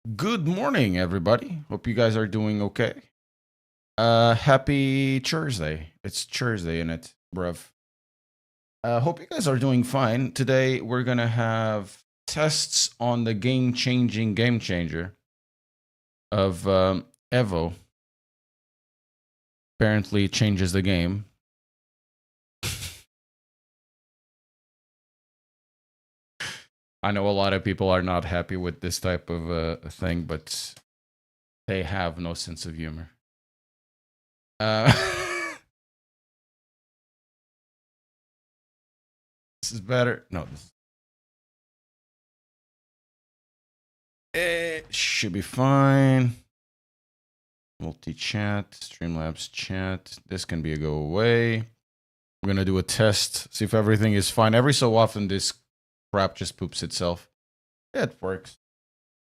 Good morning, everybody. Hope you guys are doing okay. Happy Thursday. It's Thursday in it, bruv. Hope you guys are doing fine. Today we're gonna have tests on the game-changing game changer of Evo. Apparently changes the game. I know a lot of people are not happy with this type of thing, but they have no sense of humor. This is better. No, it should be fine. Multi-chat, Streamlabs chat. This can be a go away. We're gonna do a test, see if everything is fine. Every so often, this crap just poops itself. Yeah, it works.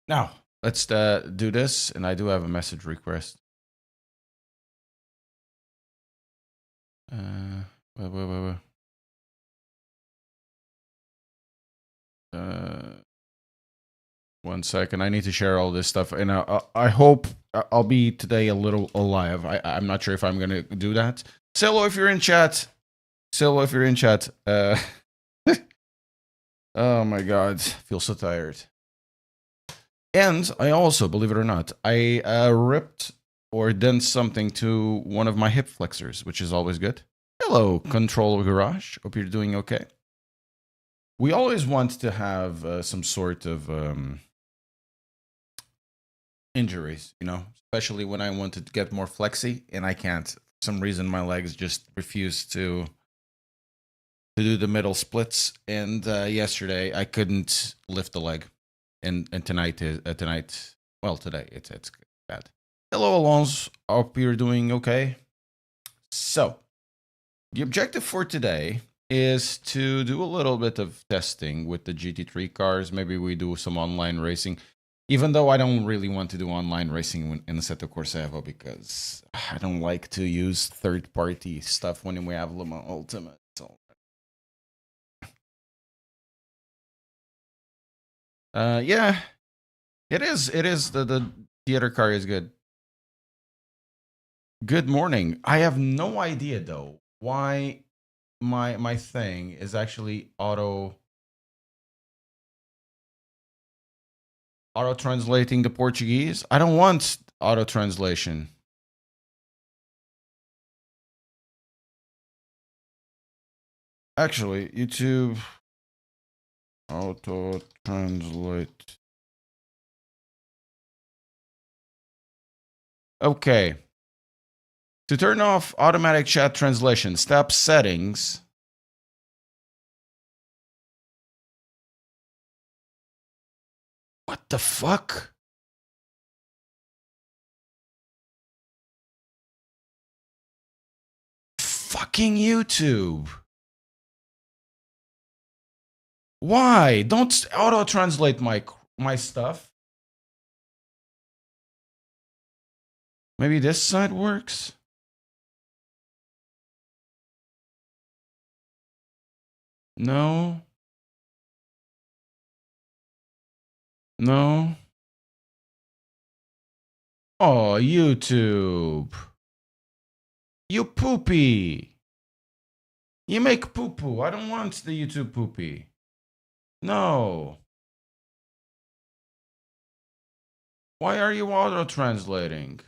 Now, let's do this, and I do have a message request. Wait. One second. I need to share all this stuff, and I hope I'll be today a little alive. I'm not sure if I'm gonna do that. Silo, if you're in chat. Silo, if you're in chat. Oh my god, feel so tired. And I also, believe it or not, I ripped or done something to one of my hip flexors, which is always good. Hello, Control Garage. Hope you're doing okay. We always want to have some sort of injuries, you know, especially when I want to get more flexy and I can't. For some reason, my legs just refuse to do the middle splits. And yesterday, I couldn't lift the leg. And tonight, well, today, it's bad. Hello, Alonso. Hope you're doing okay. So, the objective for today is to do a little bit of testing with the GT3 cars. Maybe we do some online racing. Even though I don't really want to do online racing in Assetto Corsa EVO because I don't like to use third-party stuff when we have Le Mans Ultimate. So. Yeah, it is. It is. The theater car is good. Good morning. I have no idea though why my thing is actually auto translating the Portuguese. I don't want auto translation. Actually, YouTube auto translate. Okay. To turn off automatic chat translation, tap settings. What the fuck? Fucking YouTube. Why? Don't auto translate my stuff. Maybe this side works. No. No. Oh, YouTube. You poopy. You make poo poo. I don't want the YouTube poopy. No. Why are you auto translating?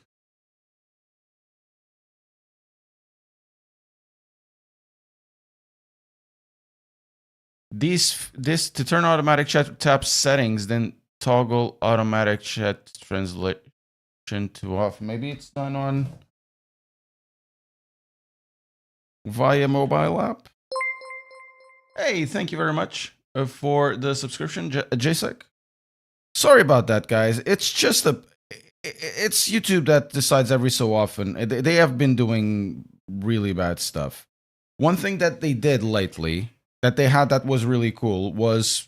This to turn automatic chat, tap settings, then toggle automatic chat translation to off. Maybe it's done on via mobile app. Hey, thank you very much for the subscription, JSEC. Sorry about that, guys. It's just it's YouTube that decides every so often. They have been doing really bad stuff. One thing that they did lately that they had that was really cool was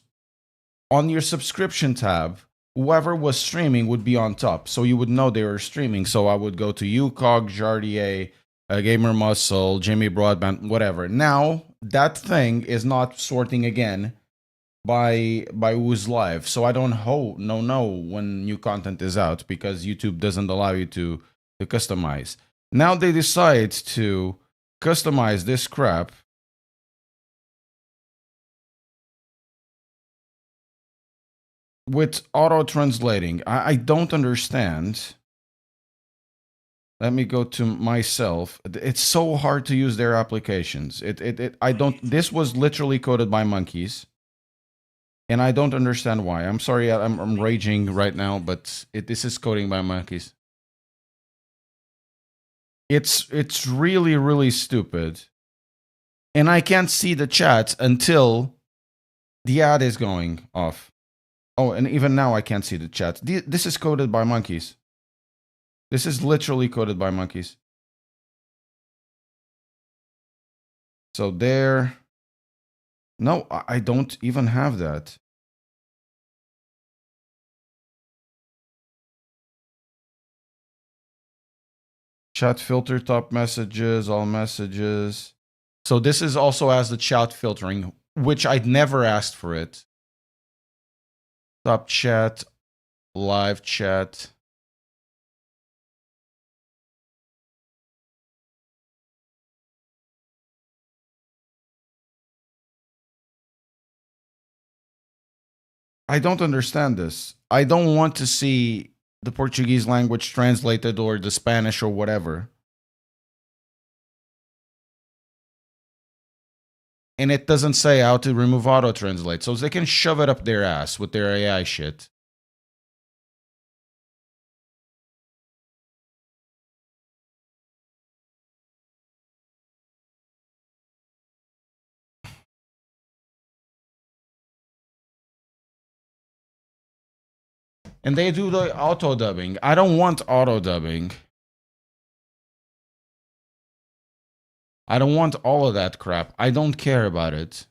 on your subscription tab, whoever was streaming would be on top. So you would know they were streaming. So I would go to UCOG, Jardier, Gamer Muscle, Jimmy Broadband, whatever. Now, that thing is not sorting again by who's live, so I don't know when new content is out because YouTube doesn't allow you to customize. Now they decide to customize this crap with auto translating. I don't understand. Let me go to myself. It's so hard to use their applications. I don't. This was literally coded by monkeys, and I don't understand why. I'm sorry, I'm raging right now, but this is coding by monkeys. It's really stupid, and I can't see the chat until the ad is going off. Oh, and even now I can't see the chat. This is coded by monkeys. This is literally coded by monkeys. So there. No, I don't even have that. Chat filter, top messages, all messages. So this is also as the chat filtering, which I'd never asked for it. Top chat, live chat. I don't understand this. I don't want to see the Portuguese language translated or the Spanish or whatever. And it doesn't say how to remove auto translate. So they can shove it up their ass with their AI shit. And they do the auto dubbing. I don't want auto dubbing. I don't want all of that crap. I don't care about it.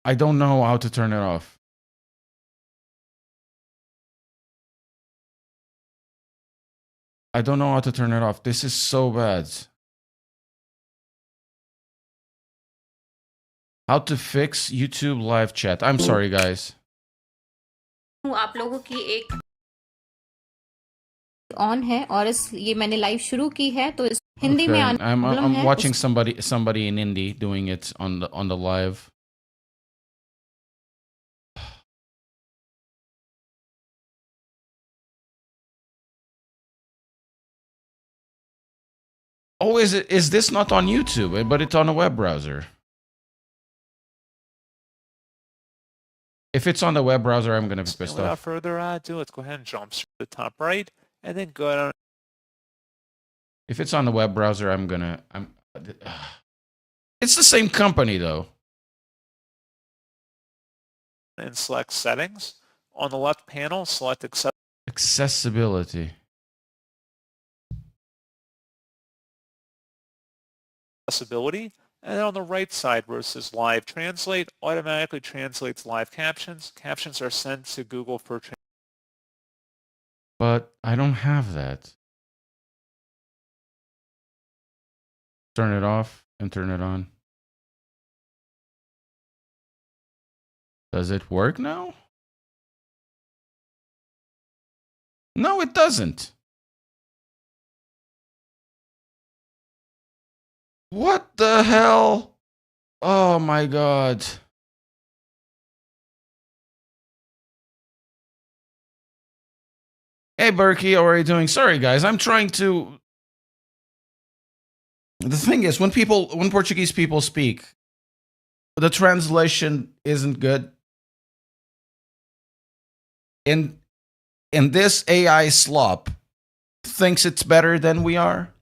I don't know how to turn it off. I don't know how to turn it off. This is so bad. How to fix YouTube live chat. I'm sorry, guys. आप लोगों की एक on है और ये मैंने live शुरू की है तो इस हिंदी में आने प्रॉब्लम है. I'm watching somebody in Indy doing it on the live. Oh, is this not on YouTube, but it's on a web browser? If it's on the web browser, I'm gonna be pissed without off. further ado, let's go ahead and jump to the top right, and then go down. If it's on the web browser, it's the same company though. And select settings. On the left panel, select Accessibility. accessibility. And then on the right side where it says live translate, automatically translates live captions. Captions are sent to Google for translation. But I don't have that. Turn it off and turn it on. Does it work now? No, it doesn't. What the hell? Oh my god. Hey Berkey, how are you doing? Sorry guys, I'm trying to... The thing is, when Portuguese people speak, the translation isn't good. And this AI slop thinks it's better than we are.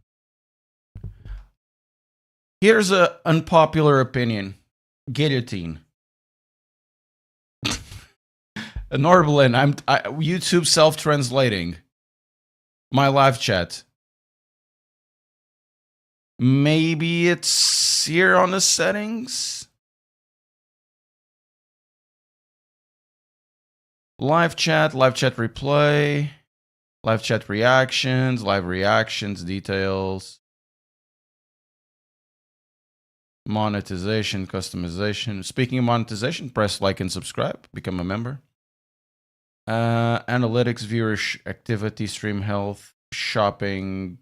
Here's an unpopular opinion. Guillotine. Norblin, YouTube self-translating my live chat. Maybe it's here on the settings. Live chat replay, live chat reactions, live reactions details, monetization, customization. Speaking of monetization, press like and subscribe, become a member. Analytics, viewer activity, stream health, shopping,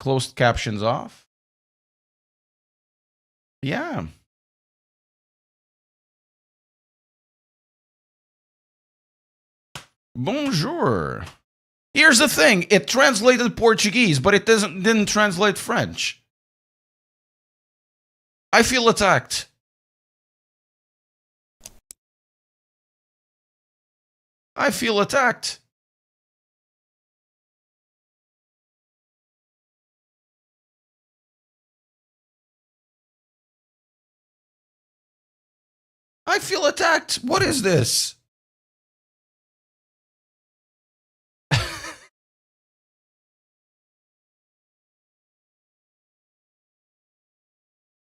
closed captions off. Yeah. Bonjour. Here's the thing. It translated Portuguese, but it didn't translate French. I feel attacked. I feel attacked. I feel attacked. What is this?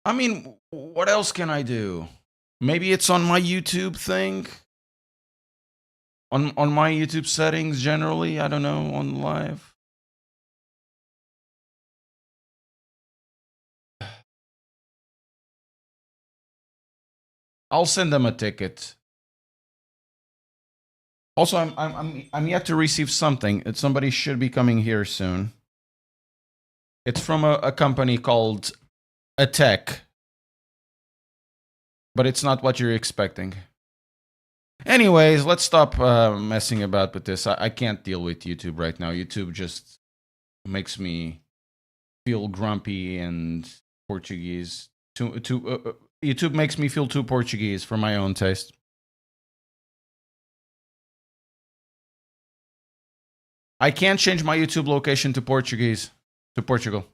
I mean, what else can I do? Maybe it's on my YouTube thing. On my YouTube settings generally. I don't know, on live. I'll send them a ticket. Also, I'm yet to receive something. Somebody should be coming here soon. It's from a company called Tech, but it's not what you're expecting. Anyways, let's stop messing about with this. I can't deal with YouTube right now. YouTube just makes me feel grumpy and Portuguese. YouTube makes me feel too Portuguese for my own taste. I can't change my YouTube location to Portuguese, to Portugal,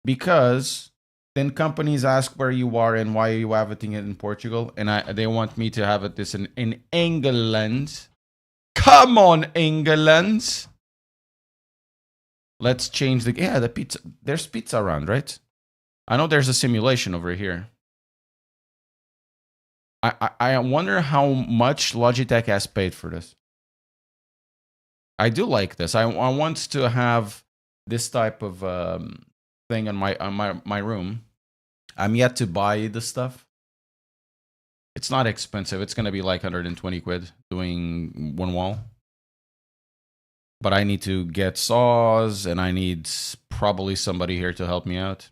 because then companies ask where you are and why you have it in Portugal, and they want me to have it this in England. Come on, England. Let's change the pizza. There's pizza around, right? I know there's a simulation over here. I wonder how much Logitech has paid for this. I do like this. I want to have this type of thing on my room. I'm yet to buy the stuff. It's not expensive. It's gonna be like 120 quid doing one wall. But I need to get saws, and I need probably somebody here to help me out.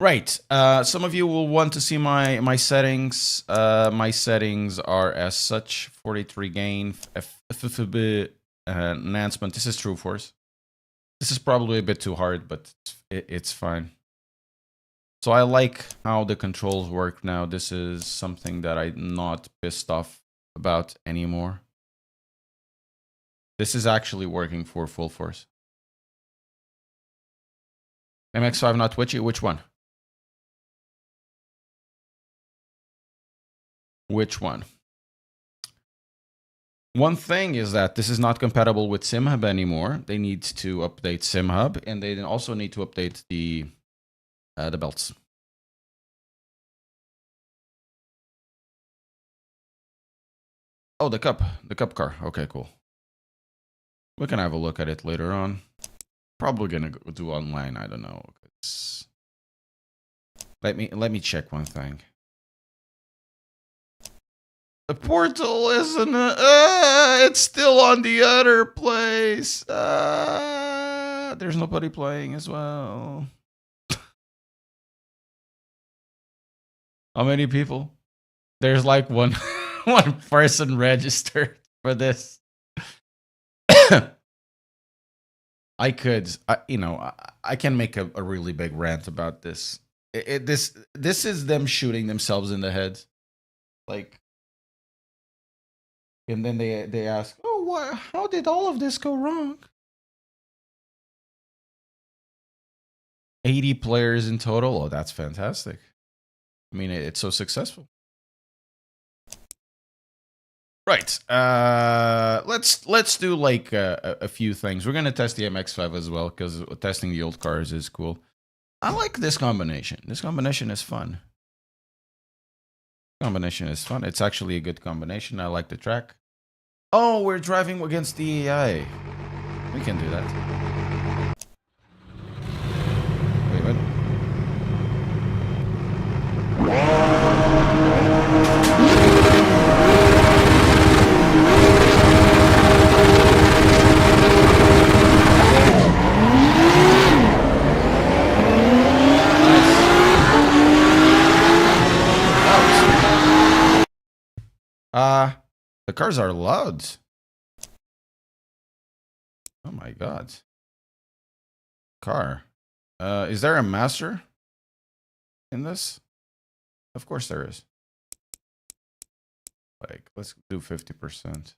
Right. Some of you will want to see my settings. My settings are as such: 43 gain, FFB enhancement. This is true force. This is probably a bit too hard, but it's fine. So I like how the controls work now. This is something that I'm not pissed off about anymore. This is actually working for full force. MX5 not twitchy. Which one? Which one? One thing is that this is not compatible with SimHub anymore. They need to update SimHub, and they also need to update the belts. Oh, the cup car. Okay, cool. We can have a look at it later on. Probably gonna do online. I don't know. Let me check one thing. The portal isn't. It's still on the other place. There's nobody playing as well. How many people? There's like one person registered for this. I can make a really big rant about this. This is them shooting themselves in the head, like. And then they ask, "Oh, how did all of this go wrong?" 80 players in total. Oh, that's fantastic. I mean, it's so successful. Right. Let's do like a few things. We're gonna test the MX-5 as well because testing the old cars is cool. I like this combination. This combination is fun. Combination is fun. It's actually a good combination. I like the track. Oh, we're driving against the AI. We can do that. Wait, what? The cars are loud. Oh my god. Car. Is there a master in this? Of course there is. Like, let's do 50%.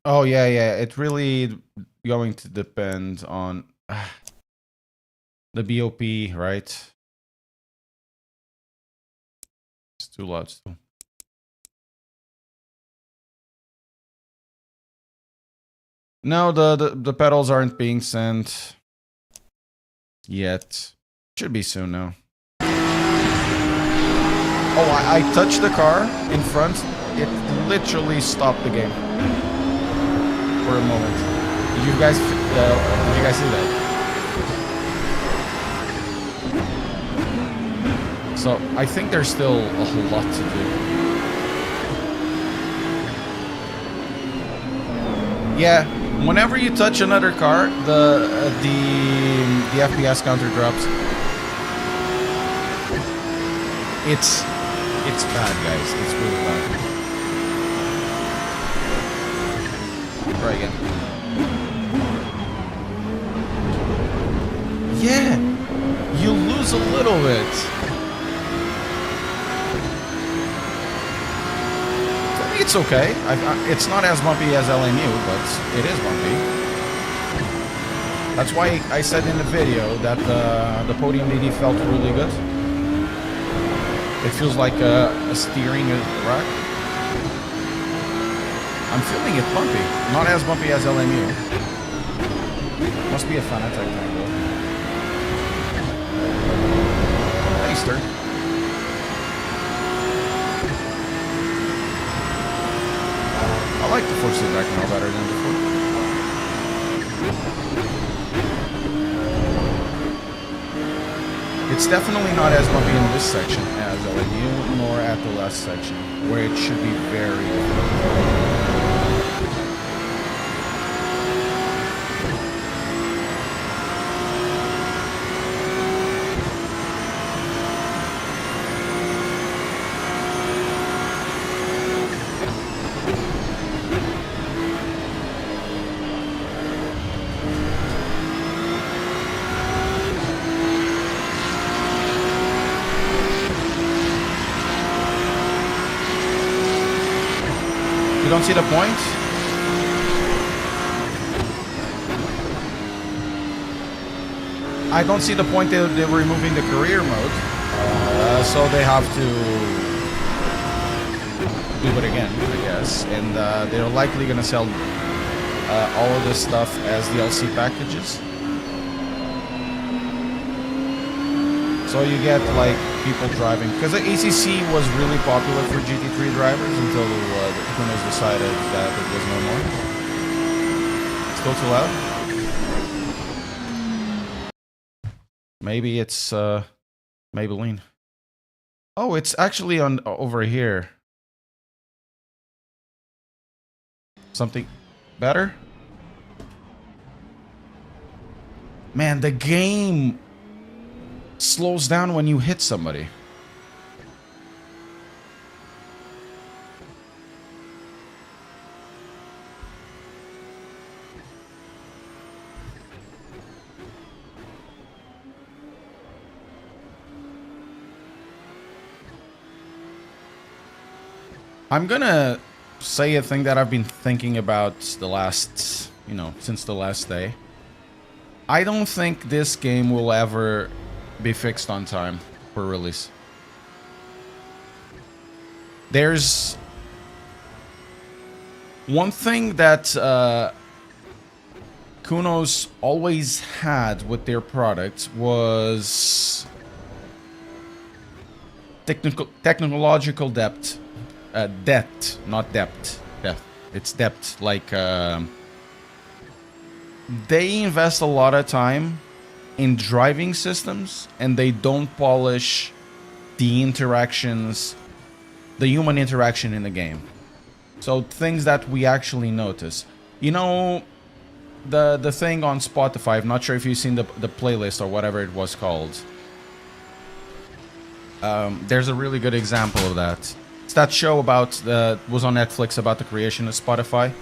Oh yeah, it really going to depend on the BOP, right? It's too loud still. No, the pedals aren't being sent yet. Should be soon now. Oh, I touched the car in front. It literally stopped the game for a moment. Did you guys see that? So I think there's still a whole lot to do. Yeah, whenever you touch another car, the FPS counter drops. It's bad, guys. It's really bad. Try again. Yeah, you lose a little bit. For me, it's okay. It's not as bumpy as LMU, but it is bumpy. That's why I said in the video that the podium DD felt really good. It feels like a steering rack. I'm feeling it bumpy. Not as bumpy as LMU. Must be a Fanatec thing though. Thanks, Stir. I like the force feedback now better than before. It's definitely not as bumpy in this section as LMU, nor at the last section, where it should be very difficult. You don't see the point? I don't see the point they're removing the career mode. So they have to do it again, I guess. And they're likely going to sell all of this stuff as DLC packages. So you get like people driving, because the ACC was really popular for GT3 drivers until the Kunos decided that it was no more. Still too loud? Maybe it's Maybelline. Oh, it's actually on over here. Something better? Man, the game slows down when you hit somebody. I'm gonna say a thing that I've been thinking about the last you know, since the last day. I don't think this game will ever be fixed on time for release. There's one thing that Kunos always had with their product was technological depth. Depth, not depth. Depth. It's depth. Like, they invest a lot of time in driving systems, and they don't polish the interactions, the human interaction in the game. So things that we actually notice. You know, the thing on Spotify, I'm not sure if you've seen the playlist or whatever it was called. There's a really good example of that. It's that show about was on Netflix about the creation of Spotify,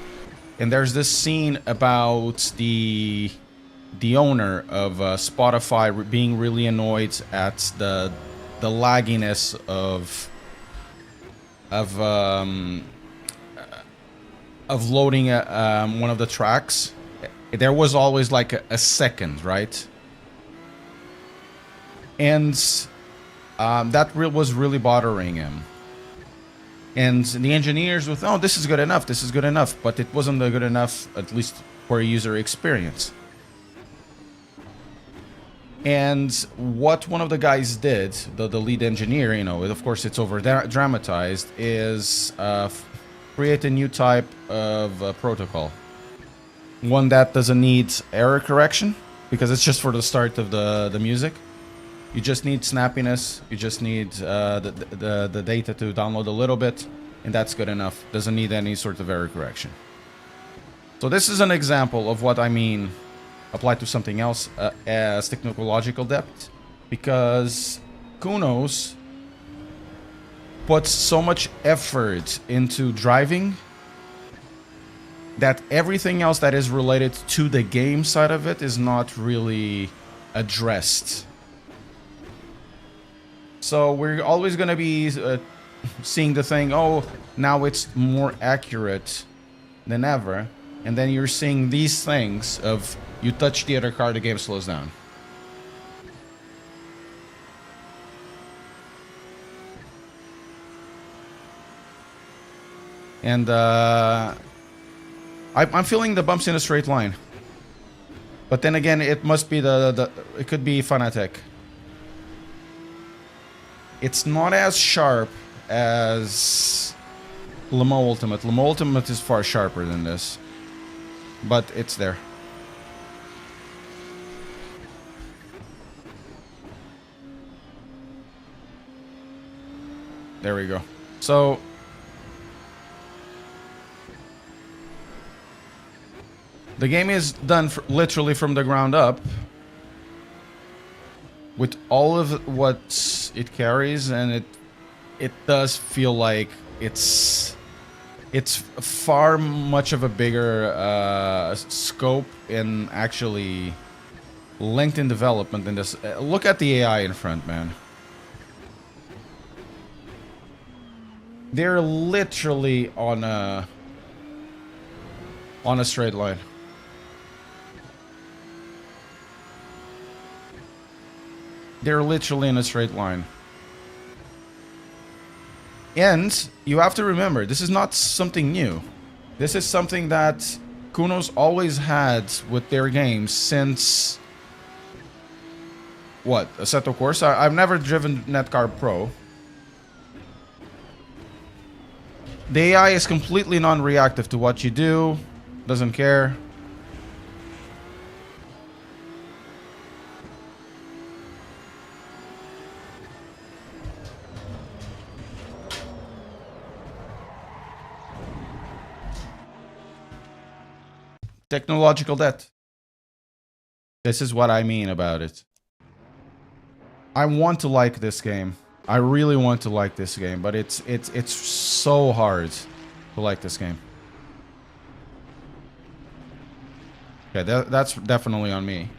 and there's this scene about the owner of Spotify being really annoyed at the lagginess of loading one of the tracks. There was always like a second, right? And that was really bothering him. And the engineers with, oh, this is good enough, but it wasn't good enough, at least for a user experience. And what one of the guys did, the lead engineer, you know, of course it's over dramatized, is create a new type of protocol. One that doesn't need error correction, because it's just for the start of the music. You just need snappiness. You just need the data to download a little bit, and that's good enough. Doesn't need any sort of error correction. So this is an example of what I mean applied to something else as technological depth, because Kunos puts so much effort into driving that everything else that is related to the game side of it is not really addressed. So we're always going to be seeing the thing, oh, now it's more accurate than ever. And then you're seeing these things of you touch the other car, the game slows down. And I'm feeling the bumps in a straight line. But then again, it must be it could be Fanatec. It's not as sharp as Le Mans Ultimate. Le Mans Ultimate is far sharper than this. But it's there. There we go. So the game is done literally from the ground up, with all of what it carries, and it does feel like it's far much of a bigger scope in actually length in development than this. Look at the AI in front, man. They're literally on a straight line. They're literally in a straight line. And you have to remember, this is not something new. This is something that Kunos always had with their games since... what? Assetto Corsa? I've never driven Netcar Pro. The AI is completely non-reactive to what you do. Doesn't care. Technological debt. This is what I mean about it. I want to like this game. I really want to like this game, but it's so hard to like this game. Okay, that's definitely on me.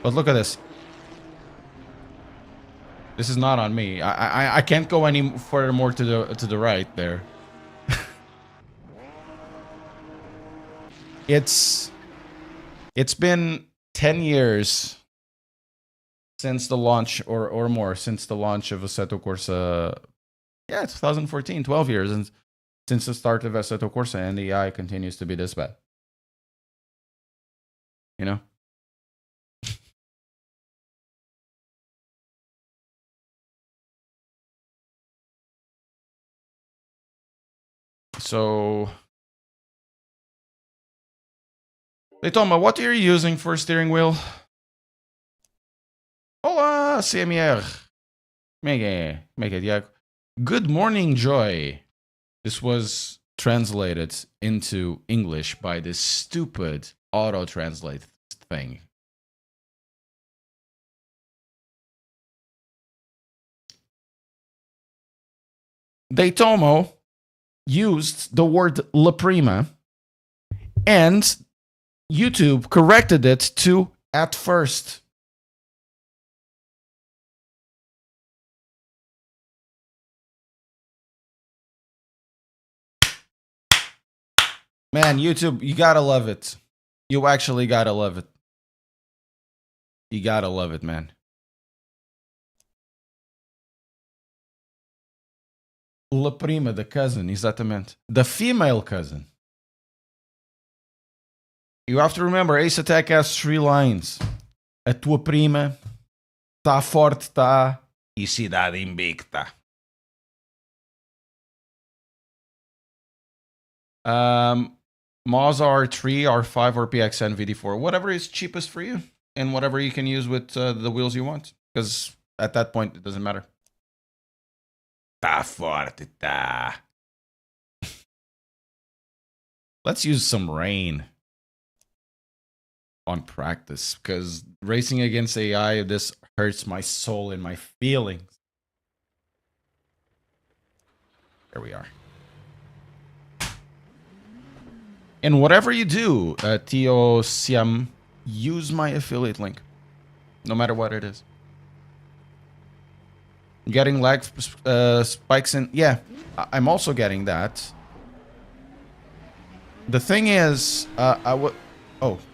But look at this. This is not on me. I can't go any further more to the right there. It's been 10 years since the launch, or more, since the launch of Assetto Corsa. Yeah, 2014, 12 years, and since the start of Assetto Corsa, and the AI continues to be this bad. You know? So, hey Toma, what are you using for a steering wheel? Hola, CMR. Make it, yeah. Good morning, Joy. This was translated into English by this stupid auto-translate thing. Daytomo used the word La Prima, and YouTube corrected it to at first. Man, YouTube, you gotta love it. You actually gotta love it. You gotta love it, man. La prima, the cousin, exatamente. The female cousin. You have to remember, Ace Attack has 3 lines. A tua prima, tá forte, tá, e cidade invicta. Moz R3, R5, or PXN VD4. Whatever is cheapest for you, and whatever you can use with the wheels you want. Because at that point, it doesn't matter. Tá forte, tá. Let's use some rain on practice, because racing against AI, this hurts my soul and my feelings. There we are. And whatever you do, Tio Siam, use my affiliate link, no matter what it is. Getting lag spikes in, yeah, I'm also getting that. The thing is, oh,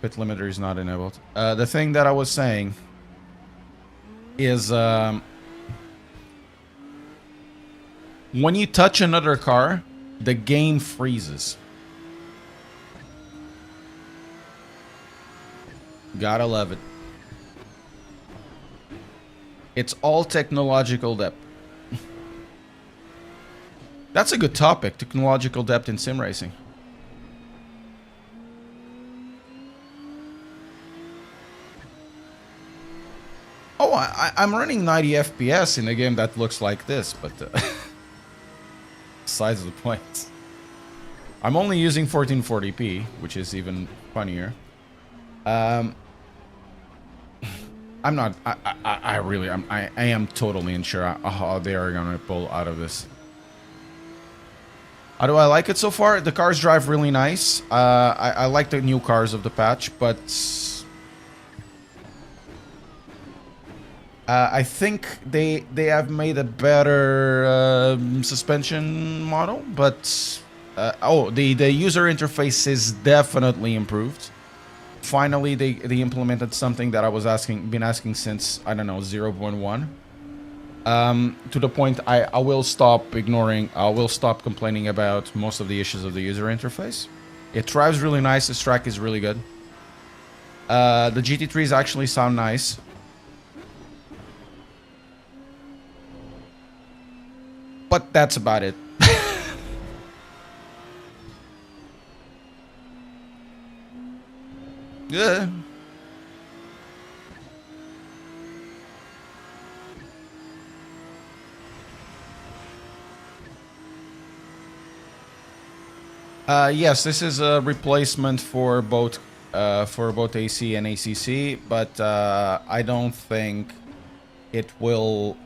pit limiter is not enabled. The thing that I was saying is, when you touch another car, the game freezes. Gotta love it. It's all technological depth. That's a good topic, technological depth in sim racing. Oh, I'm running 90 FPS in a game that looks like this, but besides the point. I'm only using 1440p, which is even funnier. I'm not. I really. I am totally unsure how they are gonna pull out of this. How do I like it so far? The cars drive really nice. I like the new cars of the patch, but I think they have made a better suspension model. But oh, the user interface is definitely improved. Finally, they implemented something that I was been asking since, I don't know, 0.1. To the point I will stop ignoring, I will stop complaining about most of the issues of the user interface. It drives really nice, this track is really good. The GT3s actually sound nice. But that's about it. Yeah. Yes, this is a replacement for both AC and ACC, but I don't think it will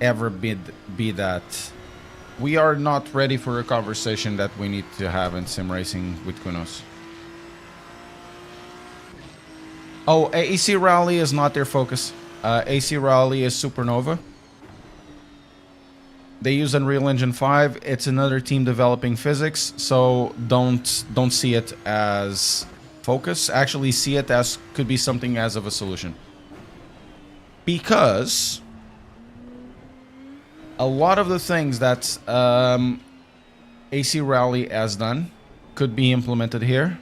ever be that. We are not ready for a conversation that we need to have in sim racing with Kunos. Oh, AC Rally is not their focus. AC Rally is Supernova. They use Unreal Engine 5. It's another team developing physics, so don't see it as focus. Actually, see it as could be something as of a solution. Because a lot of the things that AC Rally has done could be implemented here.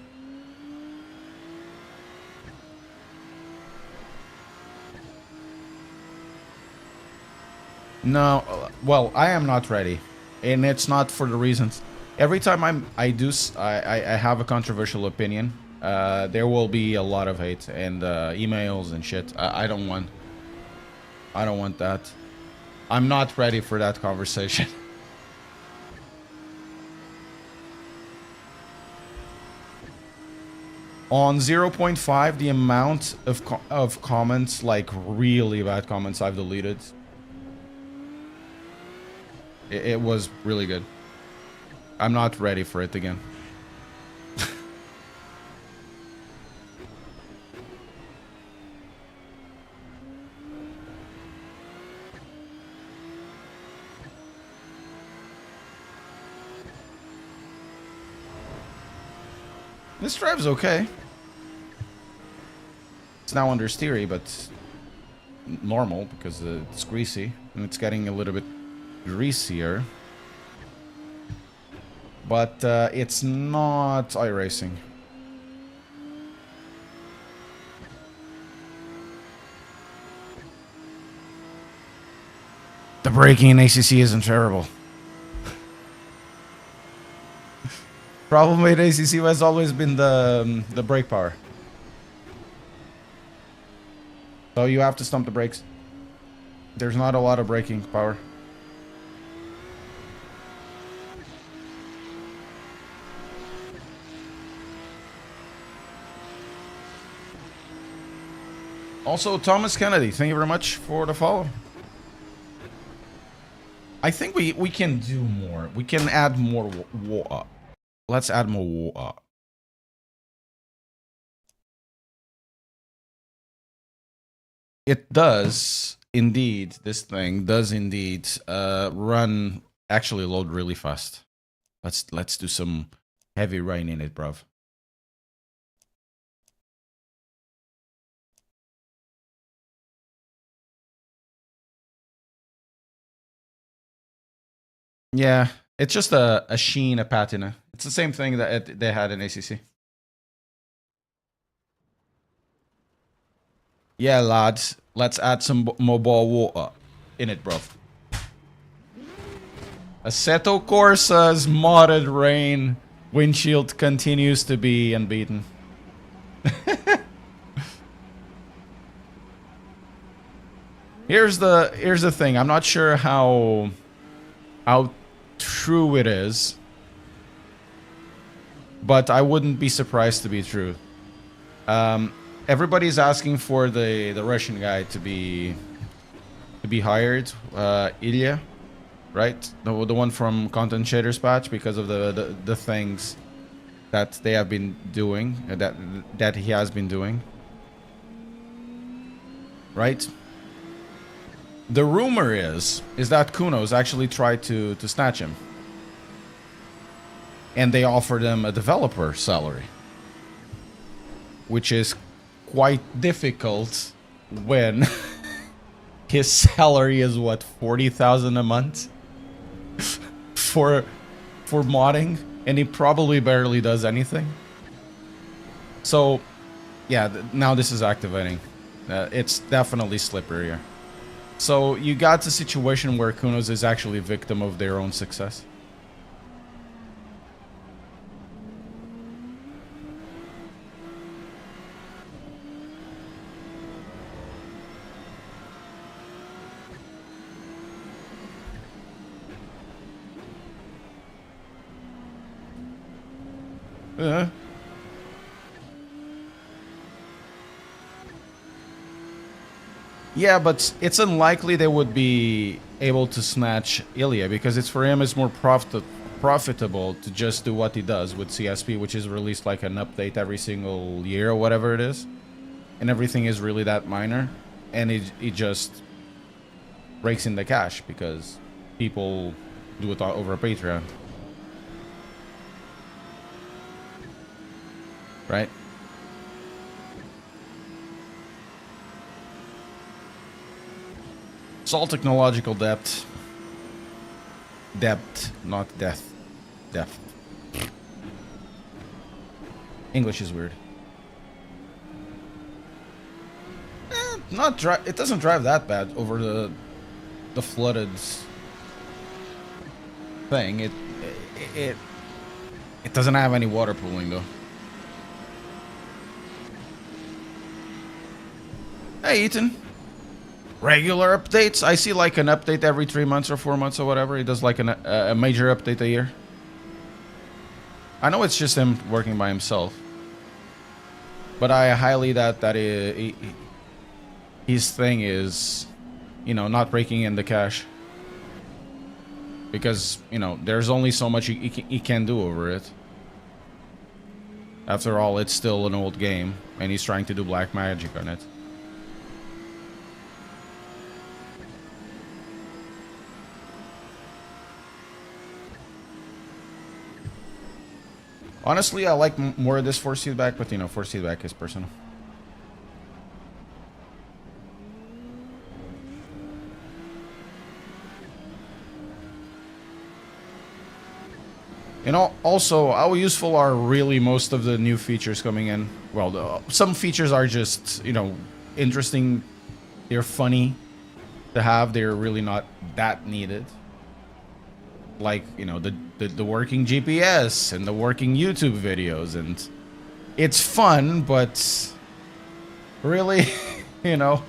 No, well, I am not ready, and it's not for the reasons. Every time I have a controversial opinion, there will be a lot of hate and emails and shit. I don't want that. I'm not ready for that conversation. On 0.5, the amount of comments, like really bad comments, I've deleted. It was really good. I'm not ready for it again. This drive's okay. It's now under steery, but normal because it's greasy and it's getting a little bit greasier, but it's not iRacing. The braking in ACC isn't terrible. Problem with ACC has always been the brake power. So you have to stump the brakes. There's not a lot of braking power. Also, Thomas Kennedy, thank you very much for the follow. I think we can do more. We can add more water. Let's add more water. It does indeed, this thing does indeed run, actually load really fast. Let's do some heavy rain in it, bruv. Yeah, it's just a sheen, a patina. It's the same thing that they had in ACC. Yeah, lads, let's add some mobile water in it, bro. Assetto Corsa's modded rain windshield continues to be unbeaten. Here's the thing. I'm not sure how true it is, but I wouldn't be surprised to be true. Everybody's asking for the Russian guy to be hired, Ilya, right? The one from Content Shaders Patch, because of the things that they have been doing, that he has been doing, right? The rumor is that Kunos actually tried to snatch him, and they offered him a developer salary, which is quite difficult when his salary is what, 40,000 a month for modding, and he probably barely does anything. So yeah, now this is activating. It's definitely slipperier. So you got a situation where Kunos is actually a victim of their own success. Yeah, but it's unlikely they would be able to snatch Ilya, because it's for him it's more profitable to just do what he does with CSP, which is released like an update every single year or whatever it is, and everything is really that minor. and it just rakes in the cash because people do it over a Patreon, right? It's all technological depth. Depth, not death. Depth. English is weird. It doesn't drive that bad over the flooded thing. It doesn't have any water pooling though. Hey, Ethan. Regular updates? I see like an update every 3 months or 4 months or whatever. He does like a major update a year. I know it's just him working by himself. But I highly doubt that his thing is, you know, not breaking in the cash. Because, you know, there's only so much he can do over it. After all, it's still an old game. And he's trying to do black magic on it. Honestly, I like more of this force feedback, but you know, force feedback is personal. You know, also, how useful are really most of the new features coming in? Well, some features are just, you know, interesting. They're funny to have. They're really not that needed. Like, you know, the working GPS and the working YouTube videos, and it's fun, but really, you know.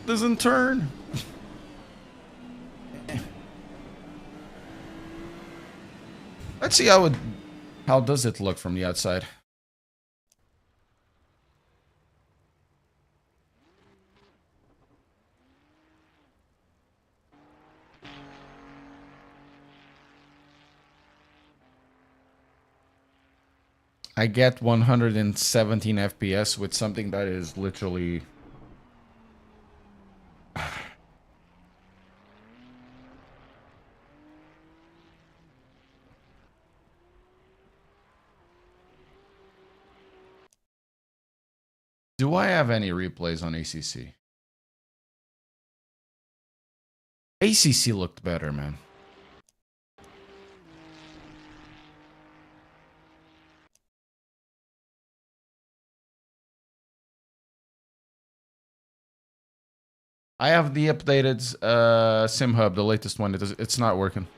Doesn't turn. Let's see how does it look from the outside. I get 117 FPS with something that is literally... Do I have any replays on ACC? ACC looked better, man. I have the updated Sim Hub, the latest one. It's not working.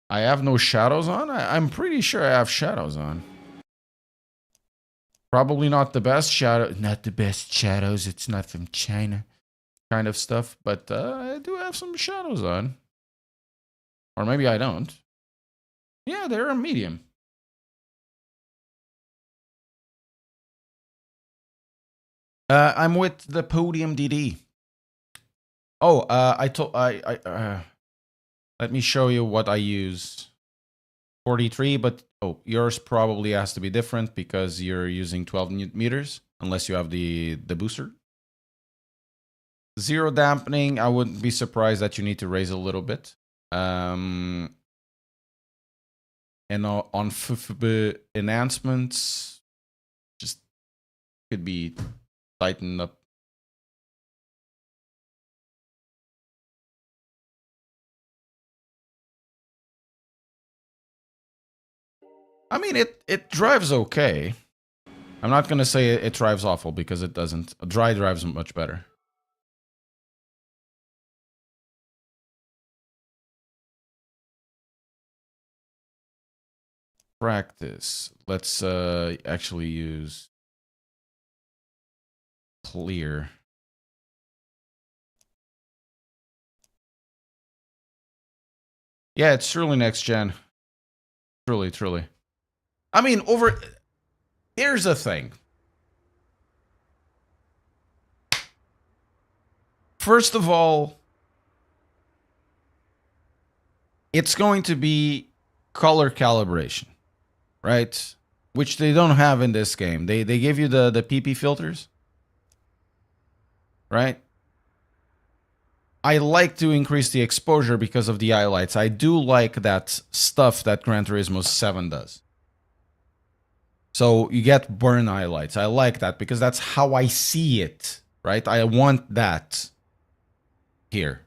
I have no shadows on? I'm pretty sure I have shadows on. Probably not the best shadow. Not the best shadows. It's not from China. Kind of stuff. But I do have some shadows on. Or maybe I don't. Yeah, they're a medium. I'm with the Podium DD. Oh, let me show you what I use. 43, but oh, yours probably has to be different because you're using 12 meters, unless you have the booster. Zero dampening, I wouldn't be surprised that you need to raise a little bit. And on enhancements, just could be tightened up. I mean, it drives okay. I'm not going to say it drives awful because it doesn't. Dry drives much better. Practice. Let's actually use clear. Yeah, it's truly next gen. Truly, truly. I mean, here's the thing. First of all, it's going to be color calibration, right? Which they don't have in this game. They give you the PP filters, right? I like to increase the exposure because of the highlights. I do like that stuff that Gran Turismo 7 does. So you get burn highlights. I like that because that's how I see it, right? I want that here.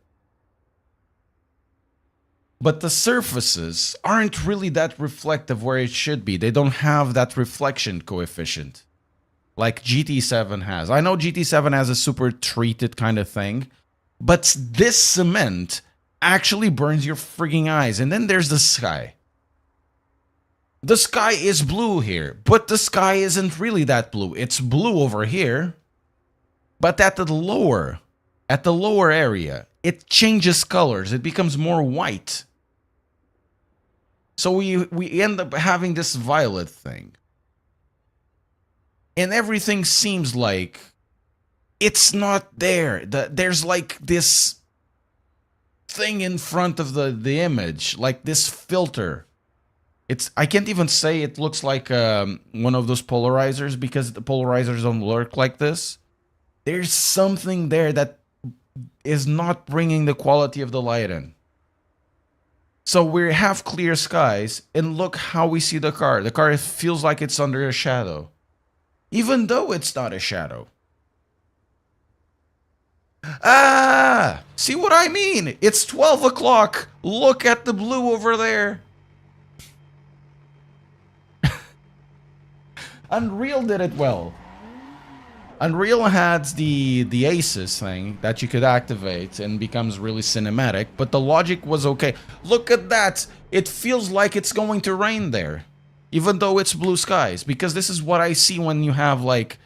But the surfaces aren't really that reflective where it should be. They don't have that reflection coefficient like GT7 has. I know GT7 has a super treated kind of thing, but this cement actually burns your frigging eyes. And then there's the sky. The sky is blue here, but the sky isn't really that blue. It's blue over here, but at the lower area, it changes colors. It becomes more white. So we end up having this violet thing. And everything seems like it's not there. There's like this thing in front of the image, like this filter. I can't even say it looks like one of those polarizers because the polarizers don't work like this. There's something there that is not bringing the quality of the light in. So we have clear skies, and look how we see the car. The car feels like it's under a shadow, even though it's not a shadow. Ah! See what I mean? It's 12 o'clock. Look at the blue over there. Unreal did it well. Unreal had the Aces thing that you could activate and becomes really cinematic, but the logic was okay. Look at that! It feels like it's going to rain there, even though it's blue skies, because this is what I see when you have like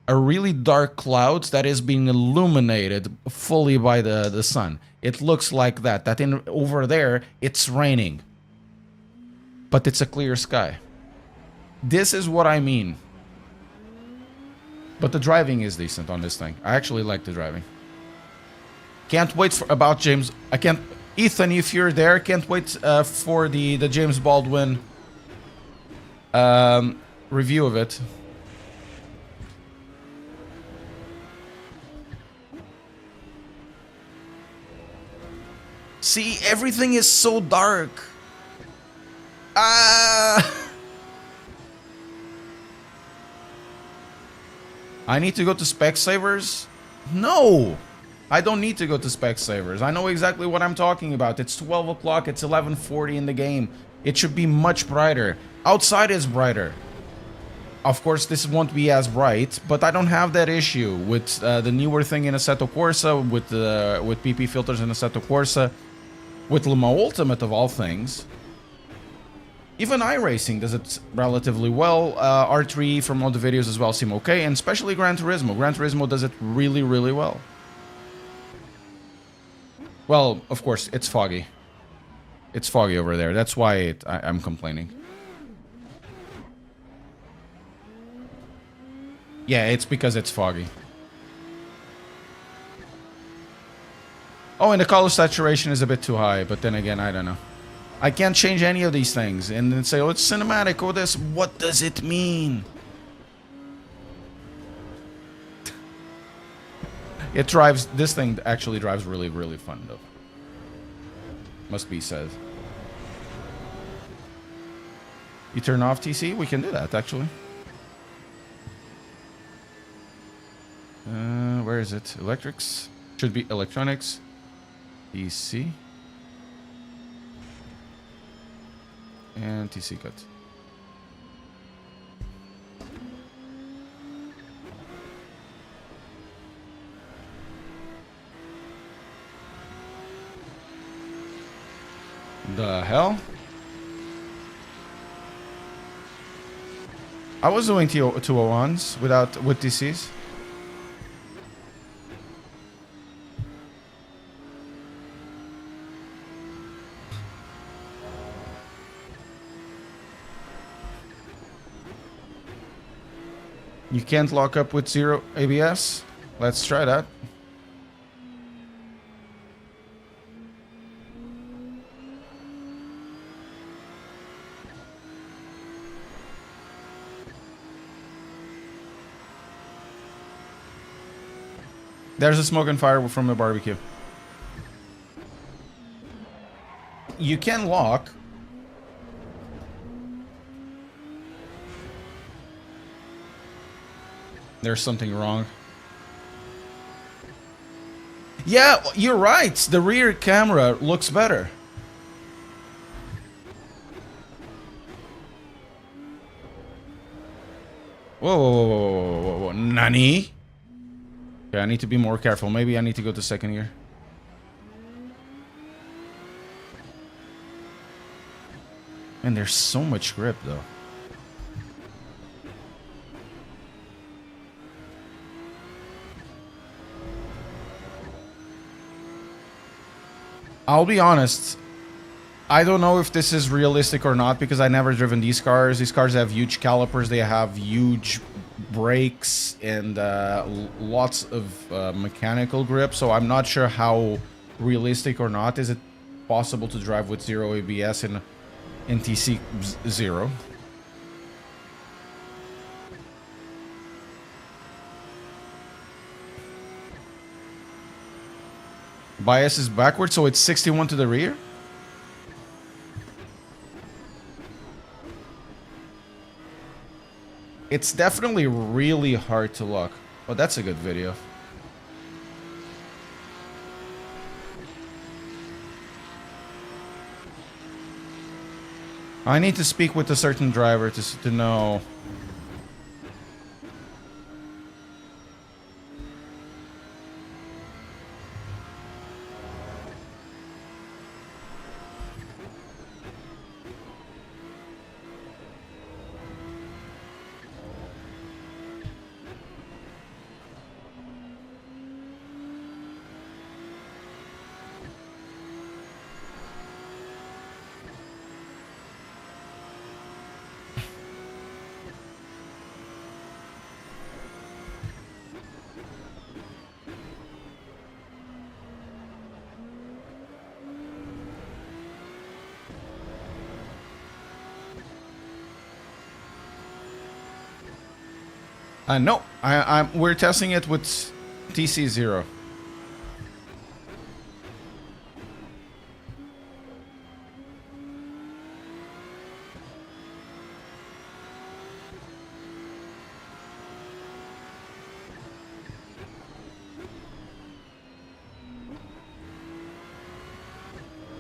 a really dark cloud that is being illuminated fully by the sun. It looks like that. Over there, it's raining, but it's a clear sky. This is what I mean. But the driving is decent on this thing. I actually like the driving. Can't wait about James. Ethan, if you're there, can't wait for the James Baldwin review of it. See, everything is so dark. I need to go to Specsavers? No! I don't need to go to Specsavers. I know exactly what I'm talking about. It's 12 o'clock, it's 11:40 in the game. It should be much brighter. Outside is brighter. Of course, this won't be as bright, but I don't have that issue with the newer thing in Assetto Corsa, with PP filters in Assetto Corsa, with Le Mans Ultimate of all things. Even iRacing does it relatively well. R3 from all the videos as well seem okay, and especially Gran Turismo. Gran Turismo does it really, really well. Well, of course, it's foggy. It's foggy over there. That's why I'm complaining. Yeah, it's because it's foggy. Oh, and the color saturation is a bit too high, but then again, I don't know. I can't change any of these things and then say, oh, it's cinematic, oh, this. What does it mean? This thing actually drives really, really fun, though. Must be said. You turn off TC? We can do that, actually. Where is it? Electrics? Should be electronics. TC. And TC cut. The hell? I was doing 201s with TCs. You can't lock up with 0 ABS? Let's try that. There's a smoke and fire from the barbecue. You can lock. There's something wrong. Yeah, you're right. The rear camera looks better. Whoa, whoa, whoa, whoa, whoa, whoa. Nani? Okay, I need to be more careful. Maybe I need to go to second gear. And there's so much grip, though. I'll be honest. I don't know if this is realistic or not because I never driven these cars. These cars have huge calipers. They have huge brakes and lots of mechanical grip. So I'm not sure how realistic or not. Is it possible to drive with 0 ABS in TC 0? Bias is backwards, so it's 61 to the rear? It's definitely really hard to lock. Oh, that's a good video. I need to speak with a certain driver to know. No, we're testing it with TC0.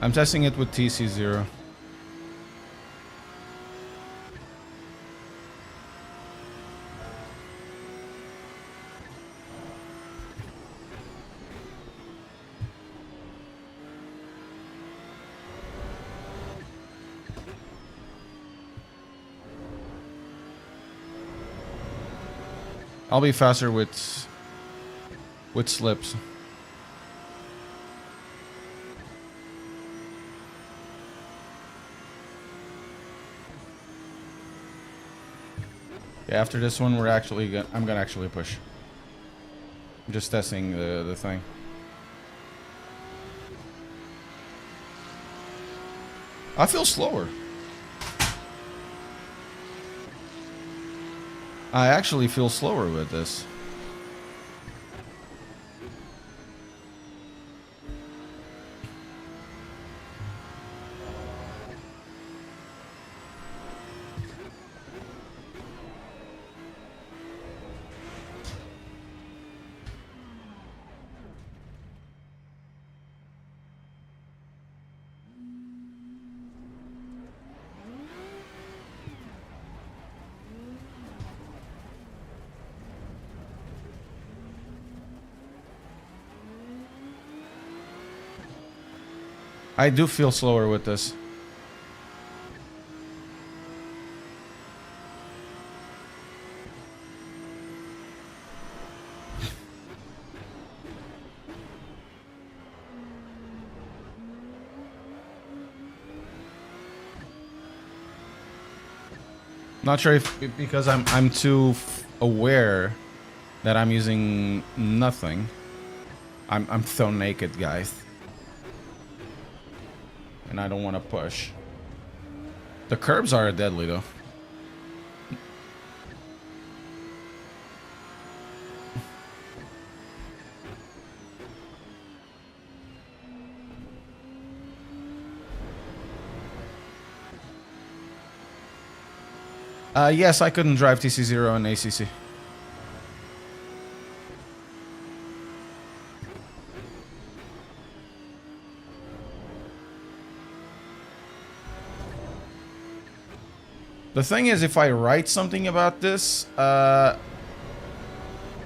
I'm testing it with TC0. I'll be faster with slips. Yeah, after this one, I'm gonna actually push. I'm just testing the thing. I feel slower. I actually feel slower with this. I do feel slower with this. Not sure if because I'm too aware that I'm using nothing. I'm so naked, guys. And I don't want to push. The curbs are deadly, though. Yes, I couldn't drive TC0 and ACC. The thing is, if I write something about this,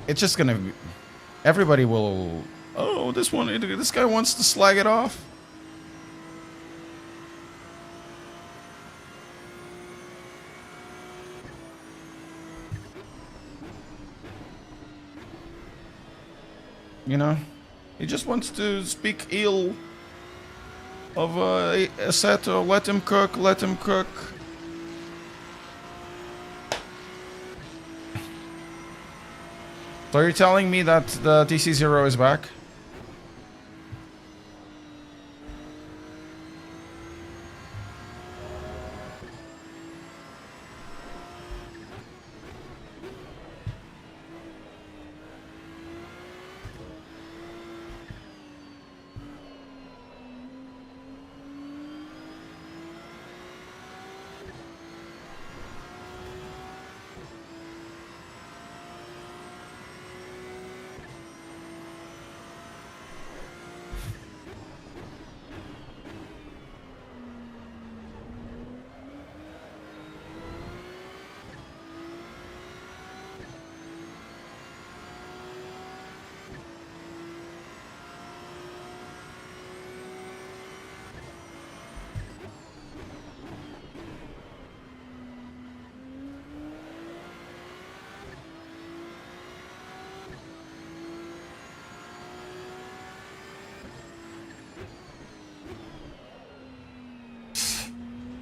it's just gonna be... Everybody will... Oh, this guy wants to slag it off. You know? He just wants to speak ill of Assetto. Let him cook, let him cook. So you're telling me that the TC0 is back?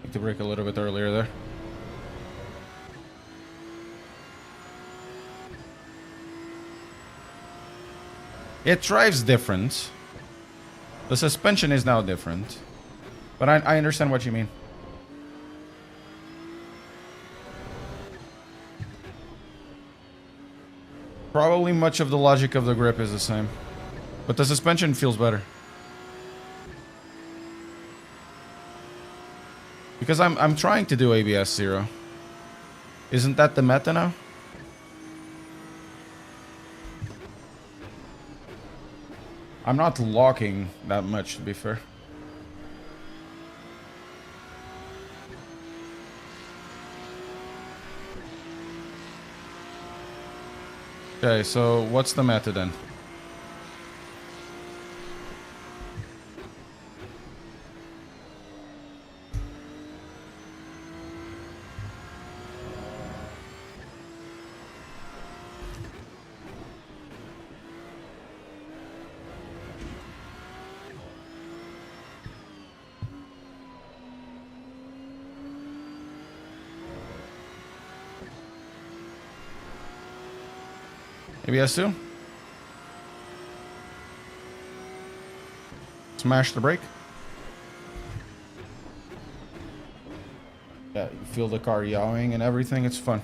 Need to brake a little bit earlier there. It drives different. The suspension is now different. But I understand what you mean. Probably much of the logic of the grip is the same. But the suspension feels better. Because I'm trying to do ABS 0. Isn't that the meta now? I'm not locking that much, to be fair. Okay, so what's the meta then? ABS 2. Smash the brake. Yeah, you feel the car yawing and everything. It's fun.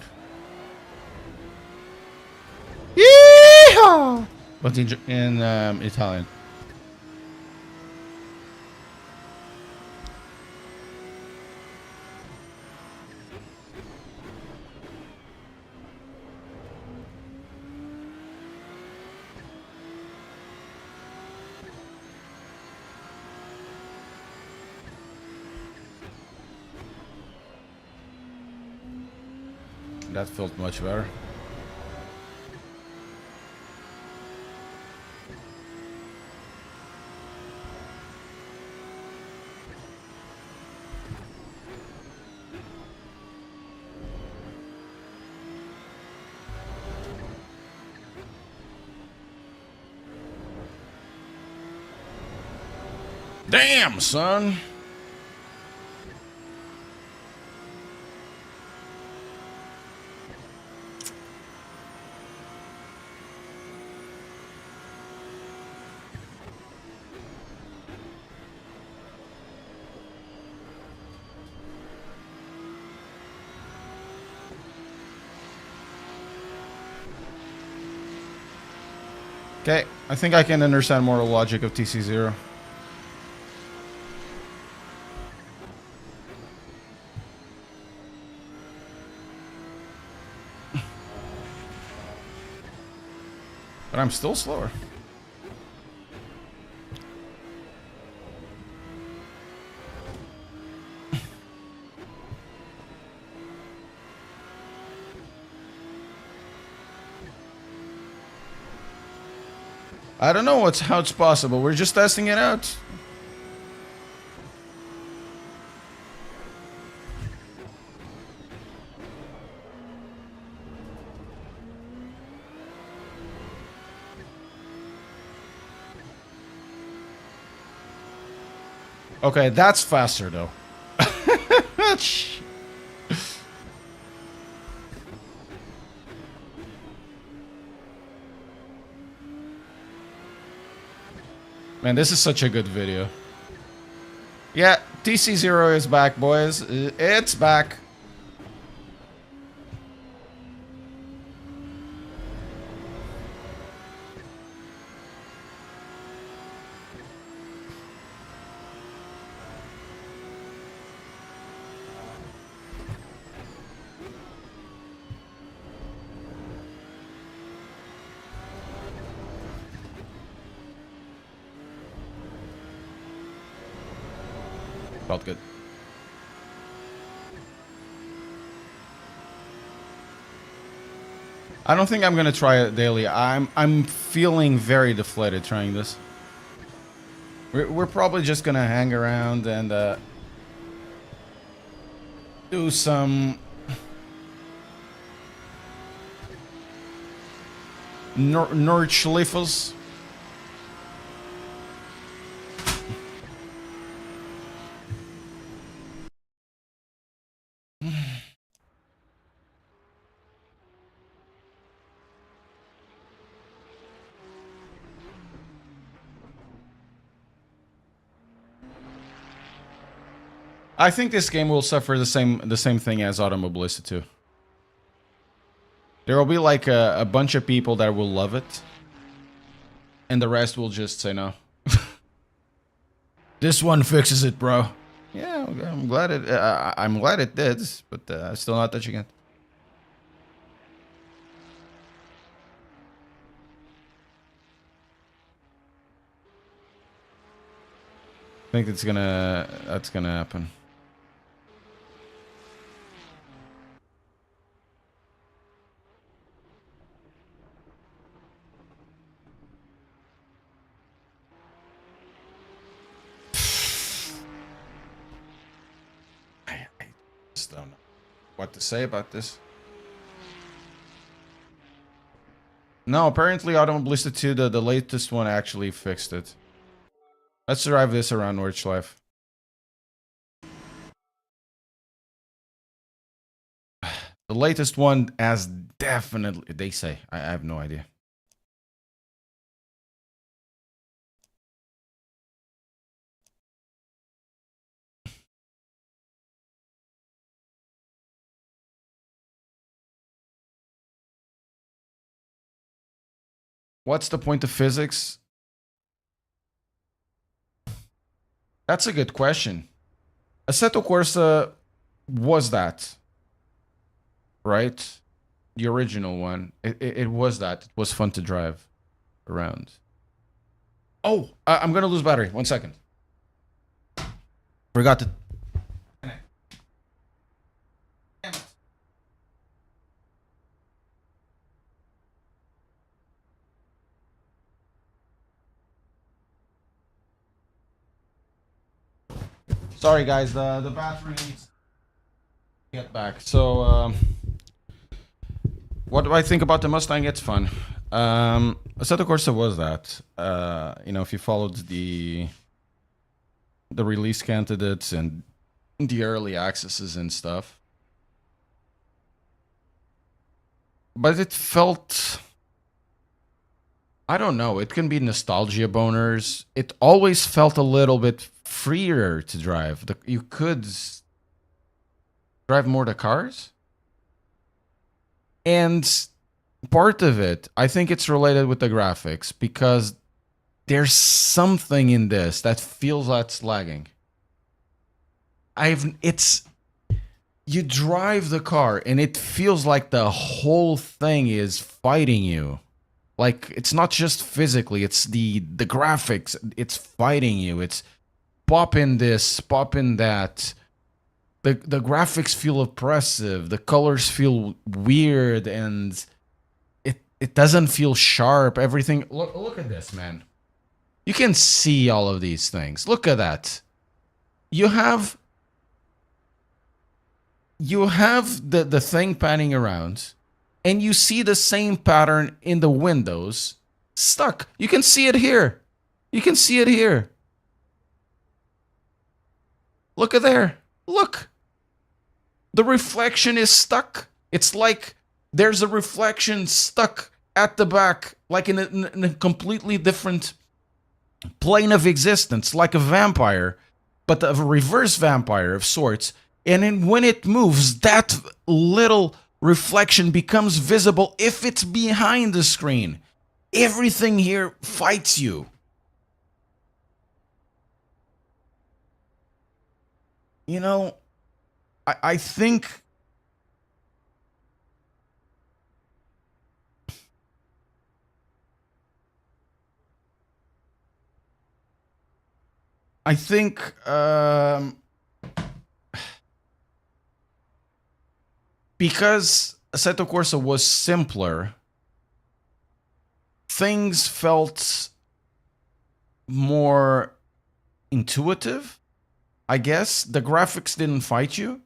Yeehaw! But in Italian. That felt much better. Damn, son. Okay, I think I can understand more the logic of TC0. But I'm still slower. I don't know how it's possible. We're just testing it out. Okay, that's faster though. Man, this is such a good video. Yeah, TC0 is back, boys. It's back. Felt good. I don't think I'm gonna try it daily. I'm feeling very deflated trying this. We're probably just gonna hang around and do some Nordschliffers. I think this game will suffer the same thing as Automobilista 2. There will be like a bunch of people that will love it, and the rest will just say no. This one fixes it, bro. Yeah, I'm glad it did, but I'm still not touching it. I think that's gonna happen. I just don't know what to say about this. No, apparently Automobilista 2, the latest one, actually fixed it. Let's drive this around Nordschleife. The latest one has definitely, they say. I have no idea. What's the point of physics? That's a good question. Assetto Corsa was that, right? The original one. It was that. It was fun to drive around. Oh, I'm gonna lose battery. 1 second. Forgot to. Sorry, guys. The battery needs to get back. So, what do I think about the Mustang? It's fun. Assetto Corsa was that. You know, if you followed the release candidates and the early accesses and stuff. But it felt, I don't know, it can be nostalgia boners. It always felt a little bit freer to drive. You could drive more the cars. And part of it, I think it's related with the graphics because there's something in this that feels that's lagging. You drive the car and it feels like the whole thing is fighting you. Like, it's not just physically, it's the graphics, it's fighting you. It's popping this, popping that. The graphics feel oppressive, the colors feel weird, and it doesn't feel sharp. Everything, look at this, man. You can see all of these things. Look at that. You have the thing panning around, and you see the same pattern in the windows stuck. You can see it here. You can see it here. Look at there. Look. The reflection is stuck. It's like there's a reflection stuck at the back, like in a completely different plane of existence, like a vampire, but a reverse vampire of sorts. And then when it moves, that little reflection becomes visible if it's behind the screen. Everything here fights you. You know, I think because Assetto Corsa was simpler, things felt more intuitive, I guess. The graphics didn't fight you.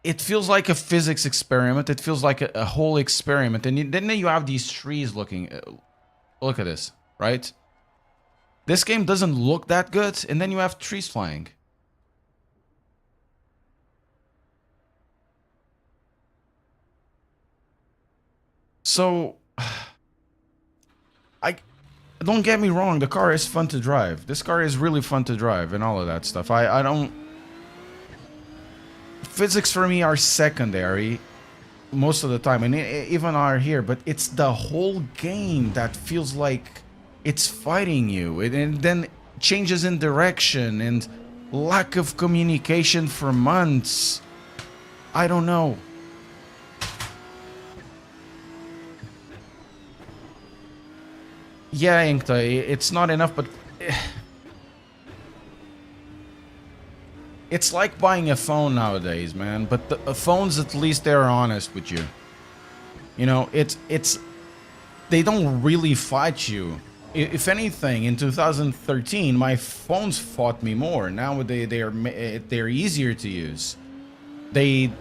It feels like a physics experiment. It feels like a whole experiment. And then you have these trees looking. Look at this, right? This game doesn't look that good, and then you have trees flying. So, don't get me wrong, the car is fun to drive. This car is really fun to drive and all of that stuff. I don't... Physics for me are secondary most of the time, and even are here, but it's the whole game that feels like it's fighting you. And then changes in direction and lack of communication for months. I don't know. Yeah, Inkta, it's not enough, but... It's like buying a phone nowadays, man. But the phones, at least they're honest with you. You know, they don't really fight you. If anything, in 2013, my phones fought me more. Now they're easier to use. They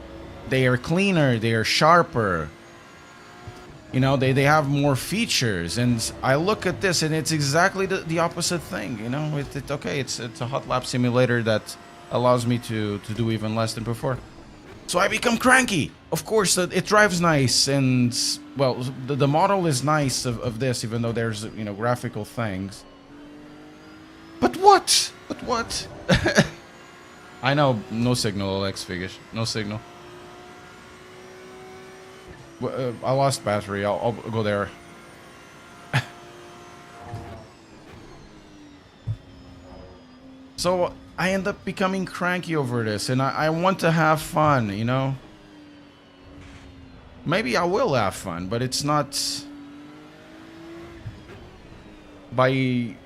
are cleaner. They are sharper. You know, they have more features. And I look at this, and it's exactly the opposite thing. You know, it's a hot lap simulator that allows me to do even less than before. So I become cranky. Of course, it drives nice, and well, the model is nice of this, even though there's, you know, graphical things. But what? But what? I know, no signal, Alex Figish. No signal. I lost battery. I'll go there. So I end up becoming cranky over this, and I want to have fun, you know? Maybe I will have fun, but it's not by...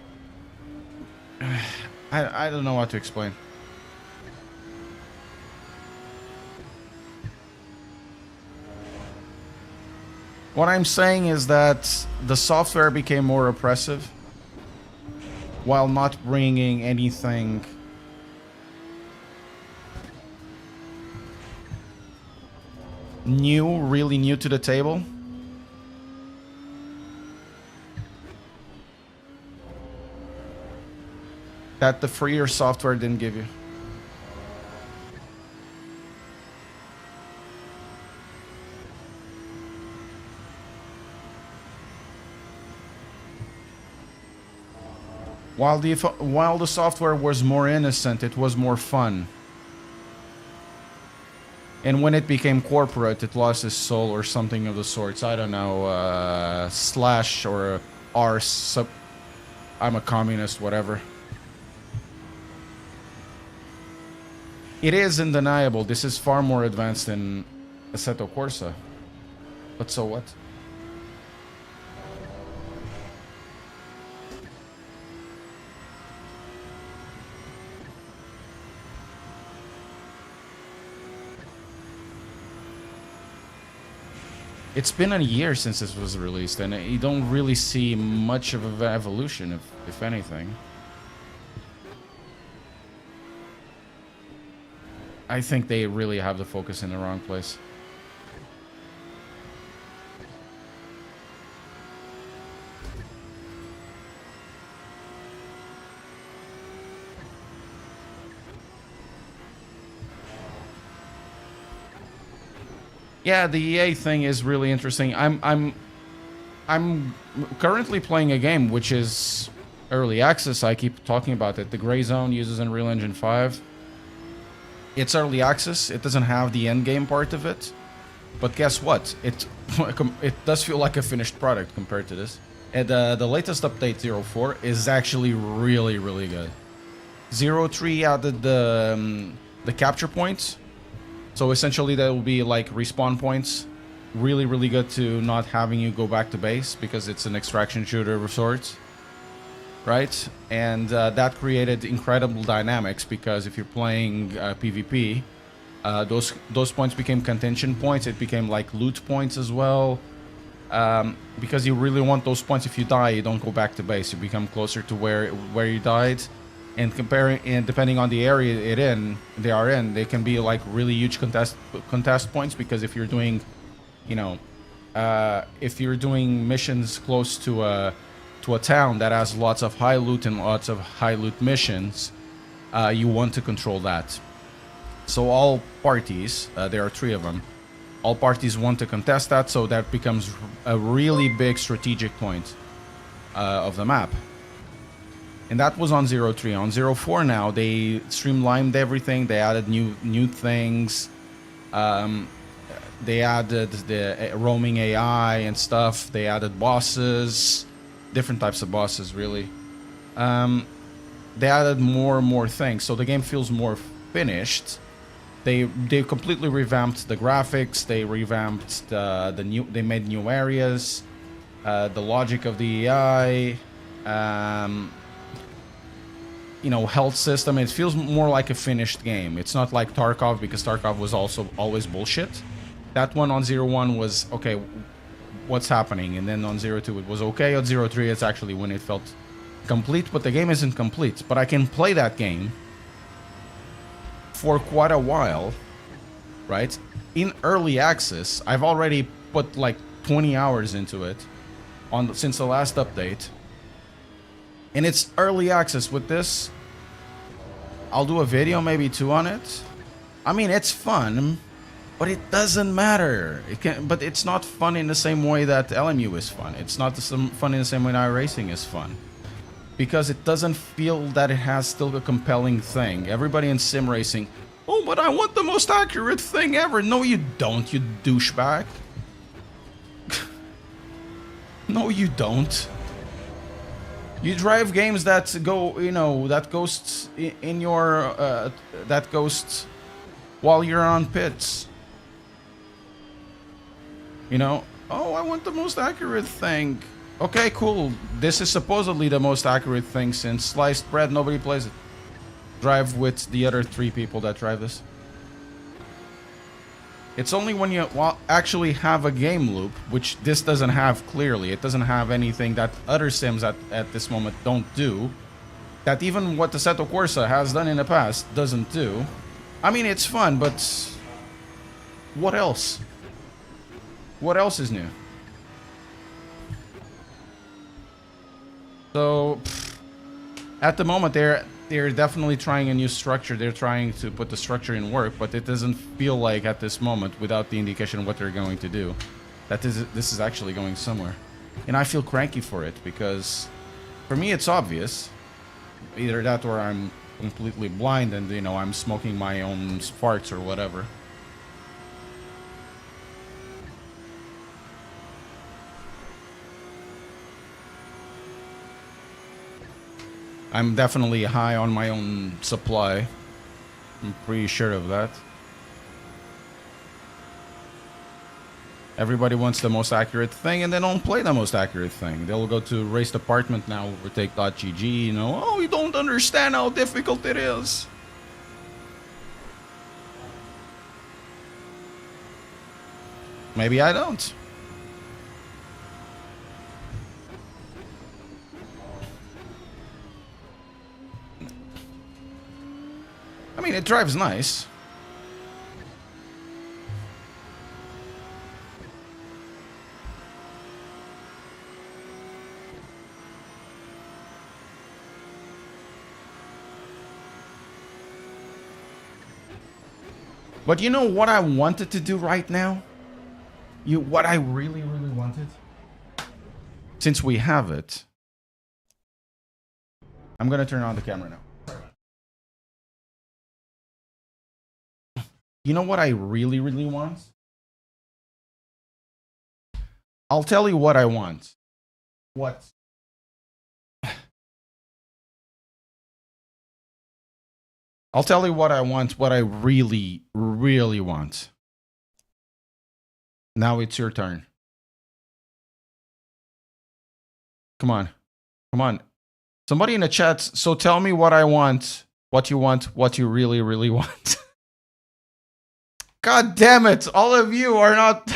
I don't know what to explain. What I'm saying is that the software became more oppressive while not bringing anything new, really new to the table. That the freer software didn't give you. While the software was more innocent, it was more fun. And when it became corporate, it lost its soul or something of the sorts. I don't know, slash or R sub. I'm a communist, whatever. It is undeniable. This is far more advanced than Assetto Corsa. But so what? It's been a year since this was released, and you don't really see much of an evolution, if anything. I think they really have the focus in the wrong place. Yeah, the EA thing is really interesting. I'm currently playing a game which is early access. I keep talking about it. The Gray Zone uses Unreal Engine 5. It's early access. It doesn't have the end game part of it. But guess what? It does feel like a finished product compared to this. And the latest update 04 is actually really, really good. 03 added the capture points. So essentially that will be like respawn points. Really, really good to not having you go back to base because it's an extraction shooter of sorts. Right? And that created incredible dynamics because if you're playing PvP, those points became contention points. It became like loot points as well. Because you really want those points. If you die, you don't go back to base. You become closer to where you died. And depending on the area they are in, they can be like really huge contest points because if you're doing, you know, if you're doing missions close to a town that has lots of high loot and lots of high loot missions, you want to control that. So all parties, there are 3 of them, all parties want to contest that, so that becomes a really big strategic point of the map. And that was on 03. On 04 now, they streamlined everything. They added new things. They added the roaming AI and stuff. They added bosses, different types of bosses, really. They added more and more things, so the game feels more finished. They completely revamped the graphics. They revamped they made new areas, the logic of the AI. You know, health system. It feels more like a finished game. It's not like Tarkov, because Tarkov was also always bullshit. That one on 01 was okay, what's happening? And then on 02 it was okay. On 03 it's actually when it felt complete, but the game isn't complete. But I can play that game for quite a while, right? In early access, I've already put like 20 hours into it since the last update. And it's early access. With this, I'll do a video, maybe 2 on it. I mean, it's fun, but it doesn't matter. But it's not fun in the same way that LMU is fun. It's not fun in the same way that iRacing is fun. Because it doesn't feel that it has still a compelling thing. Everybody in sim racing, oh, but I want the most accurate thing ever. No, you don't, you douchebag. No, you don't. You drive games that go, you know, that ghosts in your, that ghosts while you're on pits. You know, oh, I want the most accurate thing. Okay, cool. This is supposedly the most accurate thing since sliced bread. Nobody plays it. Drive with the other 3 people that drive this. It's only when you actually have a game loop, which this doesn't have clearly. It doesn't have anything that other sims at this moment don't do. That even what the Assetto Corsa has done in the past doesn't do. I mean, it's fun, but what else? What else is new? So, at the moment, they're definitely trying a new structure. They're trying to put the structure in work, but it doesn't feel like at this moment, without the indication of what they're going to do, that this is actually going somewhere. And I feel cranky for it, because for me it's obvious. Either that or I'm completely blind and, you know, I'm smoking my own farts or whatever. I'm definitely high on my own supply. I'm pretty sure of that. Everybody wants the most accurate thing, and they don't play the most accurate thing. They'll go to Race Department now, overtake.gg, you know, oh, you don't understand how difficult it is. Maybe I don't. I mean, it drives nice. But you know what I wanted to do right now? What I really, really wanted? Since we have it, I'm gonna turn on the camera now. You know what I really, really want? I'll tell you what I want. What? I'll tell you what I want, what I really, really want. Now it's your turn. Come on. Come on. Somebody in the chat, so tell me what I want, what you really, really want. God damn it, all of you are not...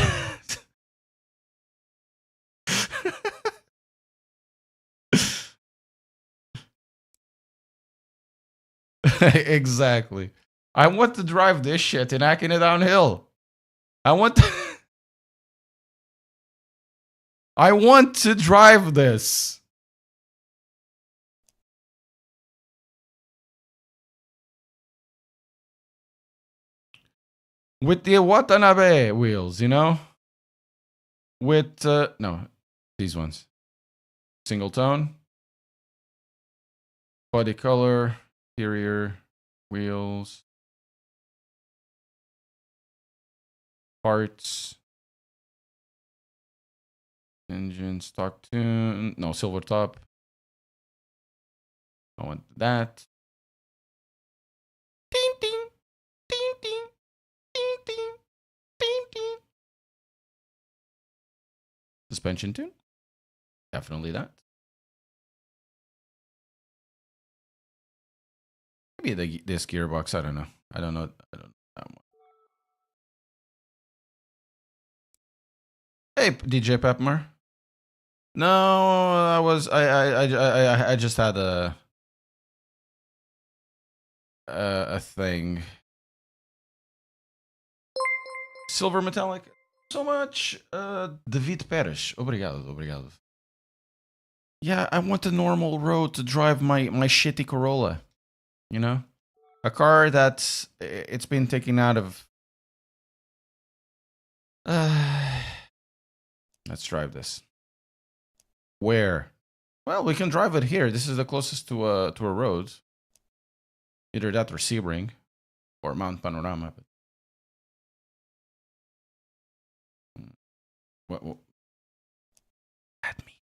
Exactly. I want to drive this shit and hacking it downhill. I want to drive this. With the Watanabe wheels, you know? With, no, these ones. Single tone. Body color. Interior. Wheels. Parts. Engine, stock tune. No, silver top. I want that. Ding, ding. Ding, ding. Ding, ding. Ding, ding. Suspension tune. Definitely that. Maybe this gearbox. I don't know. I don't know. Hey, DJ Pepmer. No, I just had a thing. Silver metallic. So much. David Pérez. Obrigado, obrigado. Yeah, I want a normal road to drive my shitty Corolla. You know, a car that's it's been taken out of. Let's drive this. Where? Well, we can drive it here. This is the closest to a road. Either that or Sebring, or Mount Panorama. What? At me.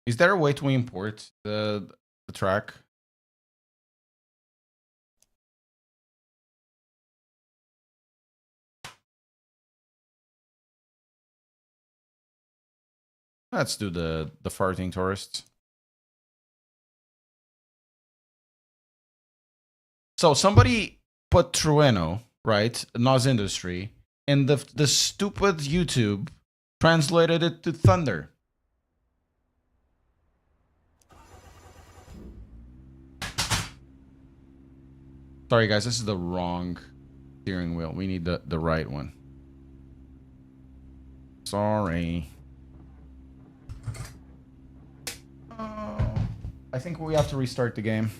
Is there a way to import the track? Let's do the farting tourists. So somebody put Trueno, right? Nos Industry, and the stupid YouTube translated it to Thunder. Sorry guys, this is the wrong steering wheel. We need the right one. Sorry. I think we have to restart the game.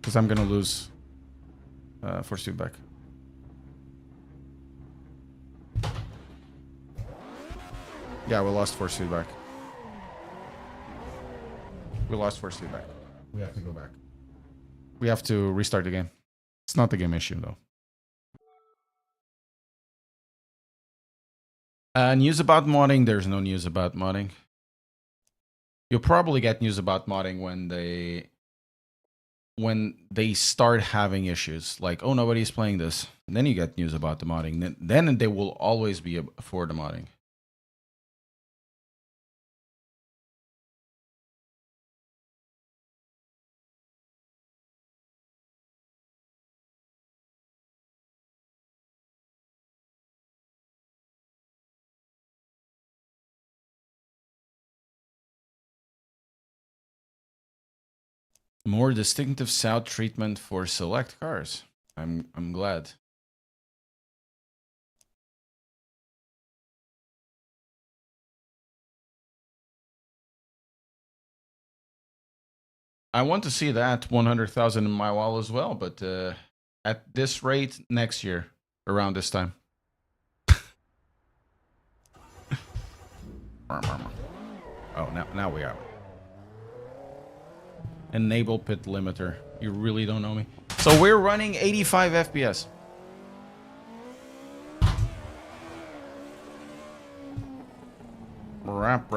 Because I'm gonna lose force feedback. Yeah, we lost force feedback. We lost force feedback. We have to go back. We have to restart the game. It's not the game issue though. News about modding. There's no news about modding. You'll probably get news about modding when they start having issues. Like, oh, nobody's playing this. And then you get news about the modding. Then they will always be for the modding. More distinctive sound treatment for select cars. I'm glad. I want to see that 100,000 in my wall as well, but at this rate, next year, around this time. Oh, now we have it. Enable pit limiter. You really don't know me. So we're running 85 FPS. Rap.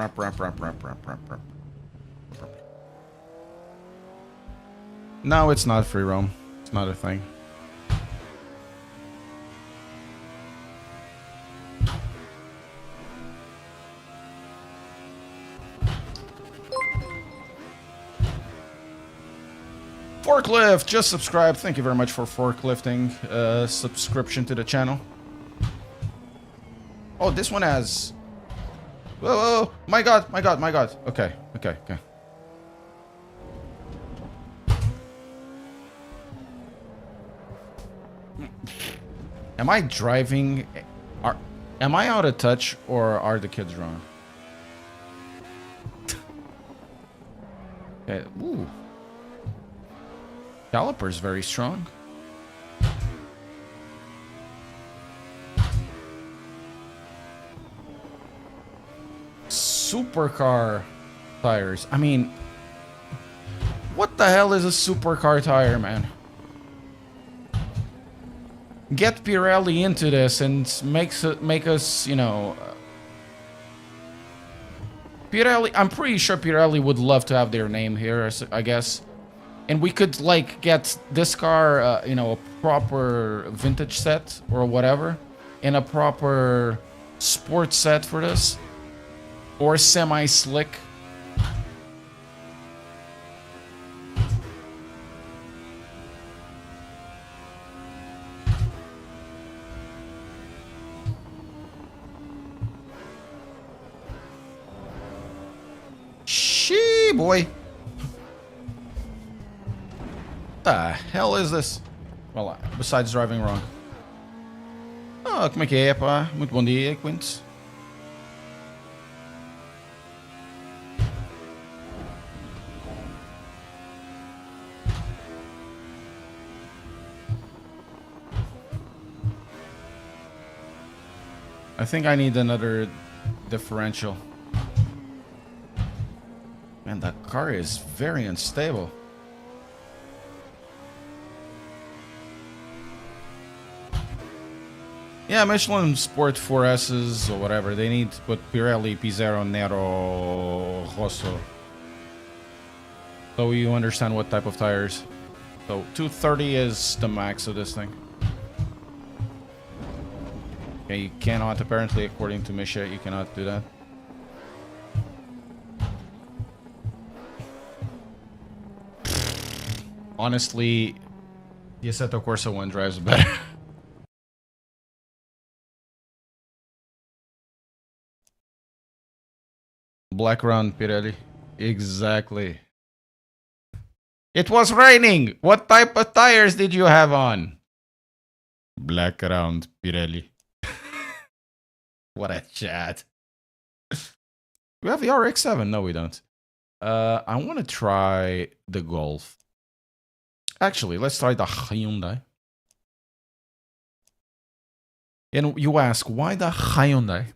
No, it's not free roam. It's not a thing. Forklift, just subscribe. Thank you very much for forklifting subscription to the channel. Oh, this one has... Whoa, my god. Okay. Am I driving... Am I out of touch, or are the kids wrong? Okay, ooh. Caliper's very strong. Supercar tires. I mean, what the hell is a supercar tire, man? Get Pirelli into this and make us, you know... Pirelli, I'm pretty sure Pirelli would love to have their name here, I guess. And we could, like, get this car, you know, a proper vintage set or whatever. And a proper sports set for this. Or semi-slick. Shee, boy. The hell is this? Well, besides driving wrong. Oh, como é que é, pá? Muito bom dia, Quint. I think I need another differential. Man, that car is very unstable. Yeah, Michelin Sport 4S's or whatever. They need to put Pirelli, Pizzero, Nero, Rosso. So you understand what type of tires. So 230 is the max of this thing. Okay, you cannot, apparently, according to Misha, you cannot do that. Honestly, the Assetto Corsa 1 drives better. Black round Pirelli. Exactly. It was raining! What type of tires did you have on? Black round Pirelli. What a chat. We have the RX-7. No, we don't. I want to try the Golf. Actually, let's try the Hyundai. And you ask, why the Hyundai?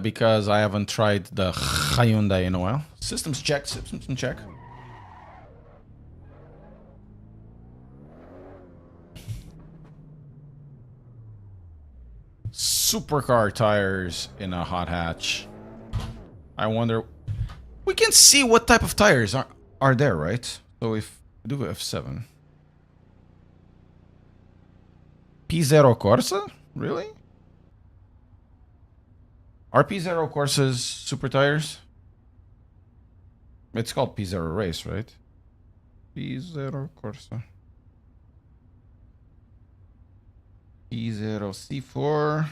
Because I haven't tried the Hyundai in a while. Systems check, systems check. supercar tires in a hot hatch. I wonder... We can see what type of tires are there, right? So if we do F7... P0 Corsa? Really? Are P0 Corsa's super tires? It's called P0 Race, right? P0 Corsa. P0 C4.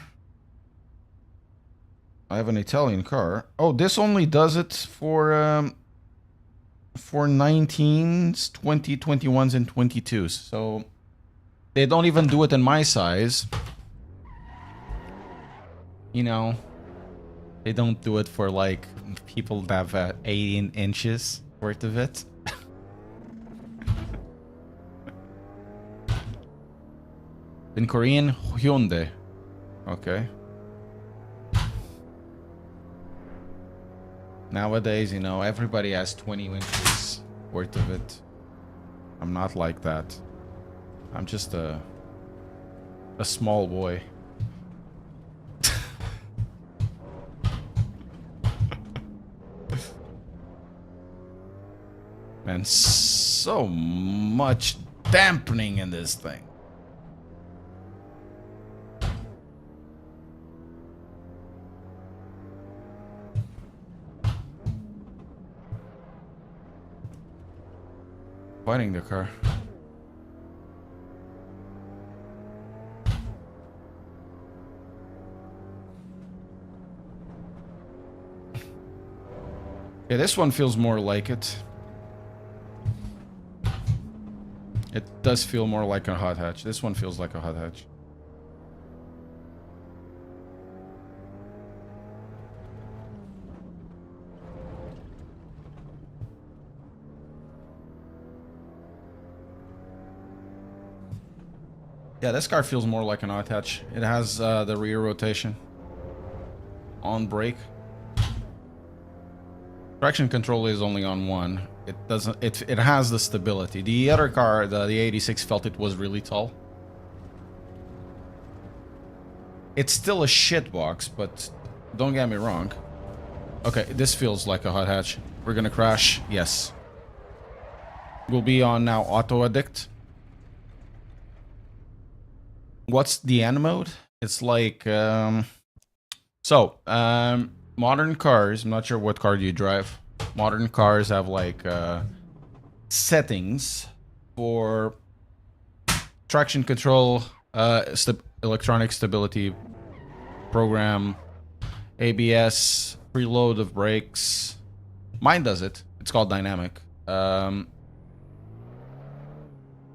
I have an Italian car. Oh, this only does it for 19s, 20, 21s, and 22s. So they don't even do it in my size. You know, they don't do it for like people that have 18 inches worth of it. In Korean, Hyundai. Okay. Nowadays, you know, everybody has 20 inches worth of it. I'm not like that. I'm just a small boy. And so much dampening in this thing. Fighting the car. Yeah, this one feels more like it. It does feel more like a hot hatch. This one feels like a hot hatch. Yeah, this car feels more like an hot hatch. It has the rear rotation on brake. Traction control is only on one. It doesn't. It has the stability. The other car, the 86, felt it was really tall. It's still a shit box, but don't get me wrong. Okay, this feels like a hot hatch. We're gonna crash. Yes. We'll be on now auto addict. What's the N mode? It's like modern cars, I'm not sure what car do you drive. Modern cars have like settings for traction control, electronic stability program, ABS, preload of brakes. Mine does it. It's called dynamic.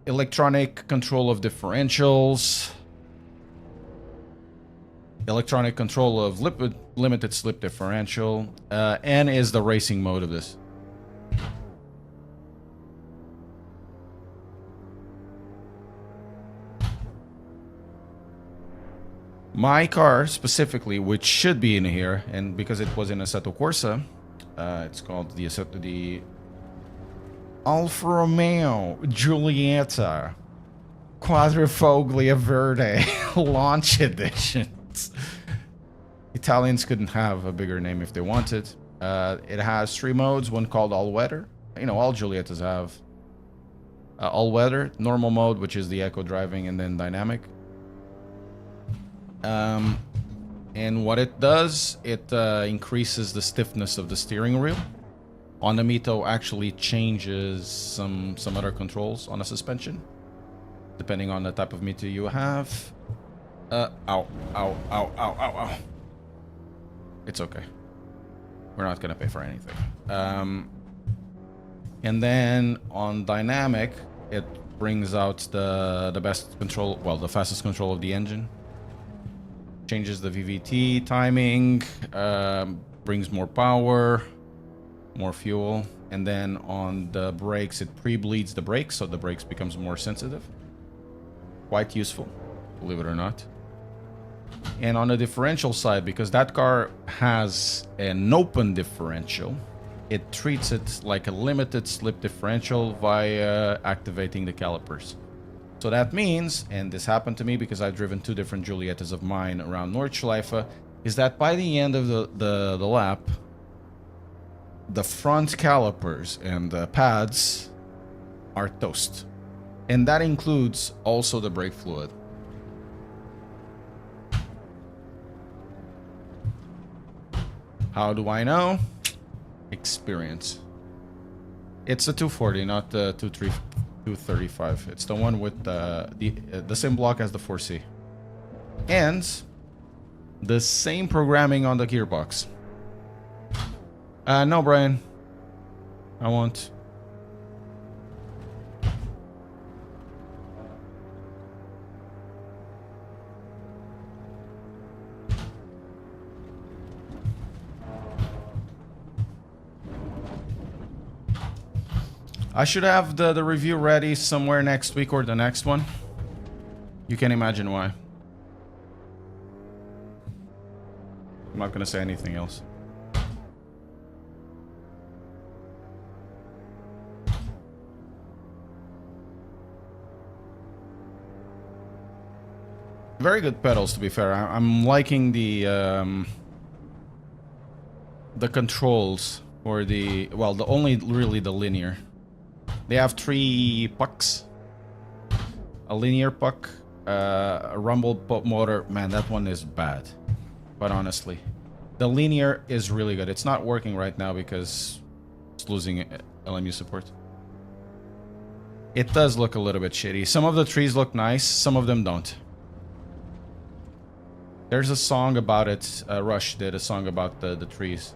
Electronic control of differentials. Electronic control of limited slip differential. N is the racing mode of this. My car specifically, which should be in here, and because it was in Assetto Corsa, it's called the Alfa Romeo Giulietta Quadrifoglia Verde Launch Edition. Italians couldn't have a bigger name if they wanted. It has 3 modes, one called all-weather. You know, all Giuliettas have. All-weather, normal mode, which is the eco driving, and then dynamic. And what it does, it increases the stiffness of the steering wheel. On the Mito actually changes some other controls on a suspension, depending on the type of Mito you have. Ow, ow, ow, ow, ow, ow. It's okay. We're not gonna pay for anything. And then on dynamic, it brings out the best control, well, the fastest control of the engine. Changes the VVT timing, brings more power, more fuel, and then on the brakes, it pre-bleeds the brakes, so the brakes becomes more sensitive. Quite useful, believe it or not. And on the differential side, because that car has an open differential, it treats it like a limited slip differential via activating the calipers. So that means, and this happened to me because I've driven 2 different Giuliettas of mine around Nordschleife, is that by the end of the lap, the front calipers and the pads are toast. And that includes also the brake fluid. How do I know? Experience. It's a 240, not the 235. It's the one with the same block as the 4C. And the same programming on the gearbox. No, Brian. I won't. I should have the review ready somewhere next week or the next one. You can imagine why. I'm not gonna say anything else. Very good pedals, to be fair. I'm liking the controls for the, well, the only really the linear. They have 3 pucks. A linear puck, a rumble motor. Man, that one is bad. But honestly, the linear is really good. It's not working right now because it's losing LMU support. It does look a little bit shitty. Some of the trees look nice, some of them don't. There's a song about it. Rush did a song about the trees.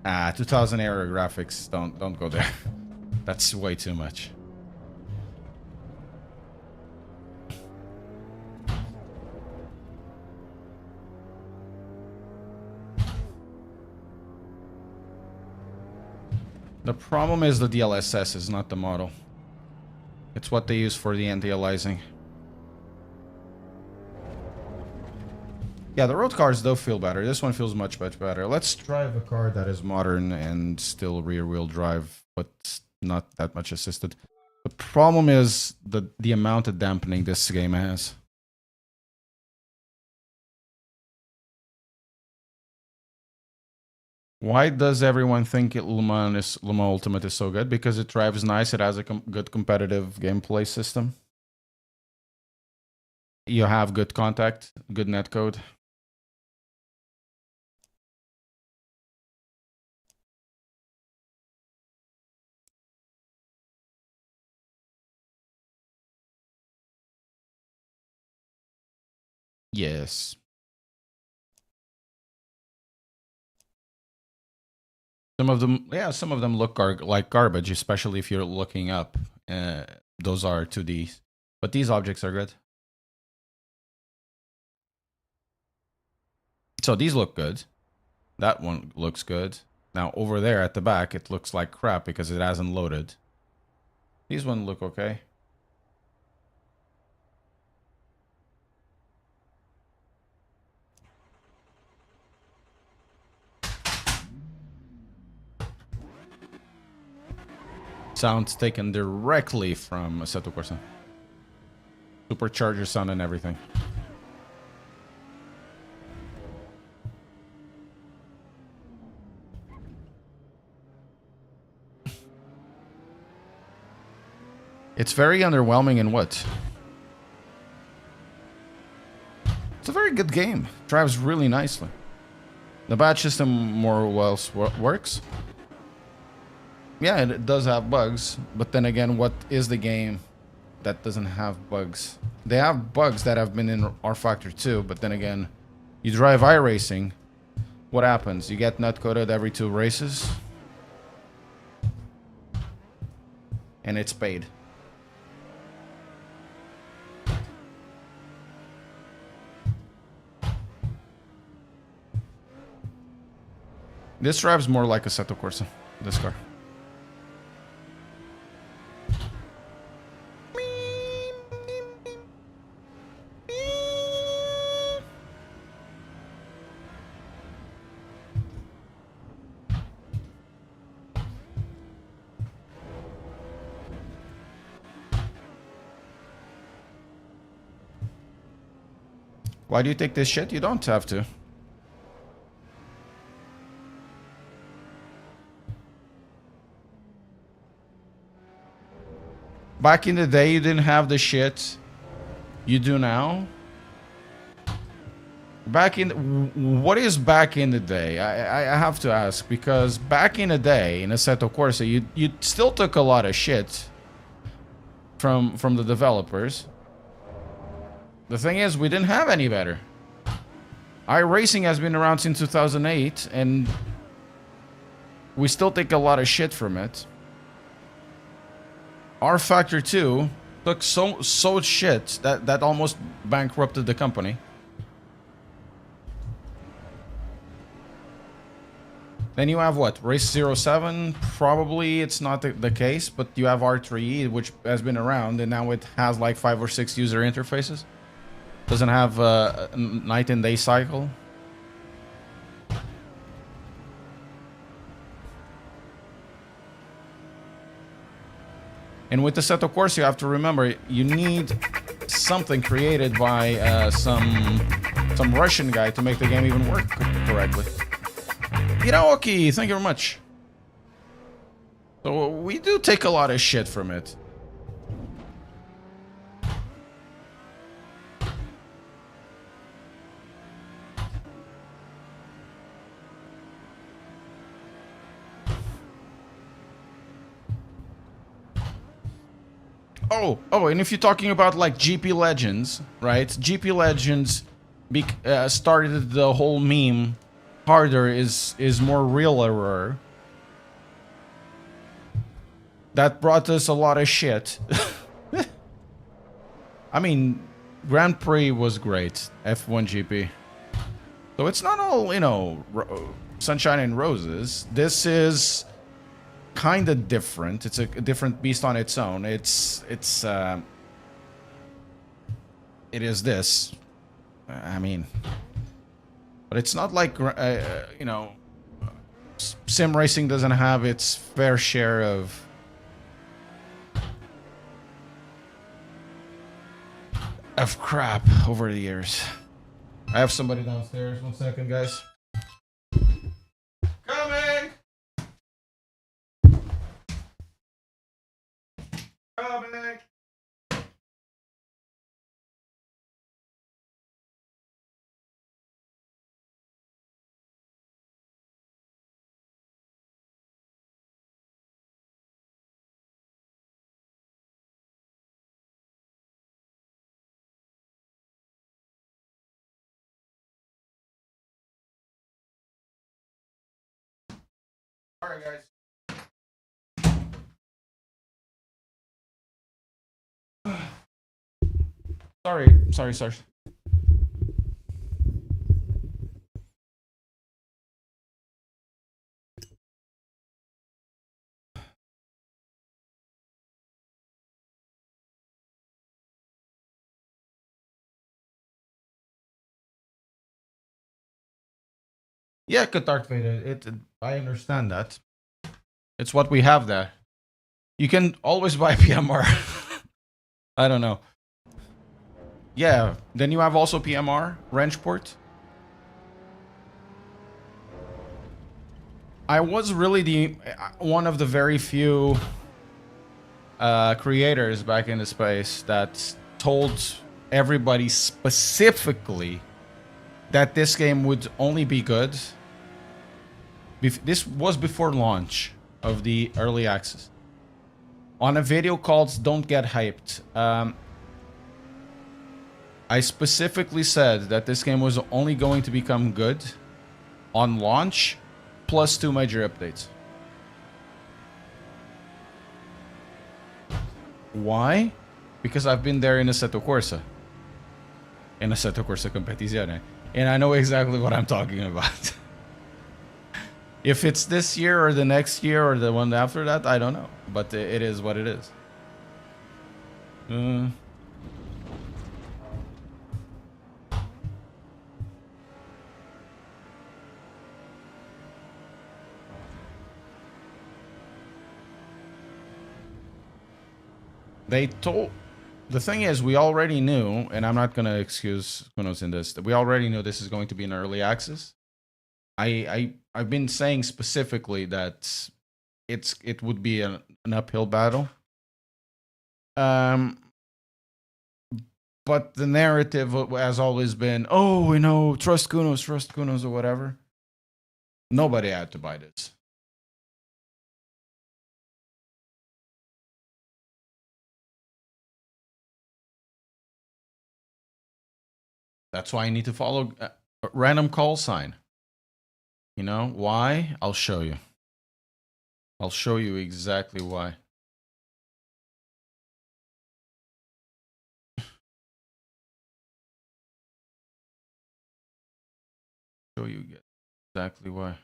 Ah, 2000 era graphics. Don't go there. That's way too much. The problem is the DLSS is not the model. It's what they use for the anti-aliasing. Yeah, the road cars do feel better. This one feels much better. Let's drive a car that is modern and still rear-wheel drive, but not that much assisted. The problem is the amount of dampening this game has. Why does everyone think Le Mans Ultimate is so good? Because it drives nice. It has a good competitive gameplay system. You have good contact, good netcode. Yes. Some of them, yeah, some of them look like garbage, especially if you're looking up. Those are 2Ds. But these objects are good. So these look good. That one looks good. Now over there at the back, it looks like crap because it hasn't loaded. These ones look okay. Sounds taken directly from Assetto Corsa. Supercharger sound and everything. It's very underwhelming in what? It's a very good game. Drives really nicely. The badge system more or less works. Yeah, it does have bugs, but then again, what is the game that doesn't have bugs? They have bugs that have been in rFactor 2, but then again, you drive iRacing, what happens? You get netcoded every 2 races, and it's paid. This drives more like Assetto Corsa, this car. Why do you take this shit? You don't have to. Back in the day, you didn't have the shit you do now. Back in... What is back in the day? I have to ask, because back in the day, in Assetto Corsa, you still took a lot of shit from the developers. The thing is, we didn't have any better. iRacing has been around since 2008, and we still take a lot of shit from it. rFactor 2 took so shit that almost bankrupted the company. Then you have what? Race 07? Probably it's not the case, but you have R3E, which has been around, and now it has like 5 or 6 user interfaces. Doesn't have a night and day cycle. And with the Assetto Corsa, you have to remember, you need something created by some Russian guy to make the game even work correctly. Iraoki, thank you very much. So we do take a lot of shit from it. Oh, and if you're talking about like GP Legends, right? GP Legends started the whole meme. Harder is more realer. That brought us a lot of shit. I mean, Grand Prix was great. F1 GP. So it's not all, you know, sunshine and roses. This is kind of different. It's a different beast on its own. It is this. I mean, but it's not like you know, sim racing doesn't have its fair share of crap over the years. I have somebody downstairs. 1 second, guys. Coming. Coming. All right, guys. Sorry. Yeah, Qatar Fade. I understand that. It's what we have there. You can always buy PMR. I don't know. Yeah, then you have also PMR, Wrenchport. I was really one of the very few creators back in the space that told everybody specifically that this game would only be good. This was before launch of the early access. On a video called Don't Get Hyped, I specifically said that this game was only going to become good on launch, plus 2 major updates. Why? Because I've been there in Assetto Corsa. In Assetto Corsa Competizione. And I know exactly what I'm talking about. If it's this year or the next year or the one after that, I don't know. But it is what it is. They told... The thing is, we already knew, and I'm not gonna excuse Kunos in this. That we already knew this is going to be an early access. I've been saying specifically that it would be an uphill battle. But the narrative has always been, oh, you know, trust Kunos, or whatever. Nobody had to buy this. That's why I need to follow a random call sign. You know why? I'll show you. I'll show you exactly why. Show you exactly why.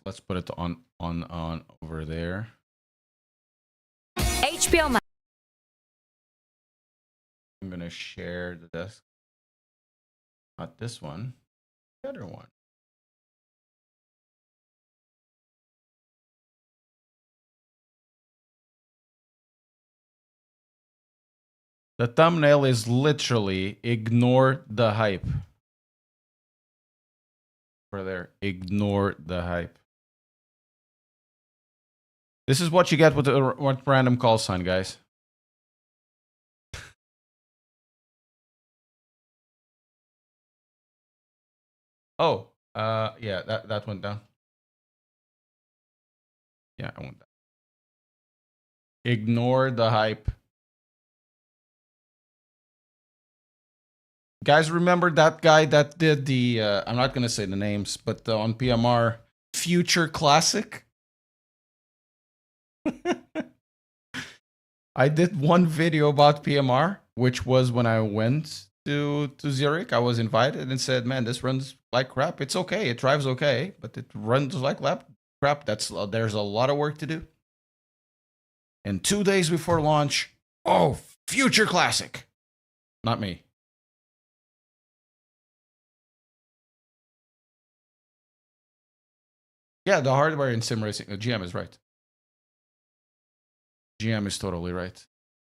Let's put it on over there. HBO Max. I'm gonna share the desk. Not this one, the other one. The thumbnail is literally ignore the hype. Over there, ignore the hype. This is what you get with the random call sign, guys. Oh, yeah, that went down. Yeah, I went down. Ignore the hype. Guys, remember that guy that did the, I'm not going to say the names, but on PMR, Future Classic? I did one video about PMR, which was when I went to Zurich. I was invited and said, man, this runs like crap. It's okay. It drives okay, but it runs like crap. There's a lot of work to do. And 2 days before launch, oh, Future Classic. Not me. Yeah, the hardware in sim racing, GM is right. GM is totally right.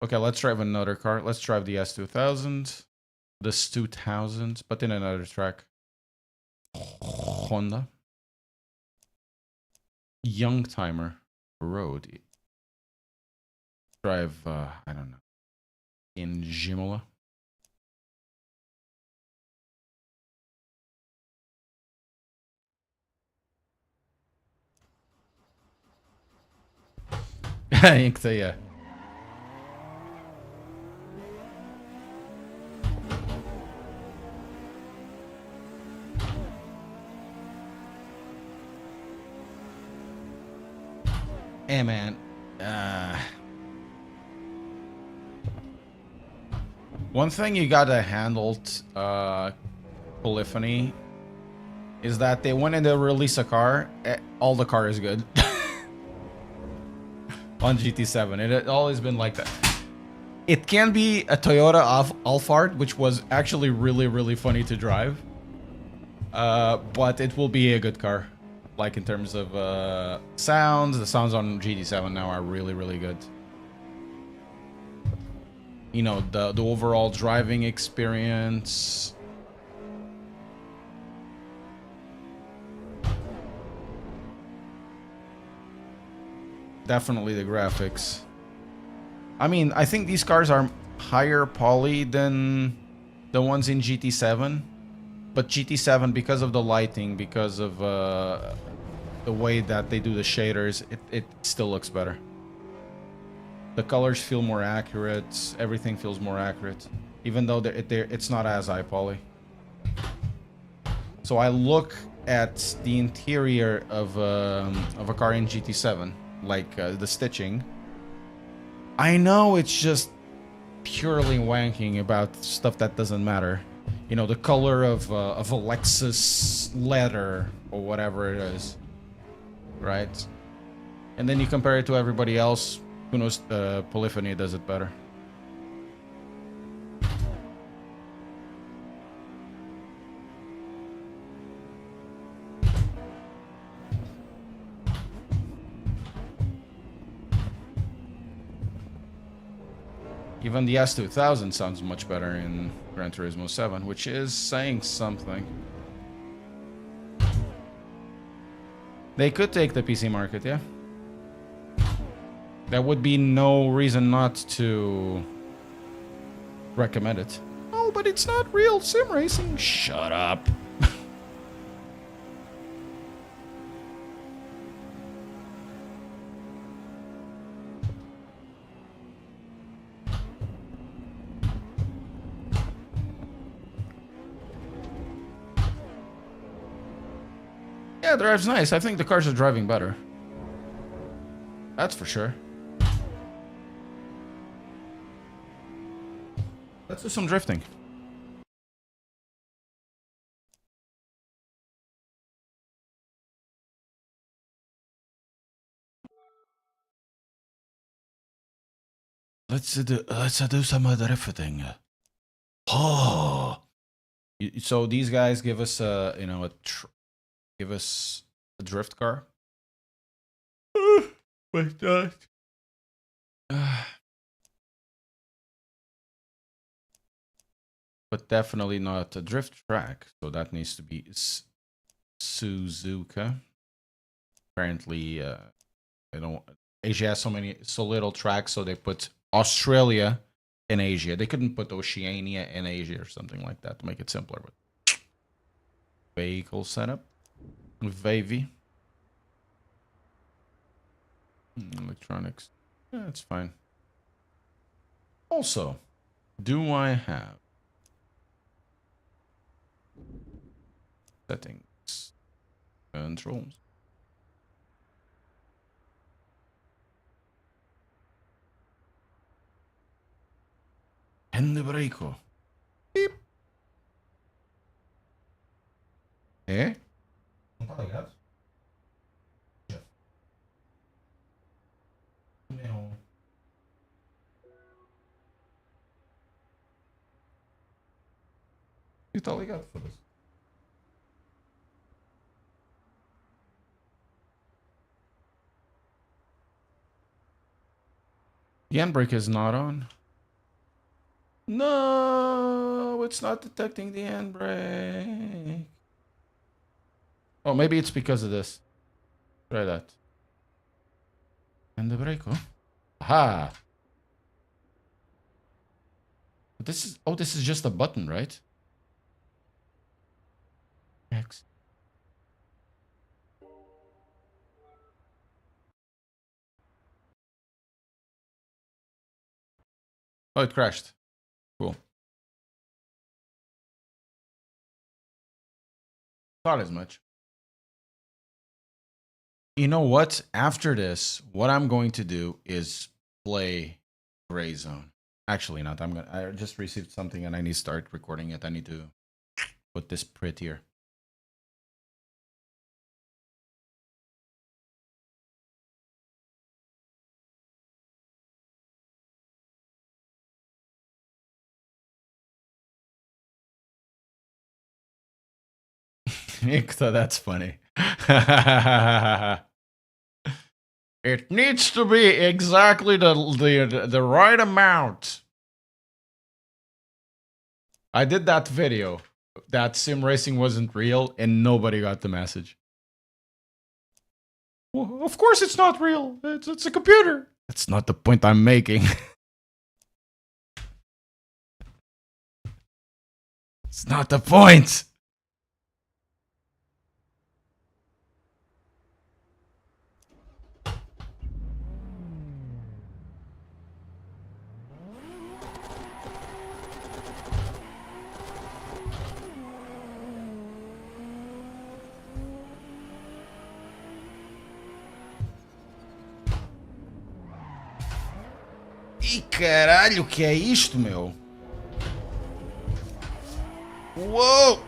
Okay, let's drive another car. Let's drive the S2000, this 2000, but in another track. Honda. Young Timer Road. Drive, I don't know, in Jimola. Inte, yeah. Hey, man. One thing you gotta handle, Polyphony, is that they went in to release a car, all the car is good. On GT7, it had always been like that. It can be a Toyota Alphard, which was actually really funny to drive. But it will be a good car. Like in terms of sounds, the sounds on GT7 now are really good. You know, the overall driving experience. Definitely the graphics. I mean, I think these cars are higher poly than the ones in GT7. But GT7, because of the lighting, because of the way that they do the shaders, it still looks better. The colors feel more accurate. Everything feels more accurate. Even though it's not as high poly. So I look at the interior of a car in GT7. Like the stitching. I know it's just purely wanking about stuff that doesn't matter. You know, the color of a Lexus leather or whatever it is, right? And then you compare it to everybody else. Who knows? Polyphony does it better. Even the S2000 sounds much better in Gran Turismo 7, which is saying something. They could take the PC market, yeah. There would be no reason not to recommend it. Oh, but it's not real sim racing. Shut up. Yeah, drive's nice. I think the cars are driving better. That's for sure. Let's do some drifting. Let's do some drifting. Oh. So these guys give us give us a drift car. Wait, but definitely not a drift track. So that needs to be Suzuka. Apparently, they don't. Asia has so little tracks, so they put Australia in Asia. They couldn't put Oceania in Asia or something like that to make it simpler. But vehicle setup, Vavy, electronics. Yeah, that's fine. Also, do I have settings, controls? Handbrake. Beep. É? Não tá ligado? Não. E tá ligado, foda-se. The handbrake is not on. No, it's not detecting the handbrake. Oh, maybe it's because of this. Try that. Handbrake. Oh. Aha. But this is this is just a button, right? X. Oh, it crashed. Cool. Thought as much. You know what? After this, what I'm going to do is play Gray Zone. Actually, not. I just received something and I need to start recording it. I need to put this prettier. That's funny. It needs to be exactly the right amount. I did that video that sim racing wasn't real and nobody got the message. Well, of course it's not real. It's a computer. That's not the point I'm making. It's not the point. Ih, caralho, que é isto, meu? Uou!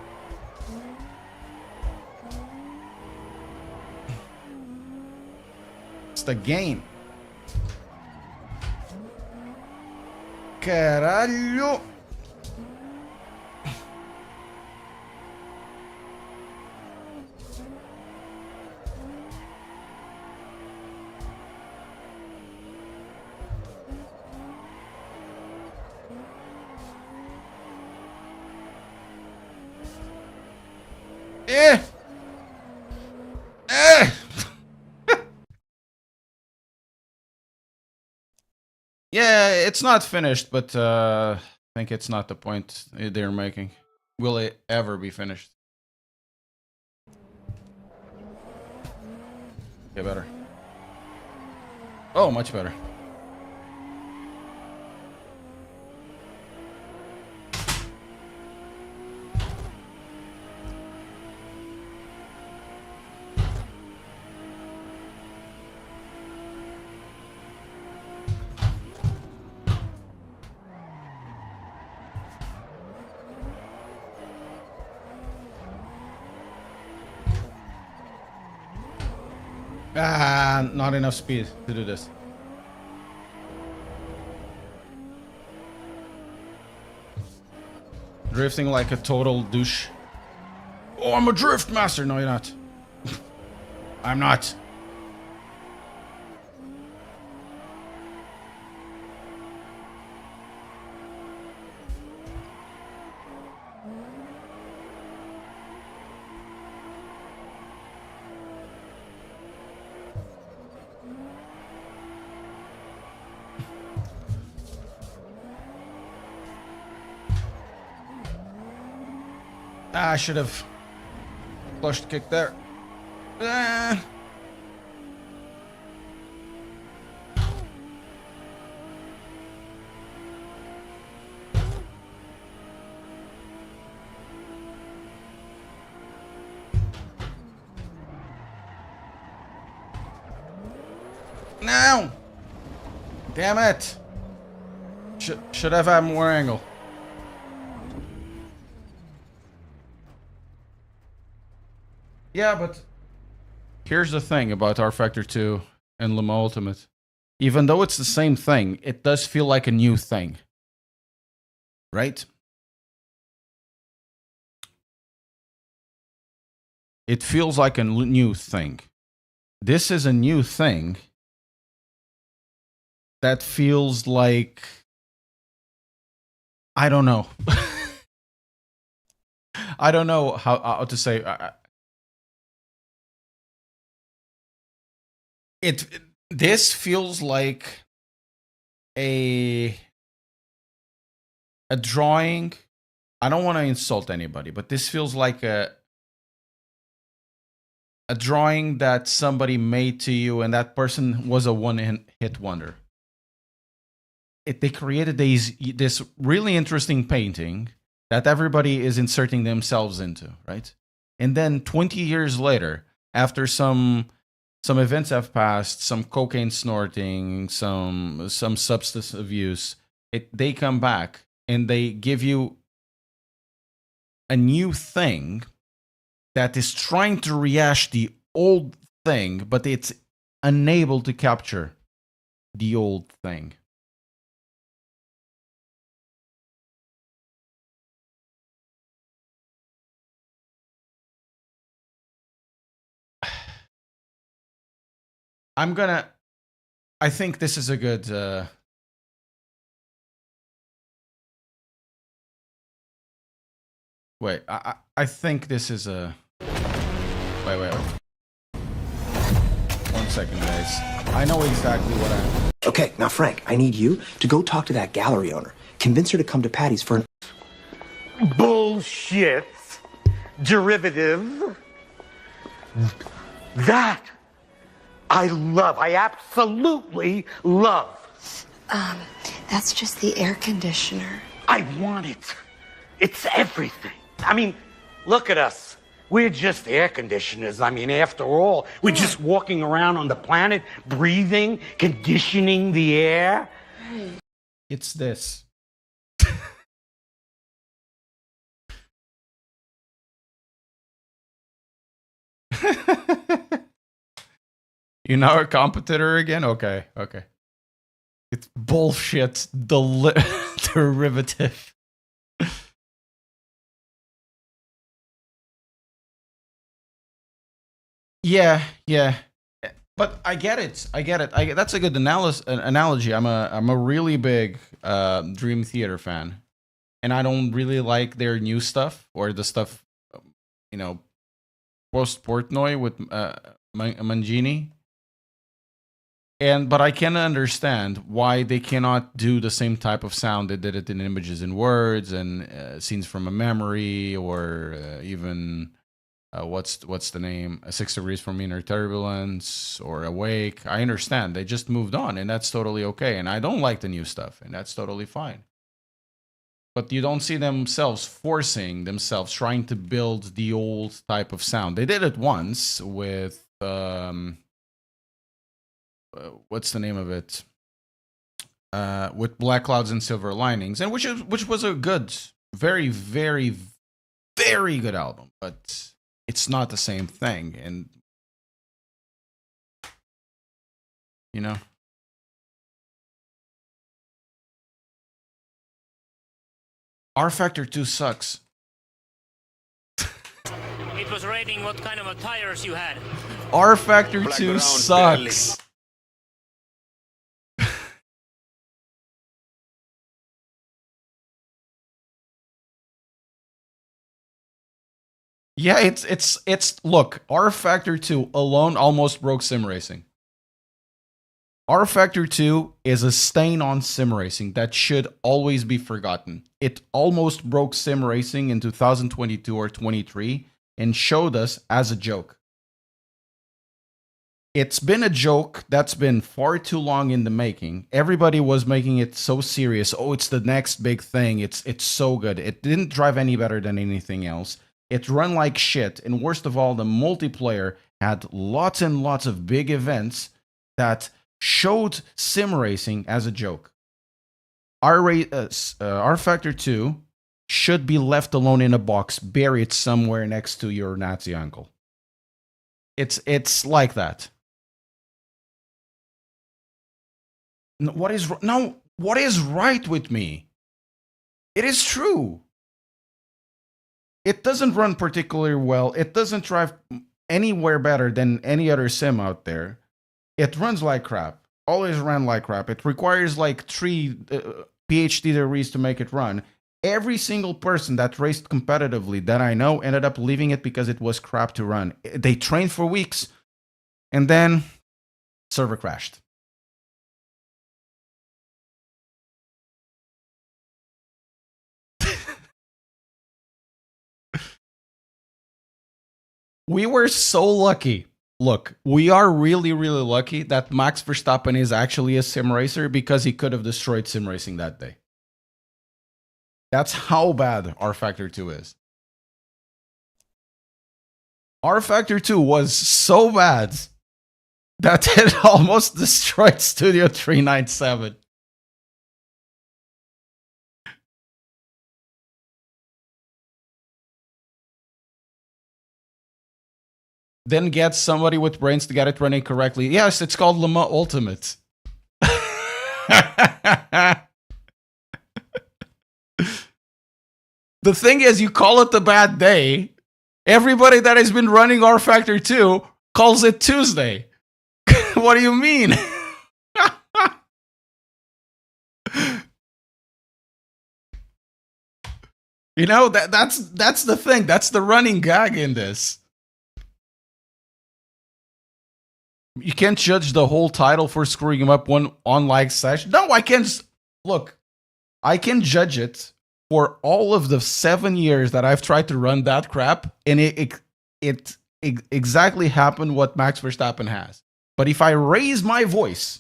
It's the game. Caralho! Eh! Eh! Yeah, it's not finished, but I think it's not the point they're making. Will it ever be finished? Get better. Oh, much better. Ah, not enough speed to do this. Drifting like a total douche. Oh, I'm a drift master. No, you're not. I'm not. Ah, I should have flushed kick there. Ah. No! Damn it! Should have had more angle. Yeah, but here's the thing about rFactor 2 and Luma Ultimate. Even though it's the same thing, it does feel like a new thing. Right? It feels like a new thing. This is a new thing that feels like... I don't know. I don't know how to say... This feels like a drawing. I don't want to insult anybody, but this feels like a drawing that somebody made to you, and that person was a one-hit wonder. They created this really interesting painting that everybody is inserting themselves into, right? And then 20 years later, after some events have passed, some cocaine snorting, some substance abuse, they come back and they give you a new thing that is trying to rehash the old thing, but it's unable to capture the old thing. I think this is a good... Wait, I think this is a... Wait. 1 second, guys. I know exactly what I'm... Okay, now Frank, I need you to go talk to that gallery owner. Convince her to come to Patty's for an... Bullshit. Derivative. That I love. I absolutely love. That's just the air conditioner. I want it. It's everything. I mean, look at us. We're just air conditioners. I mean, after all, we're just walking around on the planet, breathing, conditioning the air. It's this. You're now a competitor again? Okay. It's bullshit. Derivative. Yeah. But I get it. That's a good analogy. I'm a really big Dream Theater fan, and I don't really like their new stuff or the stuff, Post Portnoy with Mangini. But I can understand why they cannot do the same type of sound they did it in Images and Words and Scenes from a Memory, or even what's the name? 6 Degrees from Inner Turbulence or Awake. I understand. They just moved on, and that's totally okay. And I don't like the new stuff, and that's totally fine. But you don't see themselves forcing themselves, trying to build the old type of sound. They did it once with... what's the name of it? With Black Clouds and Silver Linings, and which was a good, very, very, very good album, but it's not the same thing, and you know. rFactor 2 sucks. It was raining what kind of tires you had. rFactor 2 sucks. Yeah, it's look, rFactor 2 alone almost broke sim racing. rFactor 2 is a stain on sim racing that should always be forgotten. It almost broke sim racing in 2022 or 23 and showed us as a joke. It's been a joke that's been far too long in the making. Everybody was making it so serious. Oh, it's the next big thing. It's so good. It didn't drive any better than anything else. It ran like shit. And worst of all, the multiplayer had lots and lots of big events that showed sim racing as a joke. rFactor 2 should be left alone in a box, buried somewhere next to your Nazi uncle. It's like that. What is right with me? It is true. It doesn't run particularly well. It doesn't drive anywhere better than any other sim out there. It runs like crap. Always ran like crap. It requires like 3 PhD degrees to make it run. Every single person that raced competitively that I know ended up leaving it because it was crap to run. They trained for weeks, and then server crashed. We were so lucky. Look, we are really, really lucky that Max Verstappen is actually a sim racer, because he could have destroyed sim racing that day. That's how bad rFactor 2 is. rFactor 2 was so bad that it almost destroyed Studio 397. Then get somebody with brains to get it running correctly. Yes, it's called Le Mans Ultimate. The thing is, you call it the bad day. Everybody that has been running rFactor 2 calls it Tuesday. What do you mean? You know, that's the thing. That's the running gag in this. You can't judge the whole title for screwing him up one on-like session. No, I can. Look, I can judge it for all of the 7 years that I've tried to run that crap, and it exactly happened what Max Verstappen has. But if I raise my voice,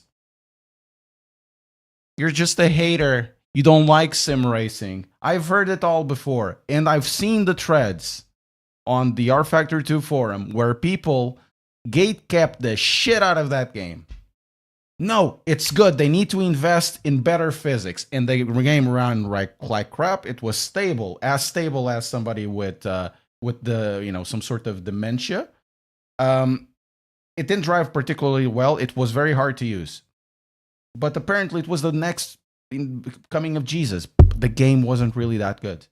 you're just a hater. You don't like sim racing. I've heard it all before, and I've seen the threads on the rFactor 2 forum where people gate-kept the shit out of that game. No, it's good. They need to invest in better physics. And the game ran like crap. It was stable as somebody with the, you know, some sort of dementia. It didn't drive particularly well. It was very hard to use. But apparently it was the next coming of Jesus. The game wasn't really that good.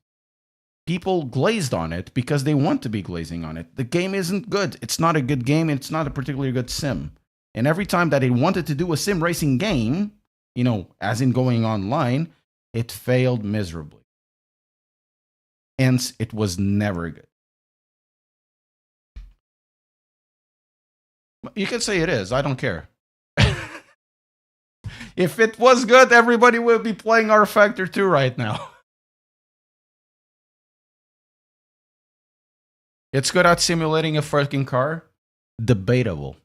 People glazed on it because they want to be glazing on it. The game isn't good. It's not a good game. It's not a particularly good sim. And every time that it wanted to do a sim racing game, you know, as in going online, it failed miserably. Hence, it was never good. You can say it is. I don't care. If it was good, everybody would be playing rFactor 2 right now. It's good at simulating a freaking car. Debatable.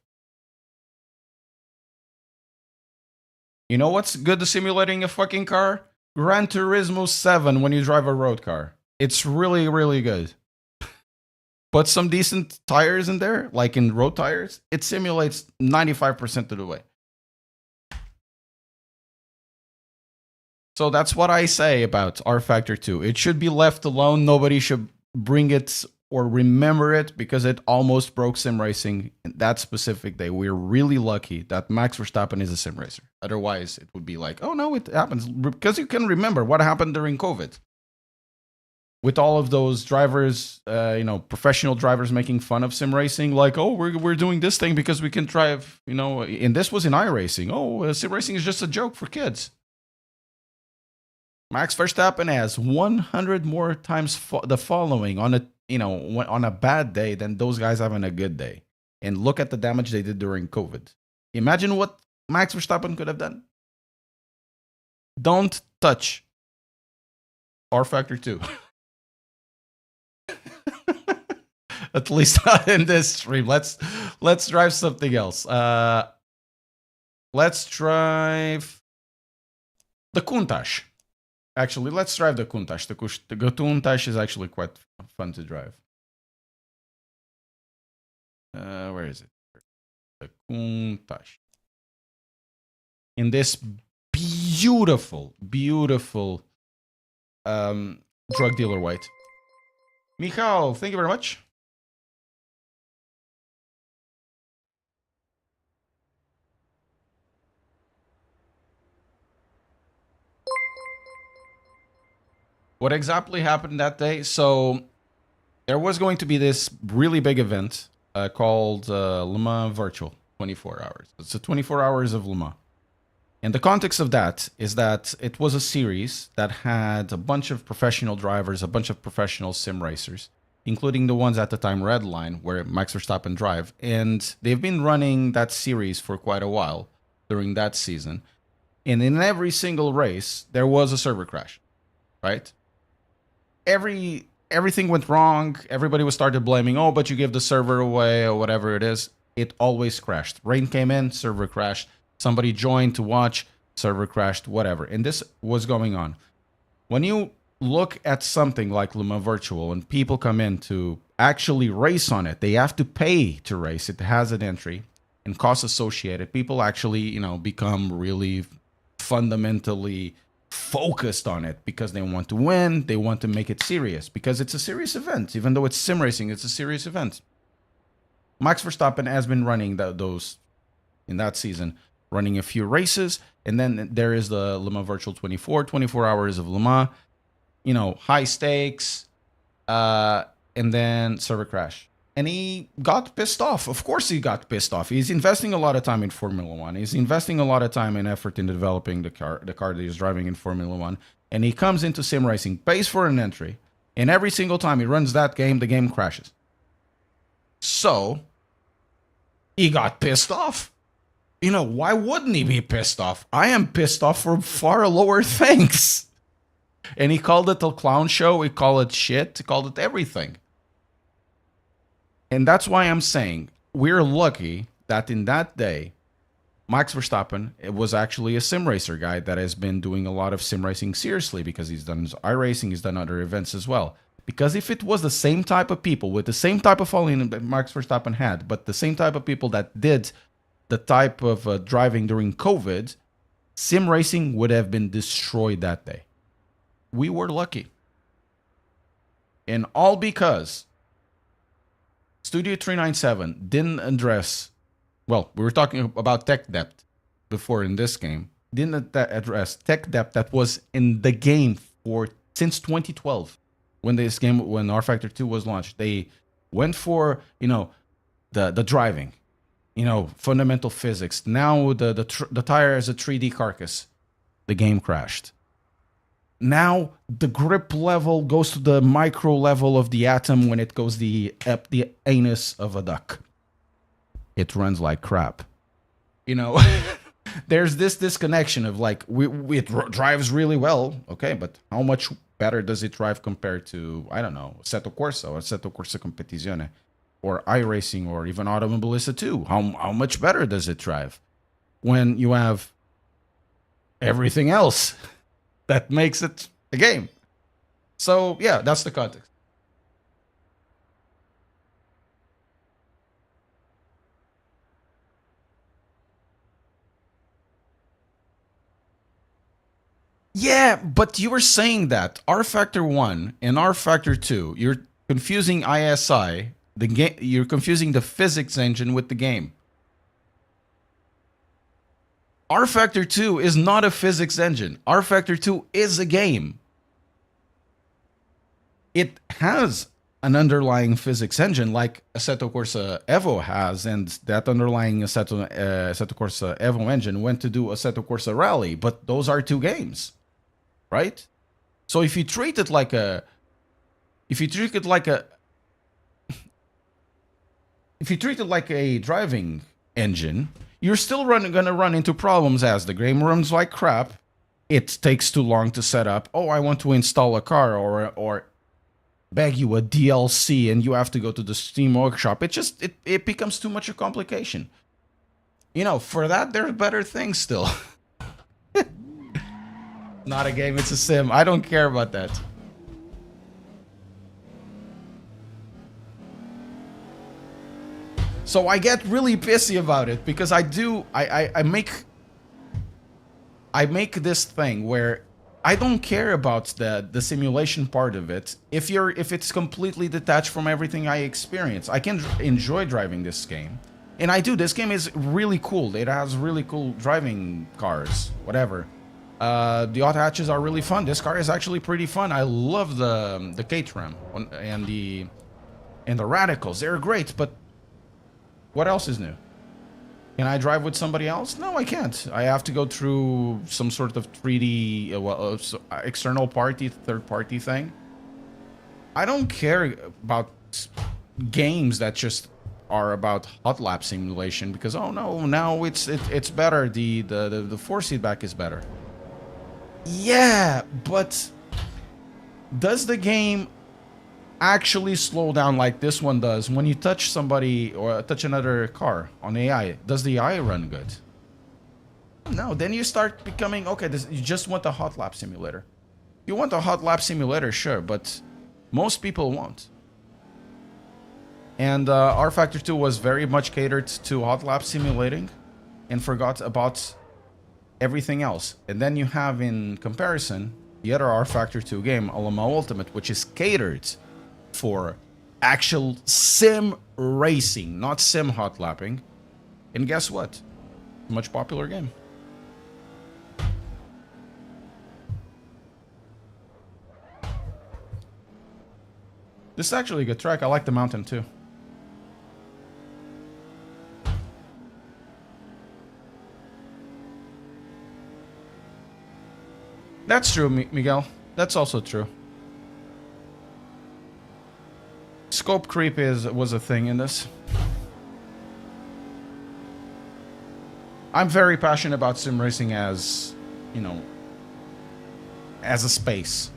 You know what's good at simulating a fucking car? Gran Turismo 7 when you drive a road car. It's really, really good. Put some decent tires in there, like in road tires, it simulates 95% of the way. So that's what I say about rFactor 2. It should be left alone. Nobody should bring it or remember it because it almost broke sim racing that specific day. We're really lucky that Max Verstappen is a sim racer. Otherwise, it would be like, oh no, it happens. Because you can remember what happened during COVID. With all of those drivers, professional drivers making fun of sim racing, like, oh, we're doing this thing because we can drive, and this was in iRacing. Oh, sim racing is just a joke for kids. Max Verstappen has 100 more times the following on a bad day than those guys having a good day. And look at the damage they did during COVID. Imagine what Max Verstappen could have done. Don't touch rFactor 2. At least not in this stream. Let's drive something else. Let's drive the Countach. Actually, let's drive the Countach. The Countach is actually quite fun to drive. Where is it? The Countach. In this beautiful, beautiful drug dealer white. Michal, thank you very much. What exactly happened that day? So there was going to be this really big event called Le Mans Virtual 24 hours. It's a 24 hours of Le Mans. And the context of that is that it was a series that had a bunch of professional drivers, a bunch of professional sim racers, including the ones at the time Redline, where Max Verstappen drive. And they've been running that series for quite a while during that season. And in every single race, there was a server crash, right? Everything went wrong. Everybody was started blaming, oh, but you give the server away or whatever it is. It always crashed. Rain came in, server crashed. Somebody joined to watch, server crashed, whatever. And this was going on. When you look at something like Le Mans Virtual and people come in to actually race on it, they have to pay to race. It has an entry and costs associated. People actually, become really fundamentally focused on it because they want to win, they want to make it serious because it's a serious event. Even though it's sim racing, it's a serious event. Max Verstappen has been running those in that season, running a few races, and then there is the Le Mans Virtual 24 hours of Le Mans, high stakes, and then server crash. And he got pissed off. Of course he got pissed off. He's investing a lot of time in Formula 1. He's investing a lot of time and effort in developing the car that he's driving in Formula 1. And he comes into sim racing, pays for an entry, and every single time he runs that game, the game crashes. So, he got pissed off. Why wouldn't he be pissed off? I am pissed off for far lower things. And he called it a clown show. He called it shit. He called it everything. And that's why I'm saying we're lucky that in that day, Max Verstappen was actually a sim racer guy that has been doing a lot of sim racing seriously because he's done iRacing, he's done other events as well. Because if it was the same type of people with the same type of following that Max Verstappen had, but the same type of people that did the type of driving during COVID, sim racing would have been destroyed that day. We were lucky. And all because Studio 397 didn't address, well, we were talking about tech debt before in this game, didn't address tech debt that was in the game since 2012 when rFactor 2 was launched. They went for, the driving, fundamental physics. Now the tire is a 3D carcass. The game crashed. Now the grip level goes to the micro level of the atom when it goes the anus of a duck. it runs like crap. You know, there's this disconnection of like, it drives really well. Okay, but how much better does it drive compared to, I don't know, Assetto Corsa or Assetto Corsa Competizione or iRacing or even Automobilista 2? How much better does it drive when you have everything else that makes it a game? So yeah, that's the context. Yeah, but you were saying that rFactor 1 and rFactor 2, you're confusing ISI, the game, you're confusing the physics engine with the game. rFactor 2 is not a physics engine. rFactor 2 is a game. It has an underlying physics engine like Assetto Corsa EVO has, and that underlying Assetto Corsa EVO engine went to do Assetto Corsa Rally, but those are two games, right? So if you treat it like a driving engine, you're still gonna run into problems as the game runs like crap. It takes too long to set up. Oh, I want to install a car or beg you a DLC and you have to go to the Steam workshop. It becomes too much a complication. You know, for that there's better things still. Not a game, it's a sim. I don't care about that. So I get really pissy about it because I make this thing where I don't care about the simulation part of it. If it's completely detached from everything I experience, I can enjoy driving this game. And I do. This game is really cool. It has really cool driving cars, whatever. The auto hatches are really fun. This car is actually pretty fun. I love the Caterham and the Radicals. They're great, but what else is new? Can I drive with somebody else? No, I can't. I have to go through some sort of 3D, external party, third-party thing. I don't care about games that just are about hot lap simulation because, oh no, now it's better. The force feedback is better. Yeah, but does the game actually slow down like this one does when you touch somebody or touch another car on AI? Does the AI run good? No, then you start becoming, okay, you just want a hot lap simulator. You want a hot lap simulator, sure, but most people won't. And rFactor 2 was very much catered to hot lap simulating and forgot about everything else. And then you have in comparison the other rFactor 2 game, Alamo Ultimate, which is catered for actual sim racing, not sim hot lapping. And guess what? Much popular game. This is actually a good track. I like the mountain too. That's true, Miguel. That's also true. Scope creep was a thing in this. I'm very passionate about sim racing as, you know, as a space.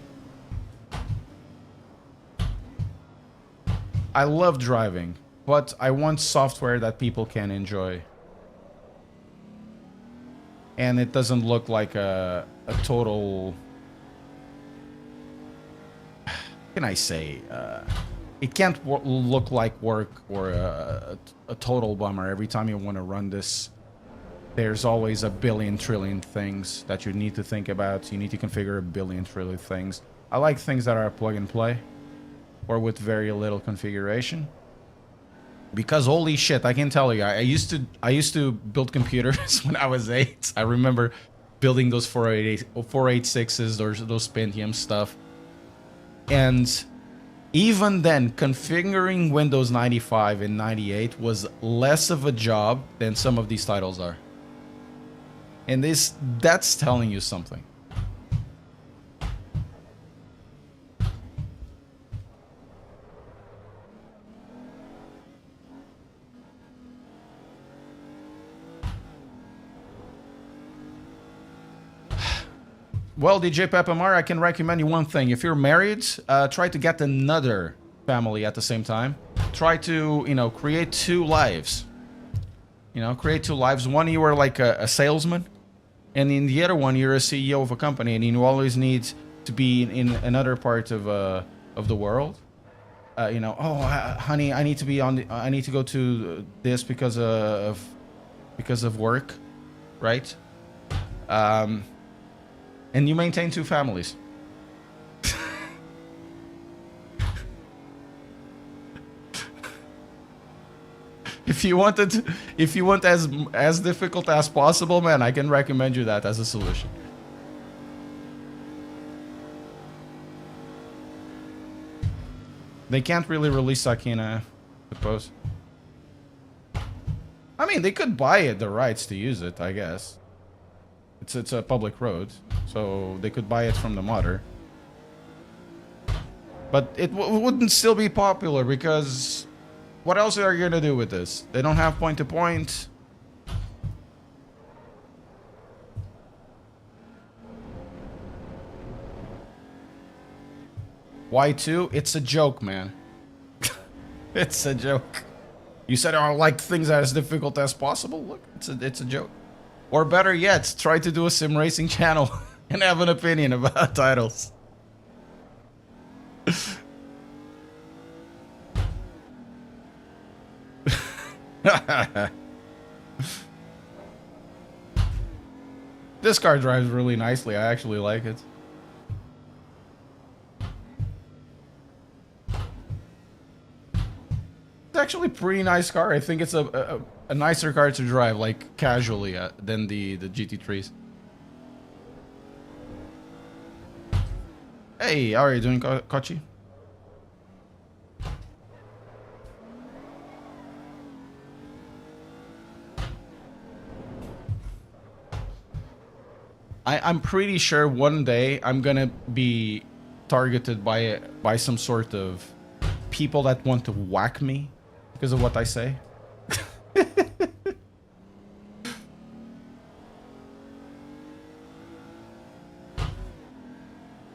I love driving, but I want software that people can enjoy. And it doesn't look like a total... How can I say? It can't look like work or a total bummer every time you want to run this. There's always a billion trillion things that you need to think about. You need to configure a billion trillion things. I like things that are plug and play or with very little configuration. Because holy shit, I can tell you, I used to build computers when I was 8. I remember building those 486s, those Pentium stuff. And even then, configuring Windows 95 and 98 was less of a job than some of these titles are. And that's telling you something. Well, DJ Pepamar, I can recommend you one thing. If you're married, try to get another family at the same time. Try to, you know, create 2 lives. You know, create 2 lives. One, you are like a salesman. And in the other one, you're a CEO of a company. And you always need to be in another part of the world. You know, oh, honey, I need to be on. I need to go to this because of work, right? And you maintain 2 families. If you want as difficult as possible, man, I can recommend you that as a solution. They can't really release Sakina, I suppose. I mean, they could buy it, the rights to use it, I guess. It's a public road, so they could buy it from the modder. But it wouldn't still be popular because what else are you gonna do with this? They don't have point-to-point. Why 2? It's a joke, man. It's a joke. You said I like things as difficult as possible. Look, it's a joke. Or better yet, try to do a sim racing channel and have an opinion about titles. This car drives really nicely. I actually like it. It's actually a pretty nice car. I think it's a nicer car to drive, like, casually than the GT3s. Hey, how are you doing, Kochi? I'm pretty sure one day I'm gonna be targeted by some sort of people that want to whack me because of what I say.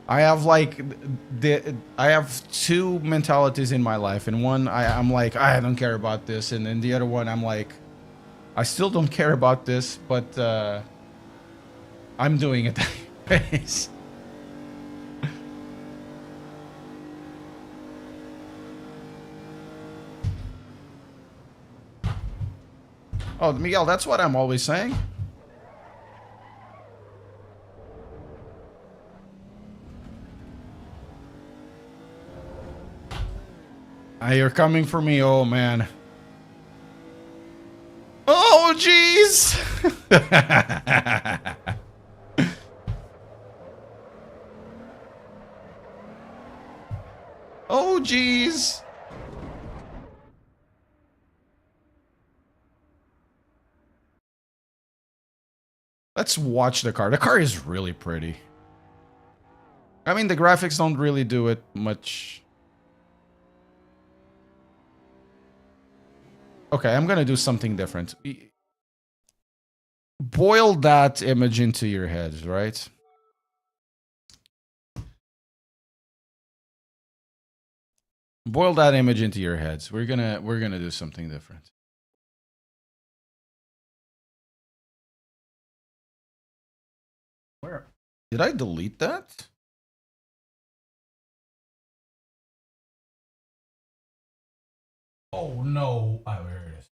I have like I have 2 mentalities in my life, and one I'm like, I don't care about this, and then the other one I'm like, I still don't care about this, but I'm doing it anyways. Oh, Miguel, that's what I'm always saying. Ah, you're coming for me, oh man. Oh, jeez. Oh, jeez. Let's watch the car. The car is really pretty. I mean, the graphics don't really do it much. Okay, I'm gonna do something different. Boil that image into your head, right? Boil that image into your heads. We're gonna do something different. Where did I delete that? Oh no! Oh, here it is.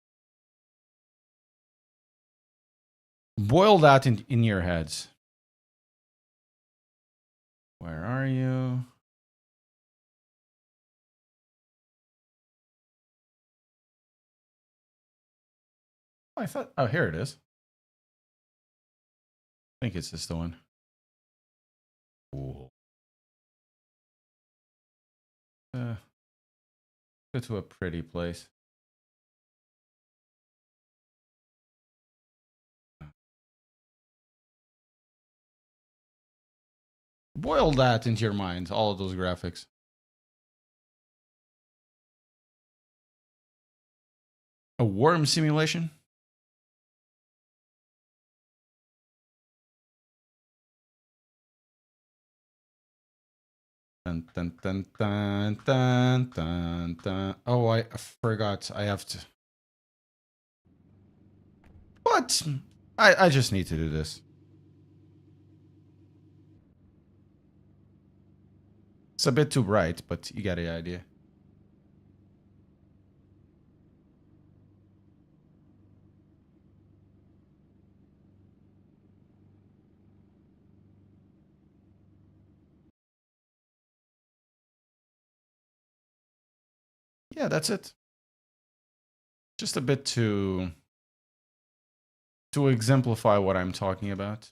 Boil that in your heads. Where are you? I thought. Oh, here it is. I think it's just the one. Cool. Go to a pretty place. Boil that into your mind, all of those graphics. A worm simulation? Dun, dun, dun, dun, dun, dun, dun. Oh, I forgot. I have to. What? I just need to do this. It's a bit too bright, but you get the idea. Yeah, that's it. Just a bit to exemplify what I'm talking about.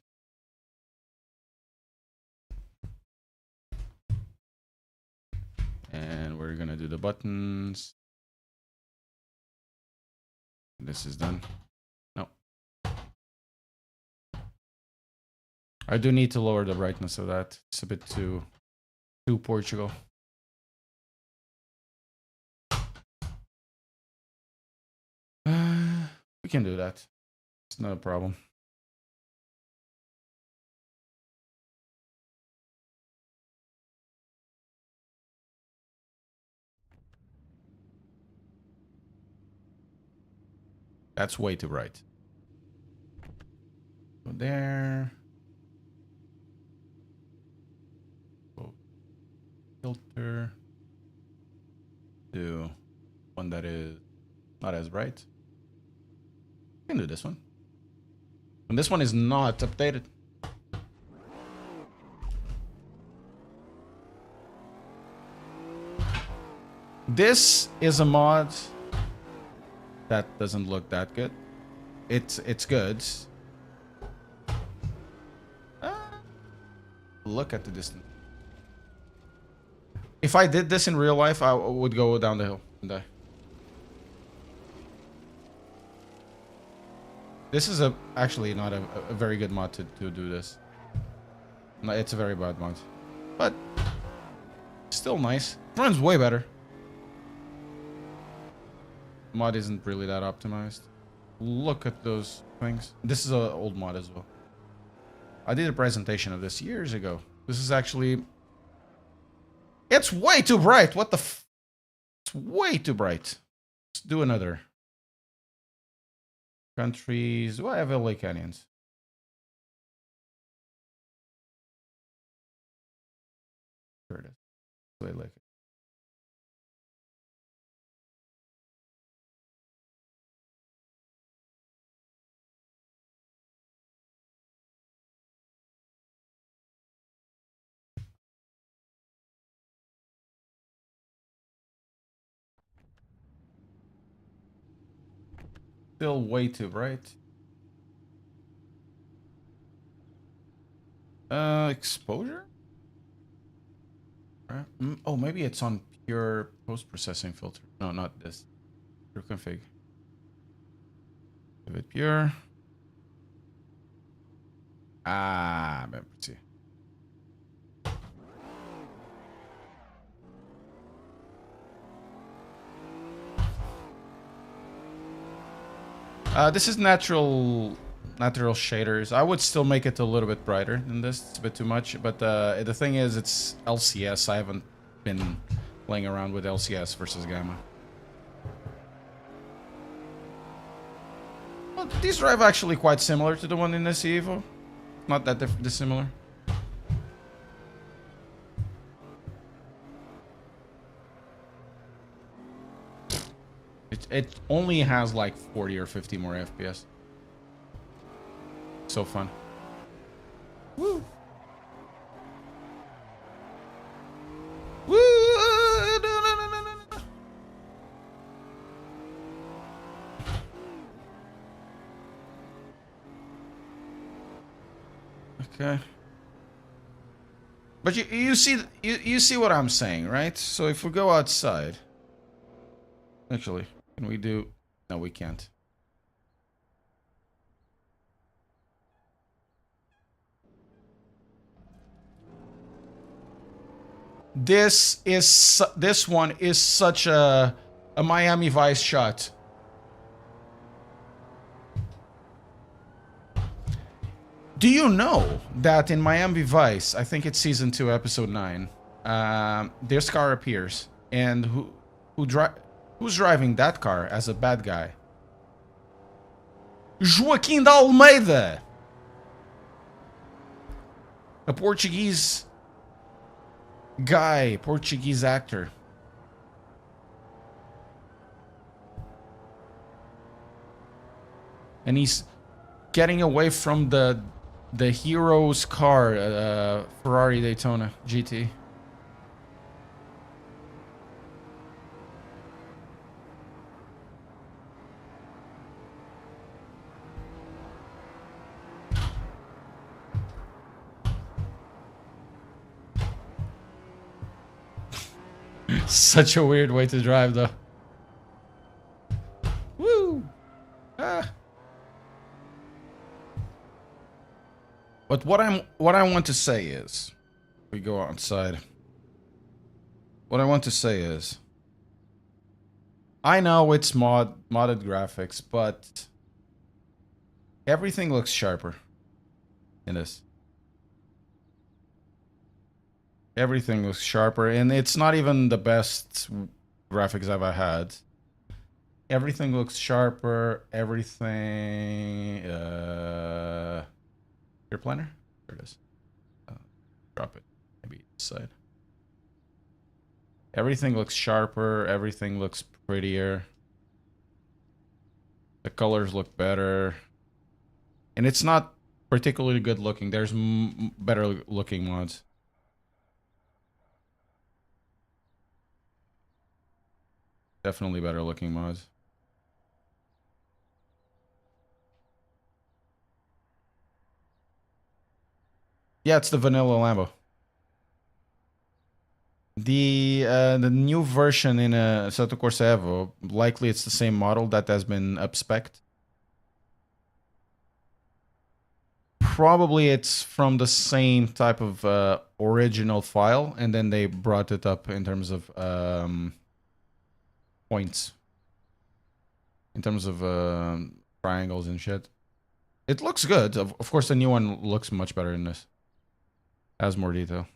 And we're gonna do the buttons. This is done. No. I do need to lower the brightness of that. It's a bit too Portugal. We can do that. It's not a problem. That's way too bright. Go there. Go filter. Do one that is not as bright. We can do this one. And this one is not updated. This is a mod that doesn't look that good. It's good. Look at the distance. If I did this in real life, I would go down the hill and die. This is actually not a very good mod to do this. No, it's a very bad mod, but still nice. Runs way better. Mod isn't really that optimized. Look at those things. This is an old mod as well. I did a presentation of this years ago. This is actually... It's way too bright. What the f... It's way too bright. Let's do another. Countries... Well, I have LA Canyons. Here it is. LA Canyons. Still way too bright. Exposure? Oh, maybe it's on pure post-processing filter. No, not this. Pure config. Give it pure. Ah, let's see. This is natural shaders. I would still make it a little bit brighter than this. It's a bit too much, but the thing is, it's LCS. I haven't been playing around with LCS versus Gamma. Well, these drive actually quite similar to the one in this EVO. Not that dissimilar. It only has like 40 or 50 more FPS. So fun. Woo! Woo! No. Okay. But you see what I'm saying, right? So if we go outside, actually, can we do? No, we can't. This one is such a Miami Vice shot. Do you know that in Miami Vice, I think it's season 2, episode 9, this car appears, and who's driving that car as a bad guy? Joaquim de Almeida, a Portuguese guy, Portuguese actor. And he's getting away from the hero's car, Ferrari Daytona GT. Such a weird way to drive, though. Woo! Ah. But what I want to say is, we go outside. What I want to say is, I know it's modded graphics, but everything looks sharper in this. Everything looks sharper, and it's not even the best graphics I've ever had. Everything looks sharper. Everything. Your planner? There it is. Drop it. Maybe this side. Everything looks sharper. Everything looks prettier. The colors look better. And it's not particularly good looking. There's better looking mods. Definitely better looking mods. Yeah, it's the vanilla Lambo. The new version in a Assetto Corsa EVO, likely it's the same model that has been upspec'd. Probably it's from the same type of original file, and then they brought it up in terms of points. In terms of triangles and shit. It looks good. Of course, the new one looks much better in this. Has more detail.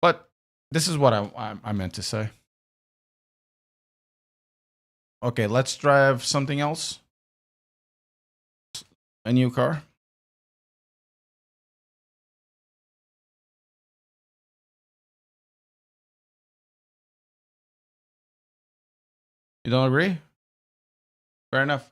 But this is what I meant to say. Okay, let's drive something else. A new car. You don't agree? Fair enough.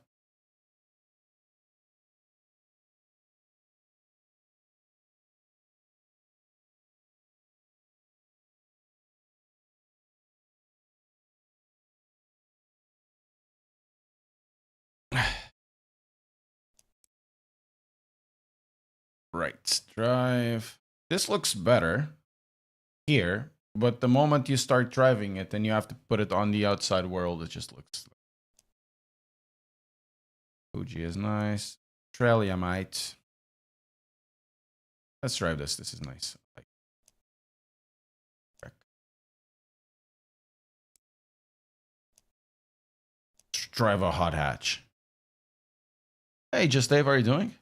Right, drive. This looks better here, but the moment you start driving it and you have to put it on the outside world, it just looks. Fuji is nice. Australia might. Let's drive this. This is nice. Drive a hot hatch. Hey, Just Dave, how are you doing?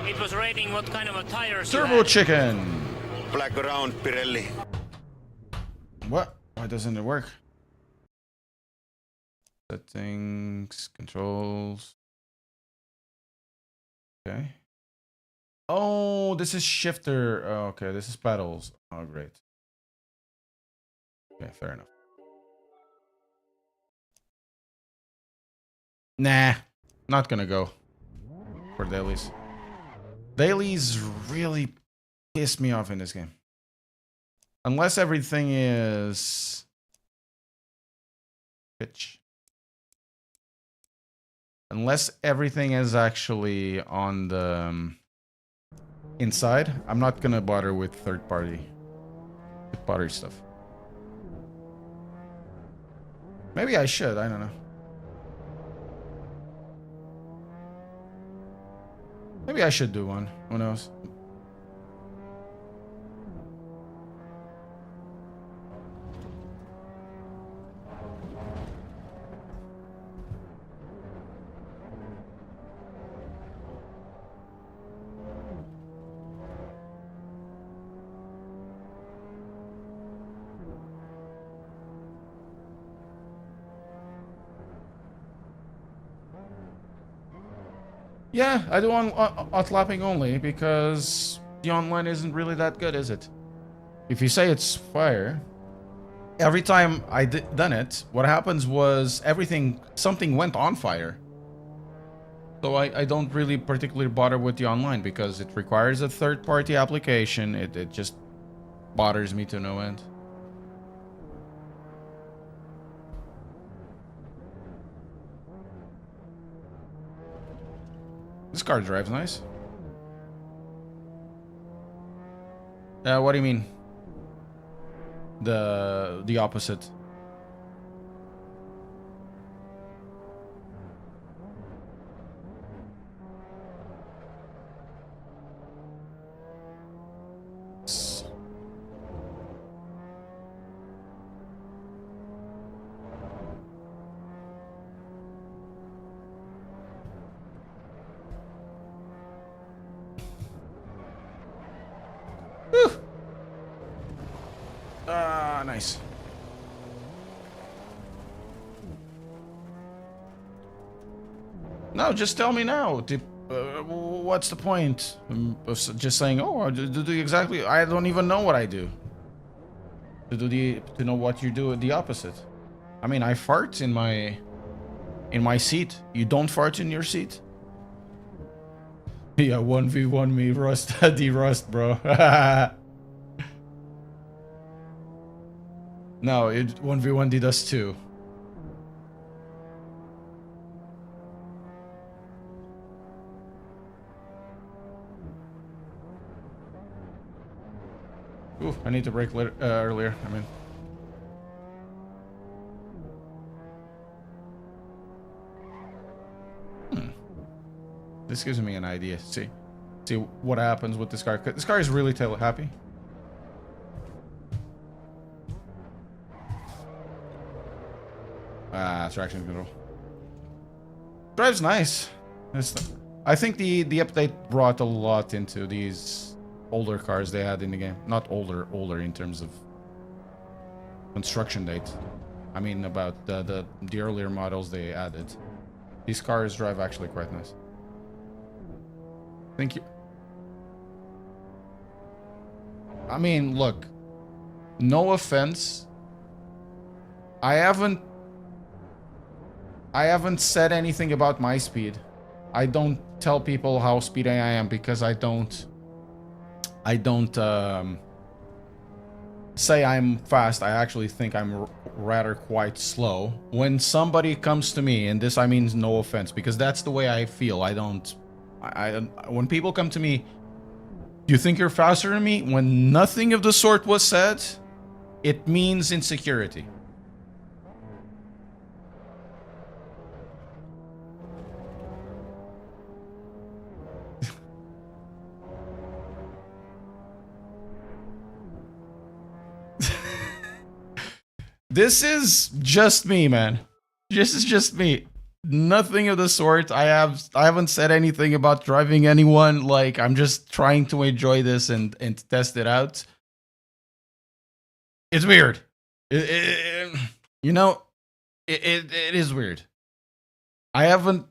It was raining what kind of a tires Turbo Chicken. Black around Pirelli. What? Why doesn't it work? Settings, controls. Okay. Oh, this is shifter. Oh, okay, this is pedals. Oh, great. Okay, fair enough. Nah, not gonna go for dailies. Dailies really pissed me off in this game. Unless everything is pitch. Unless everything is actually on the inside, I'm not gonna bother with third party stuff. Maybe I should, I don't know. Maybe I should do one. Who knows? Yeah, I do on outlapping only because the online isn't really that good, is it? If you say it's fire, every time I done it, what happens was something went on fire. So I don't really particularly bother with the online because it requires a third-party application. It just bothers me to no end. This car drives nice. What do you mean? The opposite. Nice. No, just tell me now. What's the point of just saying, "Oh, I do exactly"? I don't even know what I do. To know what you do the opposite. I mean, I fart in my seat. You don't fart in your seat. Yeah, 1v1 me, Rust, D-Rust, bro. No, it 1v1 did us too. Ooh, I need to brake earlier. I mean. This gives me an idea. See what happens with this car. This car is really tail happy. Traction control. Drives nice. I think the update brought a lot into these older cars they had in the game. Not older in terms of construction date. I mean about the earlier models they added. These cars drive actually quite nice. Thank you. I mean, look. No offense. I haven't said anything about my speed. I don't tell people how speedy I am because I don't say I'm fast. I actually think I'm rather quite slow. When somebody comes to me, and this I mean no offense, because that's the way I feel. When people come to me, you think you're faster than me? When nothing of the sort was said, it means insecurity. This is just me, man. This is just me. Nothing of the sort. I haven't said anything about driving anyone. Like, I'm just trying to enjoy this and test it out. It's weird. It is weird. I haven't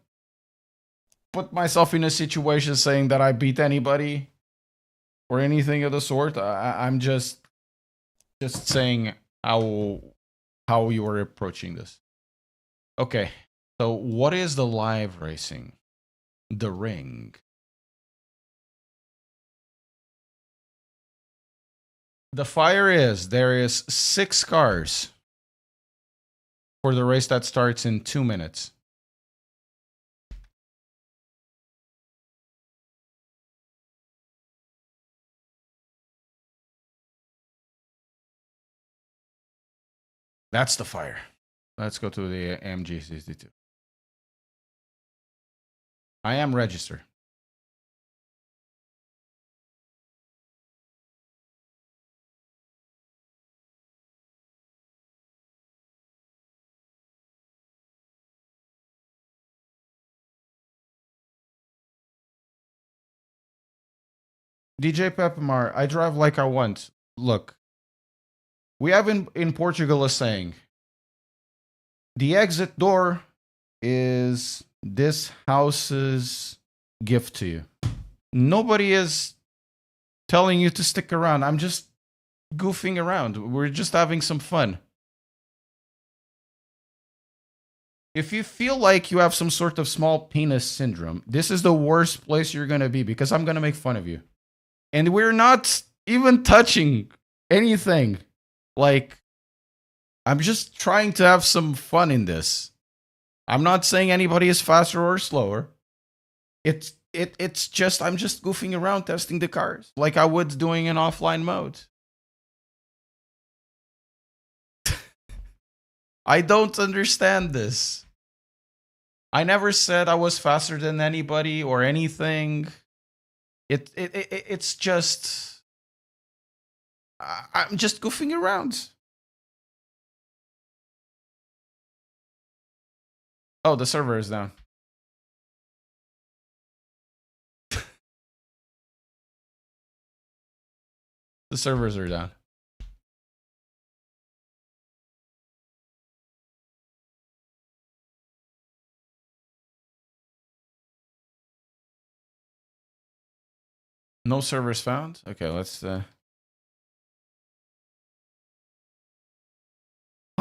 put myself in a situation saying that I beat anybody or anything of the sort. I'm just saying how you are approaching this. Okay, so what is the live racing? The ring. The fire is, there is 6 cars for the race that starts in 2 minutes. That's the fire. Let's go to the AMG 62. I am registered. DJ Pepamar, I drive like I want. Look, we have in Portugal a saying. The exit door is this house's gift to you. Nobody is telling you to stick around. I'm just goofing around. We're just having some fun. If you feel like you have some sort of small penis syndrome, this is the worst place you're going to be, because I'm going to make fun of you. And we're not even touching anything. Like, I'm just trying to have some fun in this. I'm not saying anybody is faster or slower. It's just, I'm just goofing around testing the cars like I would doing in offline mode. I don't understand this. I never said I was faster than anybody or anything. It's just, I'm just goofing around. Oh, the server is down. The servers are down. No servers found? Okay, let's... How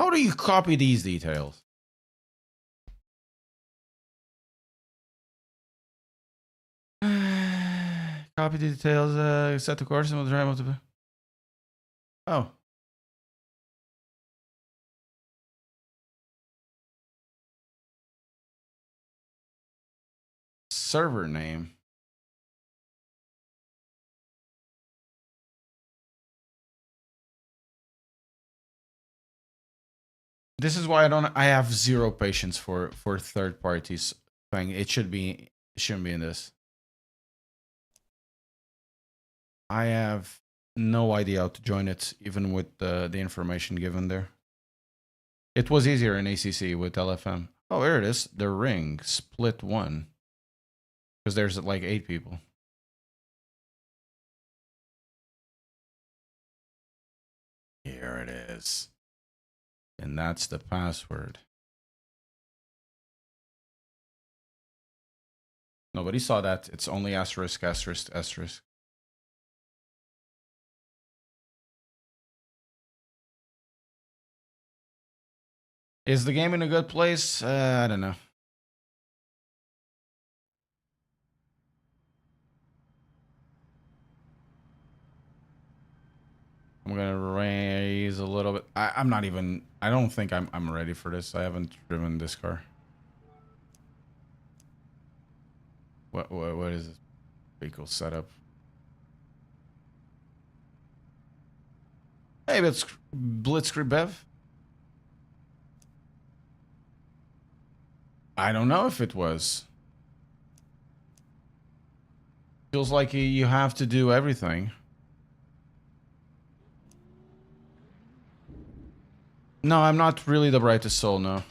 do you copy these details? Copy the details, Assetto Corsa will drive up to... Oh. Server name. This is why I have zero patience for third parties thing. It shouldn't be in this. I have no idea how to join it, even with the information given there. It was easier in ACC with LFM. Oh, here it is. The ring split 1. Because there's like 8 people. Here it is. And that's the password. Nobody saw that. It's only asterisk, asterisk, asterisk. Is the game in a good place? I don't know. I'm gonna raise a little bit. I'm not even. I don't think I'm ready for this. I haven't driven this car. What is this vehicle setup? Hey, it's Blitzkrieg Bev. I don't know if it was. Feels like you have to do everything. No, I'm not really the brightest soul, no.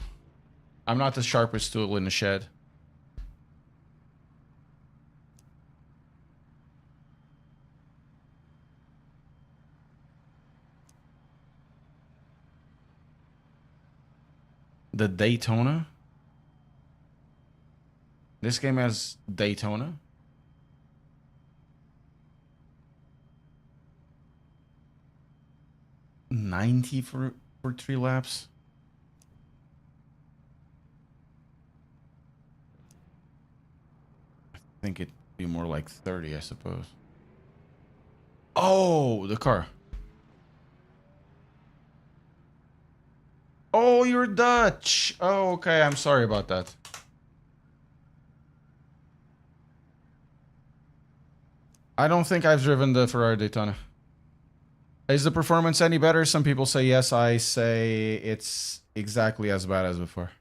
I'm not the sharpest tool in the shed. The Daytona? This game has Daytona? $90 for 3 laps? I think it'd be more like 30, I suppose. Oh, the car. Oh, you're Dutch. Oh, okay. I'm sorry about that. I don't think I've driven the Ferrari Daytona. Is the performance any better? Some people say yes. I say it's exactly as bad as before.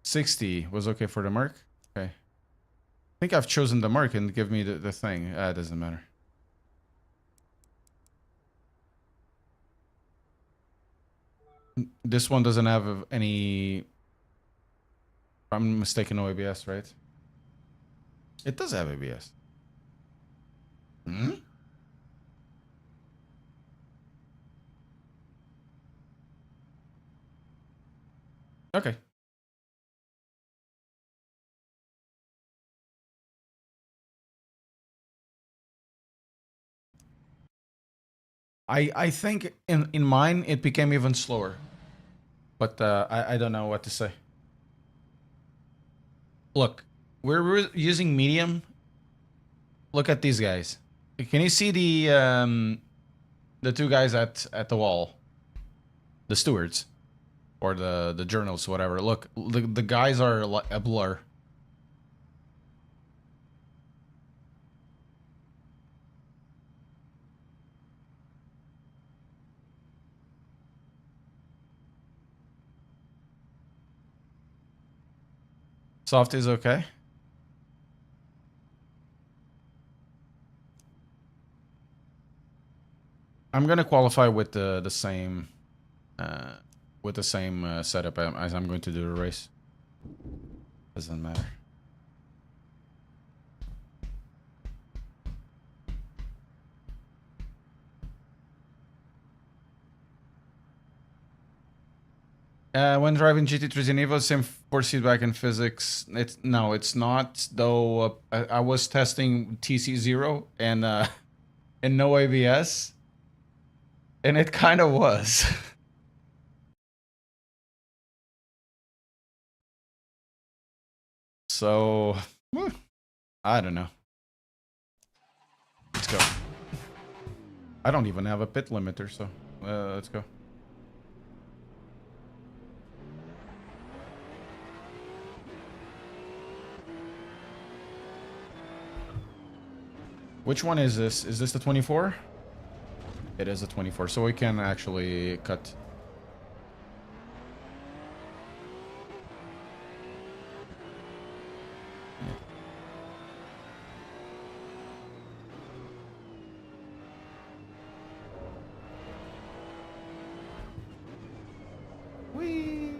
$60 was okay for the mark. Okay. I think I've chosen the mark and give me the thing. It doesn't matter. This one doesn't have any... If I'm mistaken, no ABS, right? It does have ABS. Hmm? Okay. I think in mine it became even slower, but I don't know what to say. Look, we're using medium. Look at these guys. Can you see the two guys at the wall, the stewards, or the journals, whatever? Look, the guys are a blur. Soft is okay. I'm gonna qualify with the same setup as I'm going to do the race. Doesn't matter. When driving GT3 EVO, same force feedback and physics. It's not though. I was testing TC0 and and no ABS, and it kind of was. So I don't know. Let's go. I don't even have a pit limiter, so let's go. Which one is this? Is this the 24? It is a 24, so we can actually cut. Whee!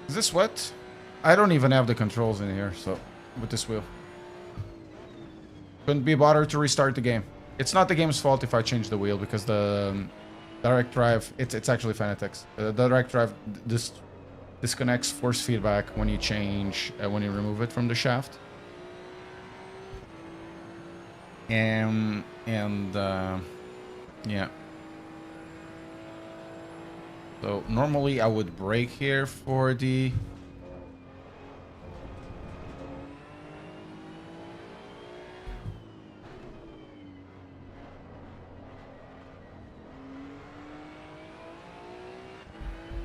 Is this what? I don't even have the controls in here, so with this wheel. Couldn't be bothered to restart the game. It's not the game's fault if I change the wheel, because the direct drive, it's actually Fanatec's. The direct drive disconnects force feedback when you change, when you remove it from the shaft. And yeah. So normally I would brake here for the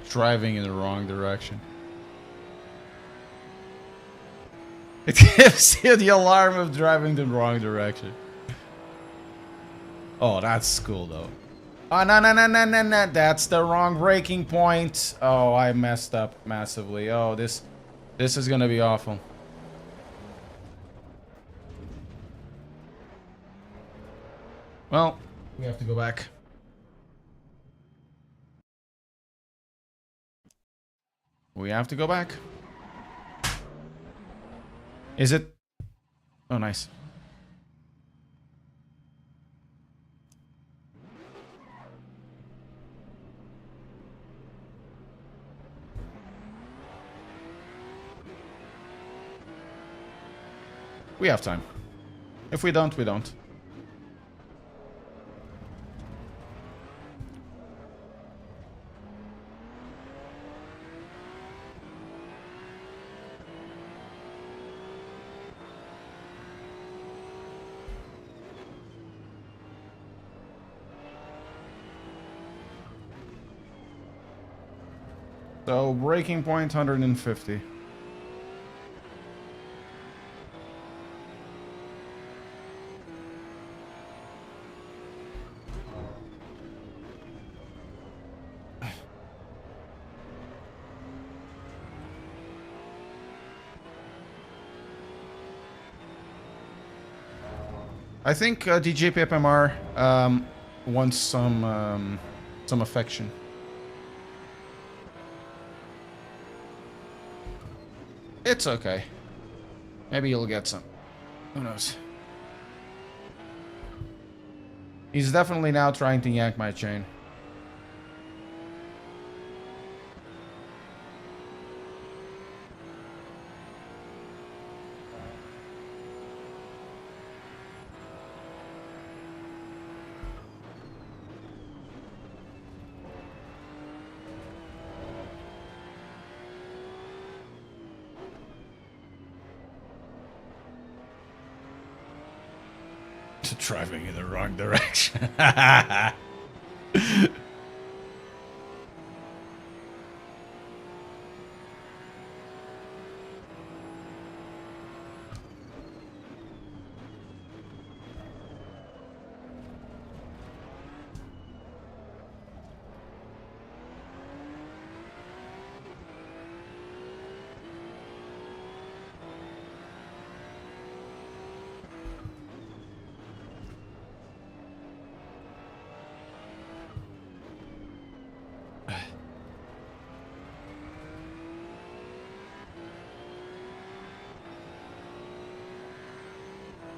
driving in the wrong direction. It gives you the alarm of driving the wrong direction. Oh, that's cool though. Oh, no. That's the wrong braking point. Oh, I messed up massively. Oh, this is gonna be awful. Well, we have to go back. We have to go back. Is it? Oh, nice. We have time. If we don't, we don't. So, breaking point 150. I think DJ PPMR wants some affection. It's okay. Maybe you'll get some. Who knows? He's definitely now trying to yank my chain. Driving in the wrong direction.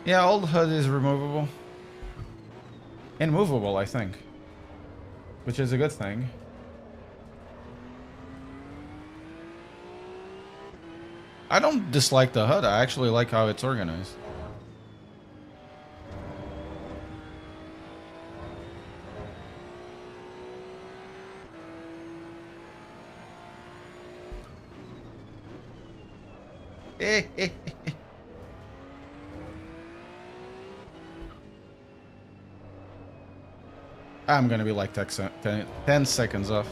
Yeah, old HUD is removable. And movable, I think. Which is a good thing. I don't dislike the HUD, I actually like how it's organized. I'm gonna be like 10 seconds off.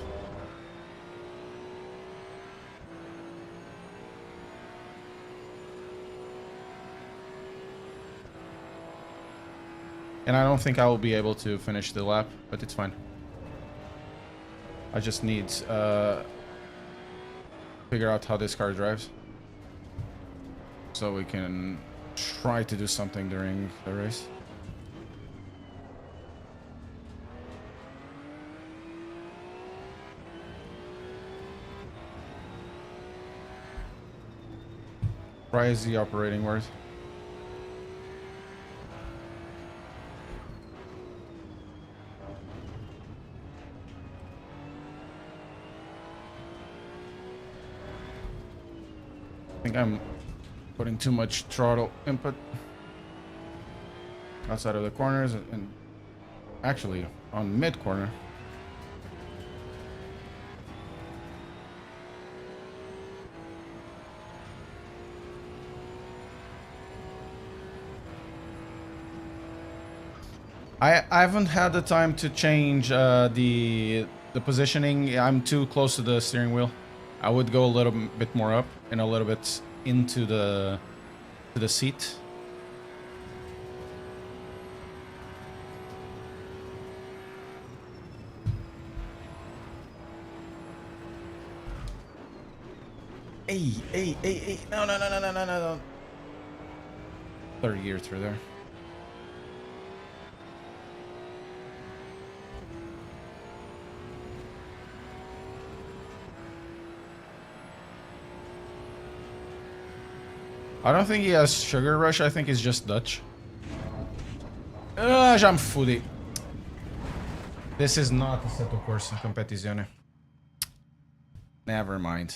And I don't think I will be able to finish the lap, but it's fine. I just need figure out how this car drives. So we can try to do something during the race. Try is the operating word. I think I'm putting too much throttle input outside of the corners and actually on mid corner. I haven't had the time to change the positioning. I'm too close to the steering wheel. I would go a little bit more up and a little bit into the seat. Hey. No. 30 gear through there. I don't think he has Sugar Rush, I think he's just Dutch. Já me fudi. This is not Assetto Corsa Competizione. Never mind.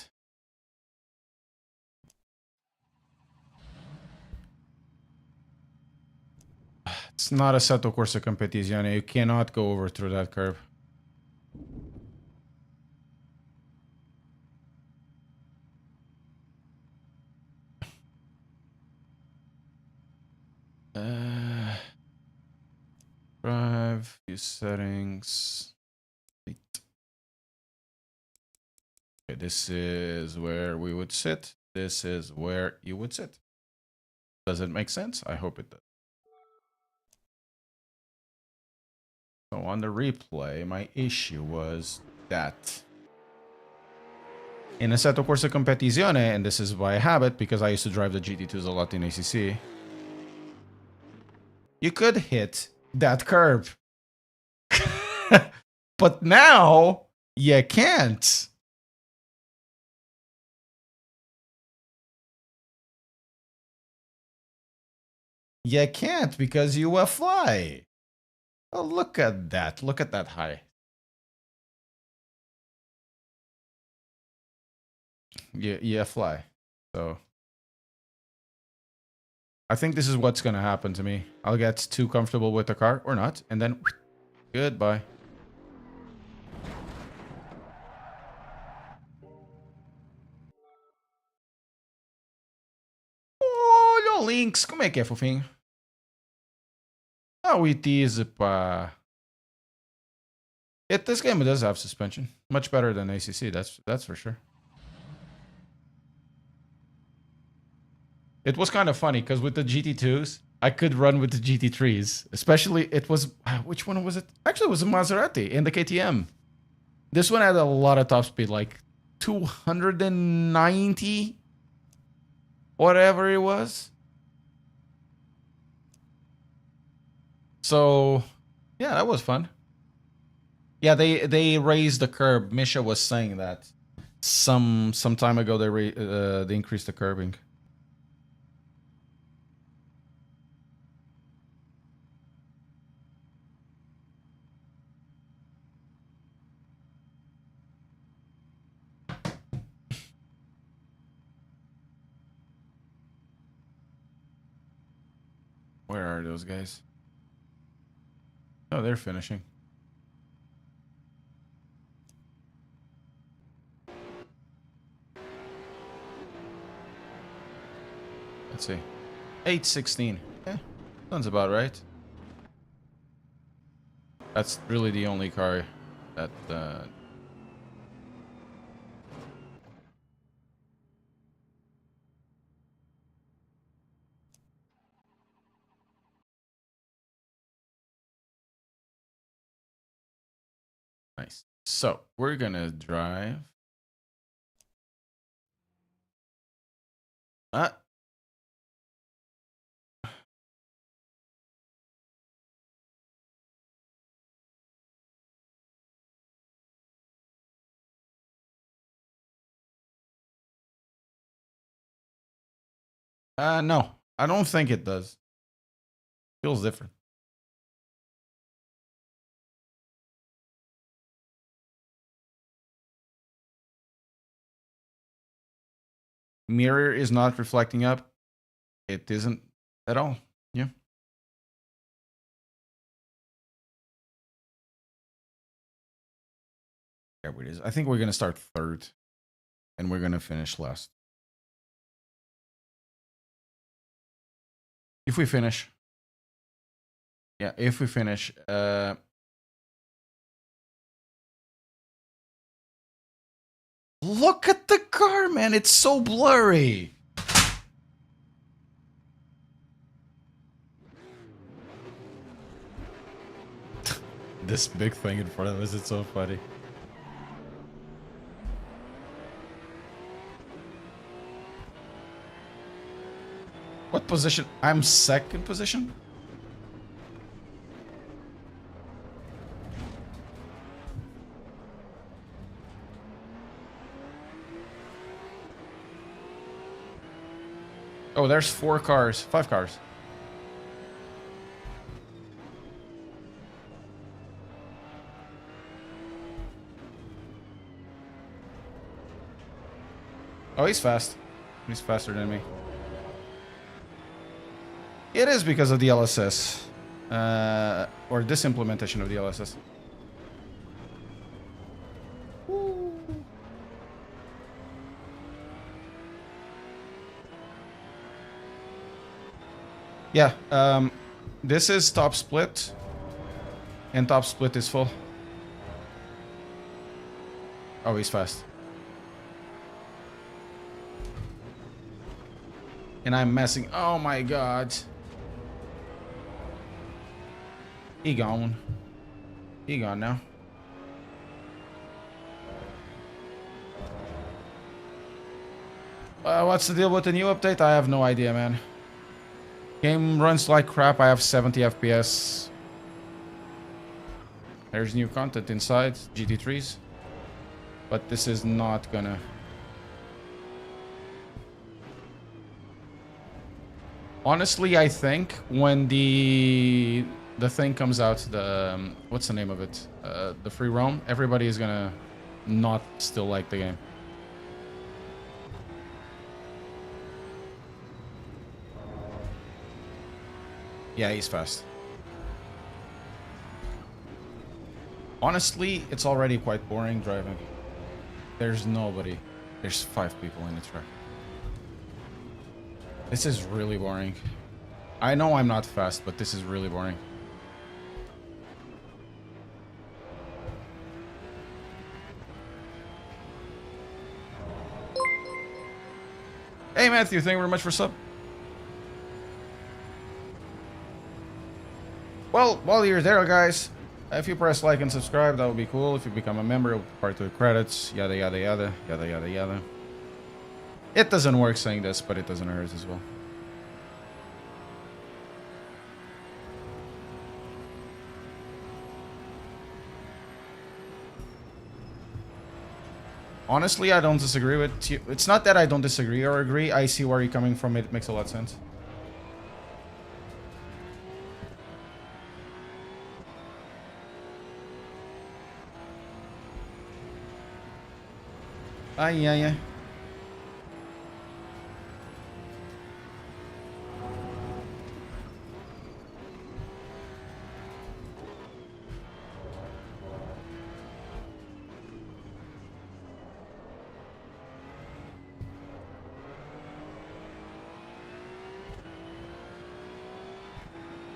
It's not Assetto Corsa Competizione. You cannot go over through that curve. Drive, use settings. Okay, this is where we would sit. This is where you would sit. Does it make sense? I hope it does. So on the replay, my issue was that in Assetto Corsa Competizione, and this is by habit because I used to drive the GT2s a lot in ACC, you could hit that curb. But now you can't. You can't because you will fly. Oh, look at that. Look at that high. You fly. So I think this is what's going to happen to me. I'll get too comfortable with the car or not. And then goodbye. Olha o Lynx. Como é que é, fofinho? Oh, it is, pá. This game does have suspension. Much better than ACC, that's for sure. It was kind of funny, because with the GT2s, I could run with the GT3s. Especially, it was... Which one was it? Actually, it was a Maserati in the KTM. This one had a lot of top speed, like 290... whatever it was. So, yeah, that was fun. Yeah, they raised the curb. Misha was saying that some time ago they increased the curbing. Where are those guys? Oh, they're finishing. Let's see. 816. Yeah, sounds about right. That's really the only car that... Nice. So, we're gonna drive... No, I don't think it does. Feels different. Mirror is not reflecting up. It isn't at all. Yeah. There it is. I think we're going to start third. And we're going to finish last. If we finish. Yeah, if we finish. Look at the car, man. It's so blurry. This big thing in front of us, it's so funny. What position? I'm second position? Oh, there's 5 cars. Oh, he's fast. He's faster than me. It is because of the LSS. Or this implementation of the LSS. Yeah, this is top split. And top split is full. Oh, he's fast. And I'm messing. Oh my god. He gone. He gone now. What's the deal with the new update? I have no idea, man. Game runs like crap. I have 70 FPS. There's new content inside GT3s. But this is not gonna... Honestly, I think when the thing comes out, the... what's the name of it? The free roam, everybody is gonna not still like the game. Yeah, he's fast. Honestly, it's already quite boring driving. There's nobody. There's 5 people in the truck. This is really boring. I know I'm not fast, but this is really boring. Hey Matthew, thank you very much for sub. Well, while you're there, guys, if you press like and subscribe, that would be cool. If you become a member, it'll be part of the credits. Yada yada yada yada yada yada. It doesn't work saying this, but it doesn't hurt as well. Honestly, I don't disagree with you. It's not that I don't disagree or agree. I see where you're coming from. It makes a lot of sense. Yeah.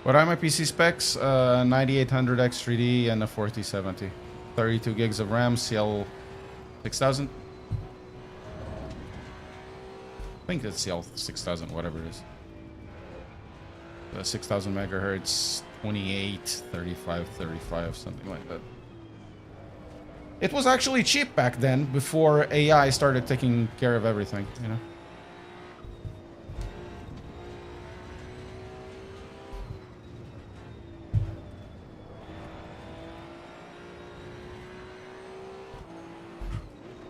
What are my PC specs? 9800 X3D and a 4070. 32 gigs of RAM, CL 6000. I think it's CL 6000, whatever it is. 6000 megahertz, 28, 35, 35, something like that. It was actually cheap back then, before AI started taking care of everything, you know?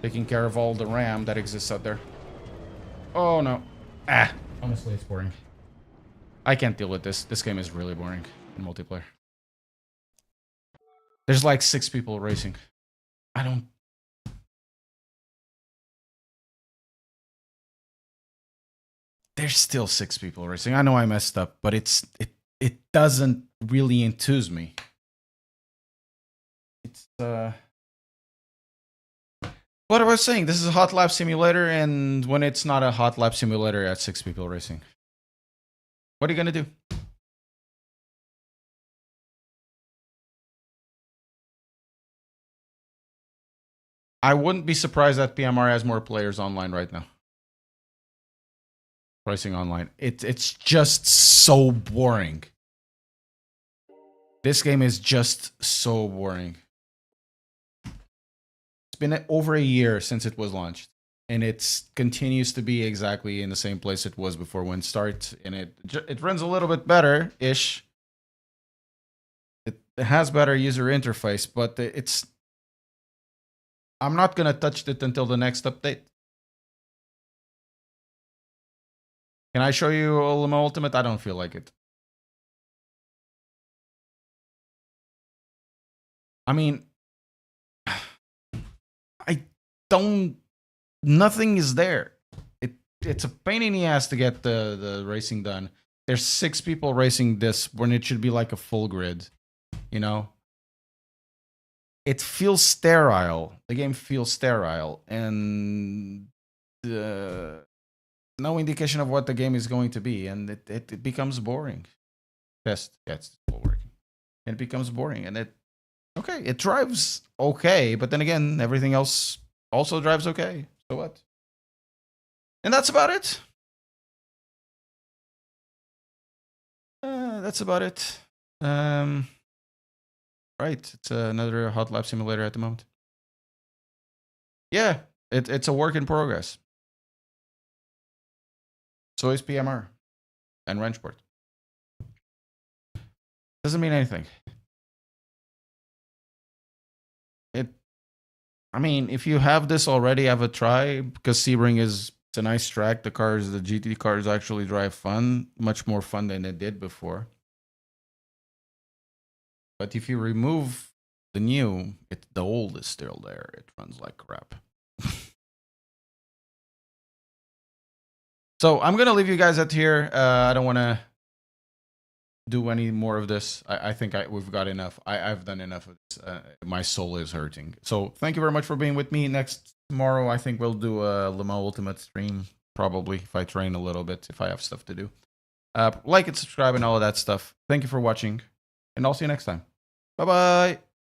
Taking care of all the RAM that exists out there. Oh no. Honestly, it's boring. I can't deal with this. This game is really boring in multiplayer. There's like 6 people racing. I don't... There's still 6 people racing. I know I messed up, but it doesn't really enthuse me. It's what I was saying, this is a hot lap simulator, and when it's not a hot lap simulator, at 6 people racing. What are you gonna do? I wouldn't be surprised that PMR has more players online right now. Racing online. It's just so boring. This game is just so boring. It's been over a year since it was launched, and it continues to be exactly in the same place it was before when start, and it runs a little bit better-ish. It has better user interface, but it's... I'm not gonna touch it until the next update. Can I show you Ultima Ultimate? I don't feel like it. I mean, I don't... Nothing is there. It's a pain in the ass to get the racing done. There's 6 people racing this when it should be like a full grid, you know? It feels sterile. The game feels sterile, and no indication of what the game is going to be, and it becomes boring. Yes, it's still working. It becomes boring, and it drives okay, but then again, everything else also drives okay. So what? And that's about it. That's about it. Right, it's another hot lap simulator at the moment. Yeah, it's a work in progress. So is PMR and Wrenchport. Doesn't mean anything. I mean, if you have this already, have a try, because Sebring it's a nice track. The GT cars actually drive fun, much more fun than it did before. But if you remove the new, the old is still there. It runs like crap. So I'm gonna leave you guys at here. I don't want to do any more of this. I think we've got enough. I've done enough of this. My soul is hurting. So thank you very much for being with me. Tomorrow, I think we'll do a Le Mans Ultimate stream, probably, if I train a little bit, if I have stuff to do. Like and subscribe and all of that stuff. Thank you for watching, and I'll see you next time. Bye-bye.